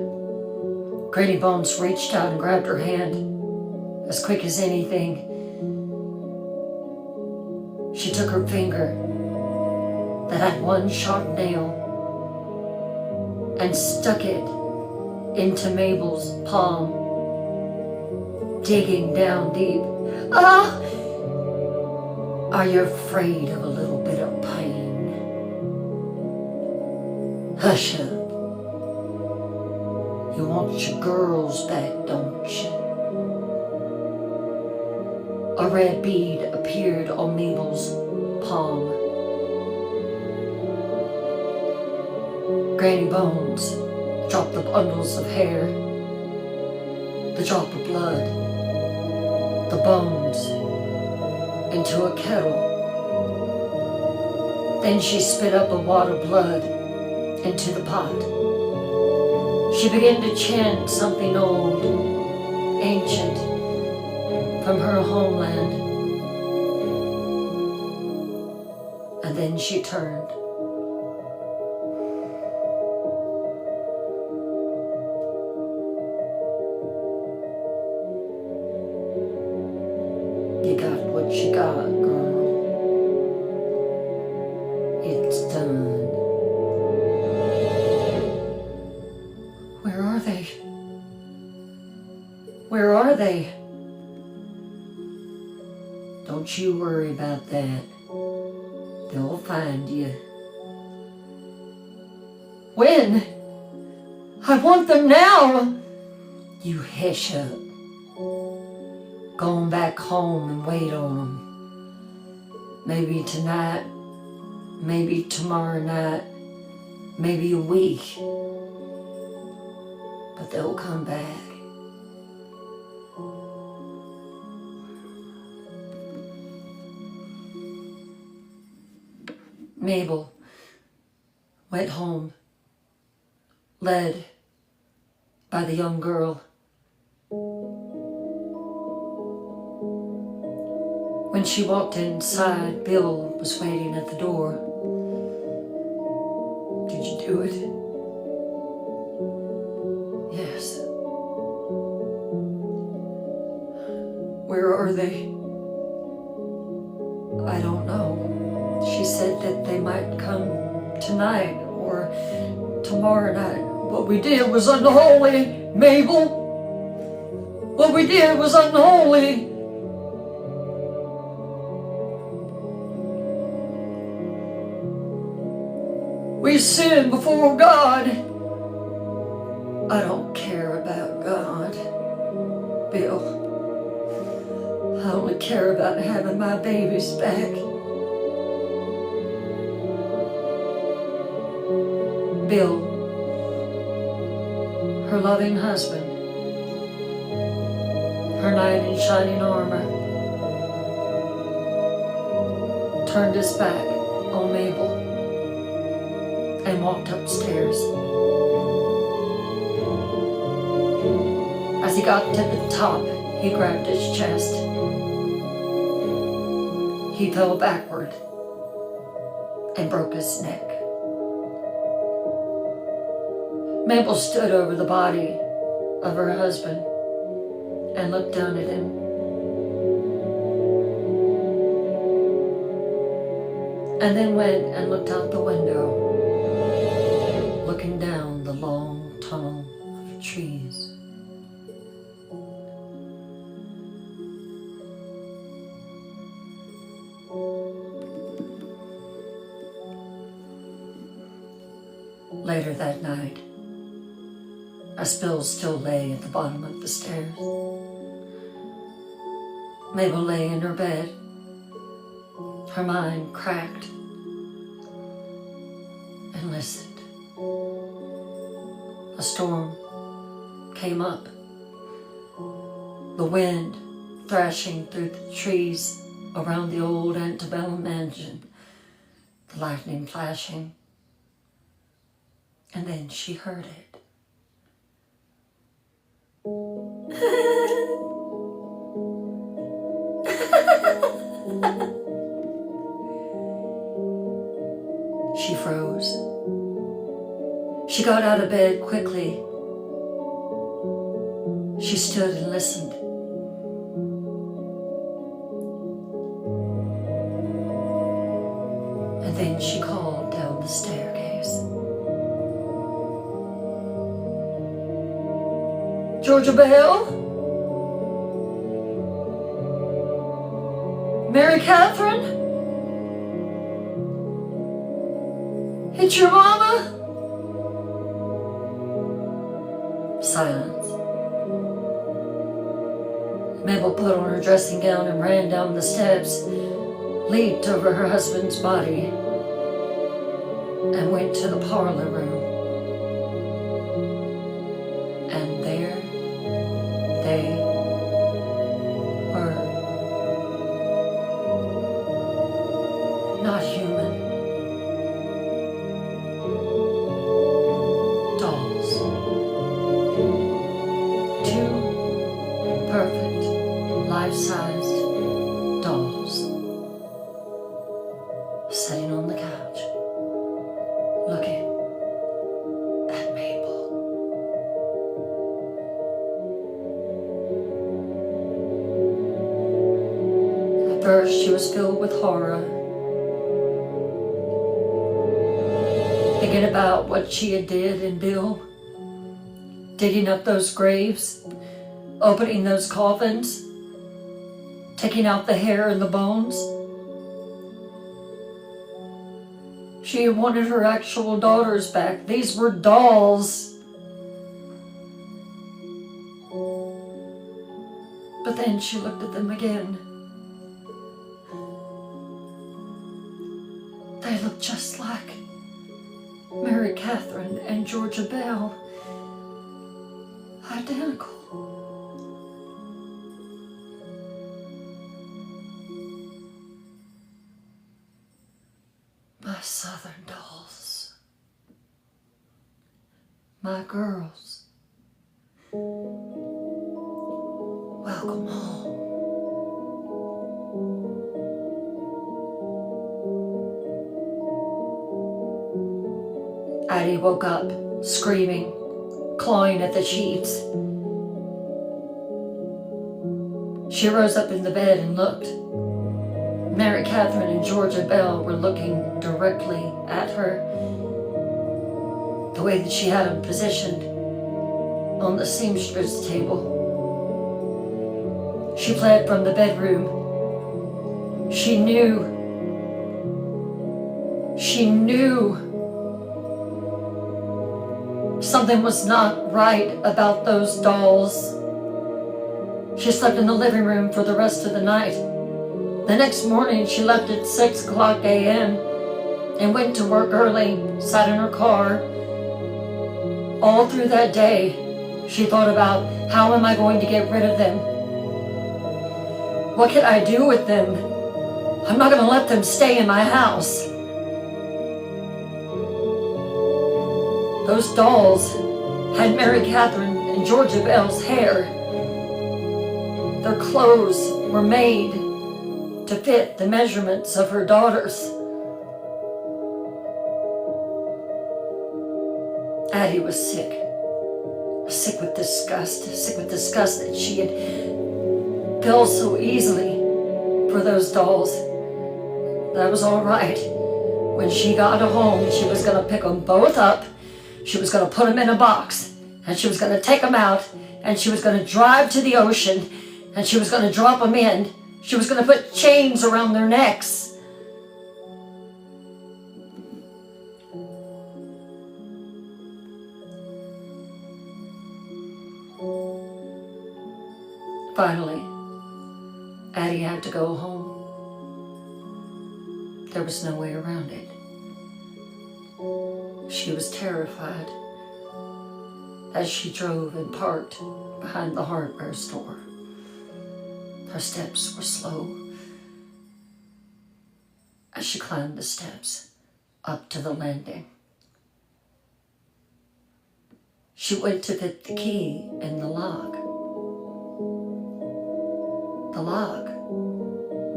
Granny Bones reached out and grabbed her hand as quick as anything. She took her finger that had one sharp nail and stuck it into Mabel's palm, digging down deep. Ah! Are you afraid of a little bit of pain? Hush up. You want your girls back, don't you? A red bead appeared on Mabel's palm. Granny Bones dropped the bundles of hair, the drop of blood, the bones into a kettle. Then she spit up a wad of blood into the pot. She began to chant something old, ancient, from her homeland. And then she turned. You got what you got, girl. It's done. Where are they? Where are they? Don't you worry about that. They'll find you. When? I want them now! You hush up. Going back home and wait on them. Maybe tonight, maybe tomorrow night, maybe a week. But they'll come back. Mabel went home, led by the young girl. When she walked inside, Bill was waiting at the door. Did you do it? Yes. Where are they? I don't know. She said that they might come tonight or tomorrow night. What we did was unholy, Mabel. What we did was unholy. We sinned before God. I don't care about God, Bill. I only care about having my babies back. Bill, her loving husband, her knight in shining armor, turned his back on Mabel and walked upstairs. As he got to the top, he grabbed his chest. He fell backward and broke his neck. Mabel stood over the body of her husband and looked down at him. And then went and looked out the window, looking down the long tunnel of trees. Later that night, as Bill still lay at the bottom of the stairs, Mabel lay in her bed, her mind cracked, and listened. A storm came up, the wind thrashing through the trees around the old antebellum mansion, the lightning flashing, and then she heard it. She froze. She got out of bed quickly She stood and listened. And then she called down the staircase. Georgia Bell? Mary Catherine? It's your mama? Silence. Mabel put on her dressing gown and ran down the steps, leaped over her husband's body, and went to the parlor room. And there they were. Not human. Dolls. Two perfect, life-sized dolls sitting on the couch, looking at Mabel. At first, she was filled with horror, thinking about what she had did in Bill, digging up those graves, opening those coffins, taking out the hair and the bones. She wanted her actual daughters back. These were dolls. But then she looked at them again. They looked just like Mary Catherine and Georgia Bell. Identical. My southern dolls. My girls. Welcome home. Addie woke up, screaming, clawing at the sheets. She rose up in the bed and looked. Mary Catherine and Georgia Bell were looking directly at her, the way that she had them positioned on the seamstress table. She fled from the bedroom. She knew something was not right about those dolls. She slept in the living room for the rest of the night. The next morning, she left at 6 o'clock a.m. and went to work early, sat in her car. All through that day, she thought about, how am I going to get rid of them? What can I do with them? I'm not going to let them stay in my house. Those dolls had Mary Catherine and Georgia Bell's hair. Their clothes were made to fit the measurements of her daughters. Addie was sick with disgust that she had fell so easily for those dolls. That was all right. When she got home, she was going to pick them both up. She was going to put them in a box, and she was going to take them out, and she was going to drive to the ocean, and she was going to drop them in. She was going to put chains around their necks. Finally, Addie had to go home. There was no way around it. She was terrified as she drove and parked behind the hardware store. Her steps were slow as she climbed the steps up to the landing. She went to fit the key in the lock. The lock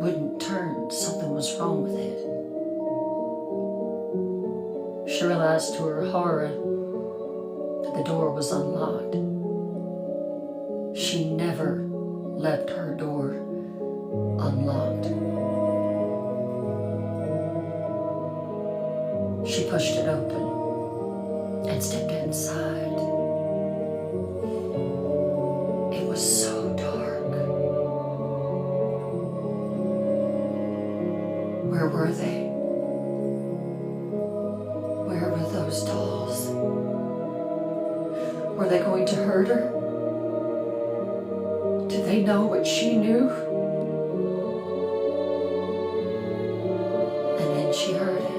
wouldn't turn. Something was wrong with it. She realized to her horror that the door was unlocked. She locked. She pushed it open and stepped inside. It was so dark. Where were they? Where were those dolls? Were they going to hurt her? Did they know what she knew? And then she heard it.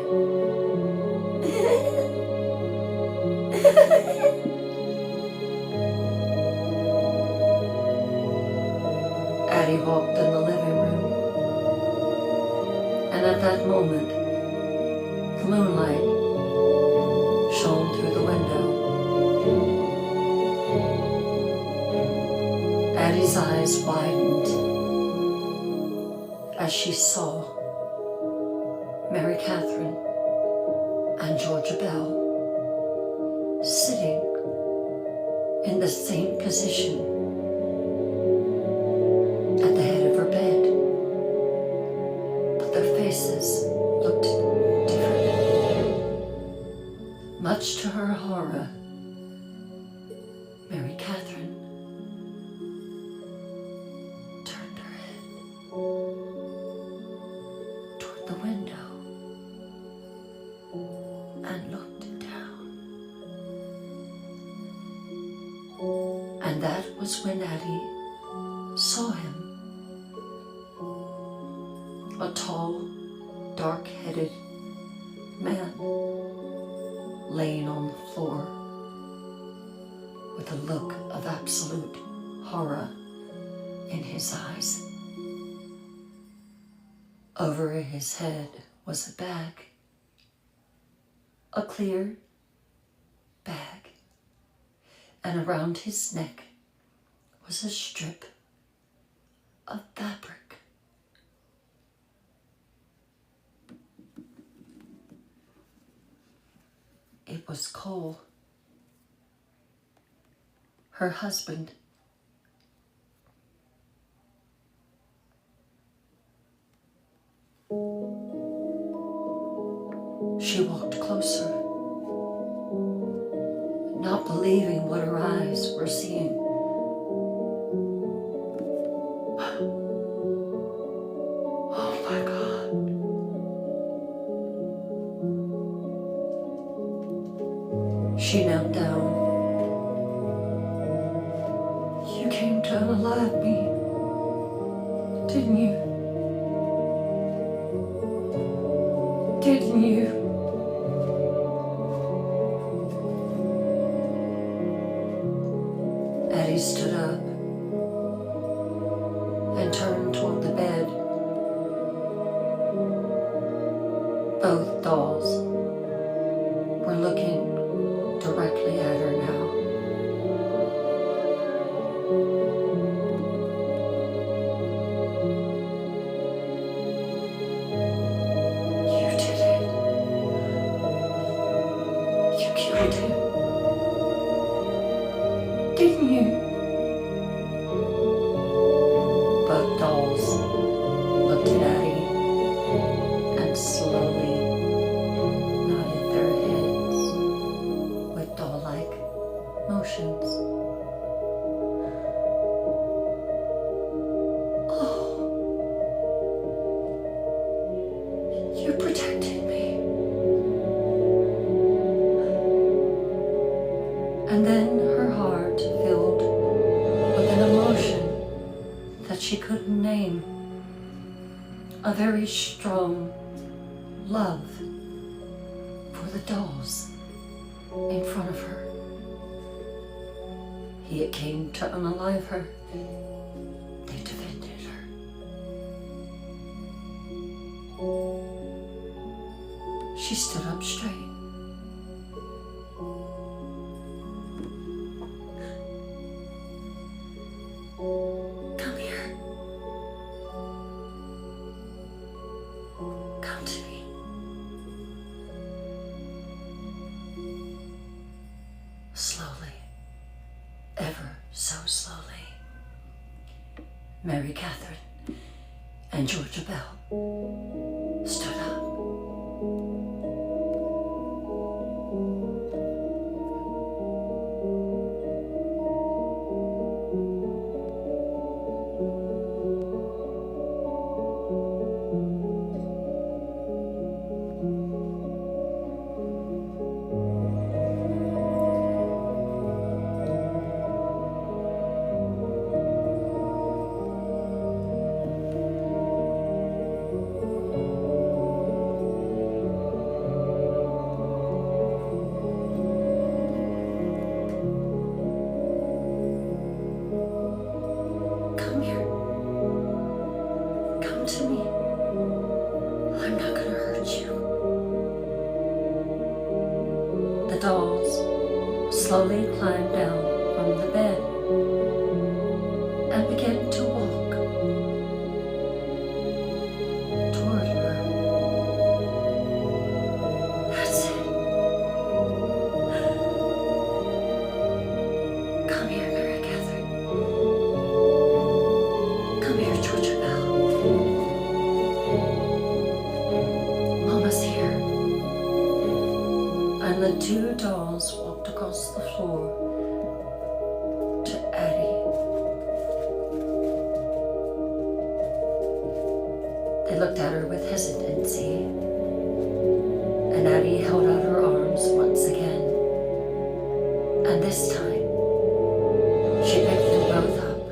Addie walked in the living room, and at that moment, the moonlight shone through the window. Addie's eyes widened as she saw Mary Catherine and Georgia Bell sitting in the same position at the head of her bed, but their faces looked different. Much to her horror, Mary Catherine turned her head toward the window and looked down. And that was when Addie saw him. A tall, dark-headed man laying on the floor with a look of absolute horror in his eyes. Over his head was a bag, a clear bag, and around his neck was a strip of fabric. It was Cole, her husband. She walked closer, not believing what her eyes were seeing. Oh my God. She knelt down. You came to unalive me, didn't you? Didn't you? Addie stood up and turned toward the bed. Both dolls were looking directly at her now. You did it. You killed him. Didn't you? Both dolls looked at Addie and slowly nodded their heads with doll-like motions. Oh, you protected me. And then her heart filled with an emotion that she couldn't name. A very strong love for the dolls in front of her. He came to unalive her. They defended her. She stood up straight. Come here. Come to me. Slowly, ever so slowly, Mary Catherine And Georgia Bell stood up. Come here. Come to me. I'm not gonna hurt you. The dolls slowly climbed down from the bed and began to walk toward her. That's it. Come here, Mary Catherine. Come here, Georgia Bell. Mama's here. And the two dolls walked across the floor to Addie. They looked at her with hesitancy, and Addie held out her arms once again. And this time, she picked them both up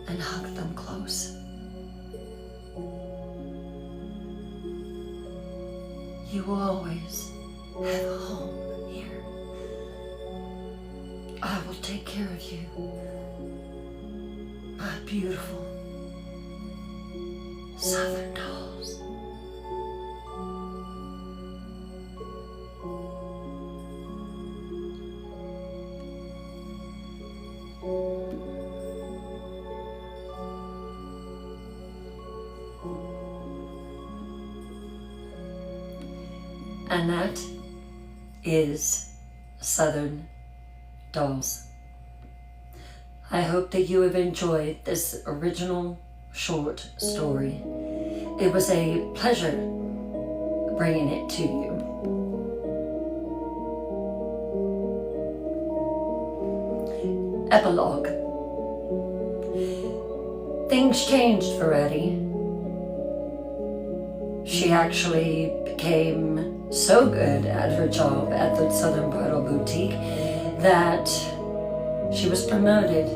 and hugged them close. You will always have a home here. I will take care of you, my beautiful Southern dolls. And that is Southern Dolls. I hope that you have enjoyed this original short story. It was a pleasure bringing it to you. Epilogue. Things changed for Addie. She actually became so good at her job at the Southern Bridal Boutique that she was promoted.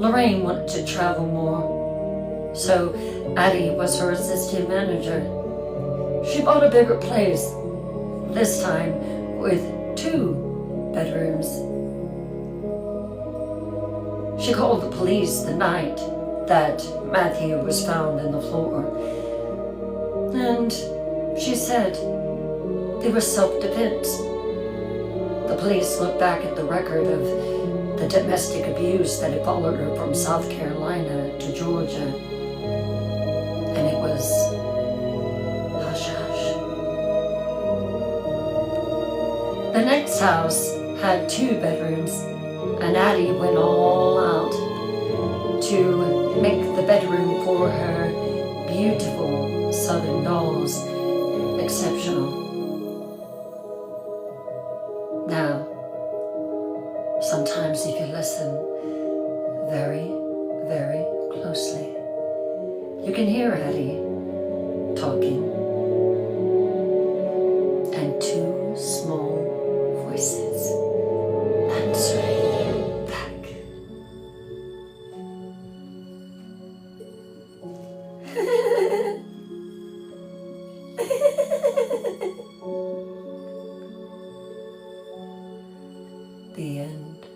Lorraine wanted to travel more, so Addie was her assistant manager. She bought a bigger place, this time with 2 bedrooms. She called the police the night that Matthew was found in the floor, and she said it was self-defense. The police looked back at the record of the domestic abuse that had followed her from South Carolina to Georgia, and it was hush-hush. The next house had 2 bedrooms, and Addie went all out to make the bedroom for her beautiful Southern dolls exceptional. Now, sometimes if you listen very, very closely, you can hear Addie talking and 2 small voices answering back. The end.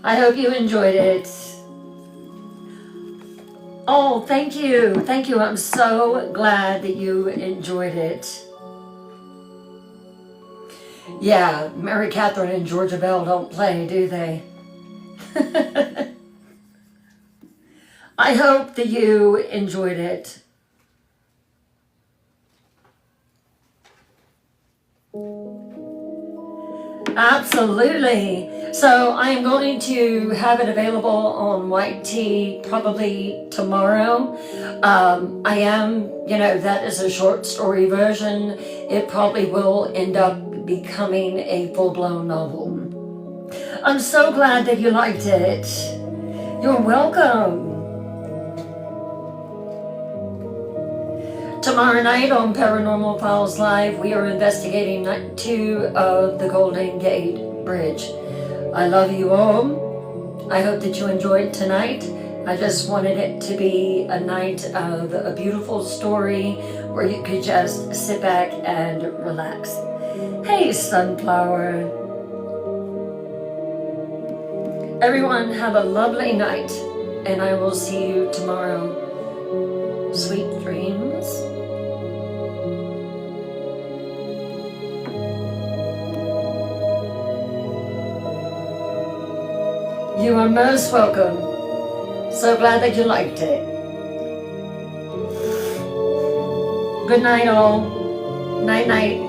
I hope you enjoyed it. Oh, thank you. Thank you. I'm so glad that you enjoyed it. Yeah, Mary Catherine and Georgia Bell don't play, do they? I hope that you enjoyed it. Absolutely. So I am going to have it available on White Tea probably tomorrow. I am, that is a short story version. It probably will end up becoming a full-blown novel. I'm so glad that you liked it. You're welcome. Tomorrow night on Paranormal Files Live, we are investigating Night 2 of the Golden Gate Bridge. I love you all. I hope that you enjoyed tonight. I just wanted it to be a night of a beautiful story where you could just sit back and relax. Hey, Sunflower. Everyone have a lovely night, and I will see you tomorrow. Sweet dreams. You are most welcome. So glad that you liked it. Good night all. Night night.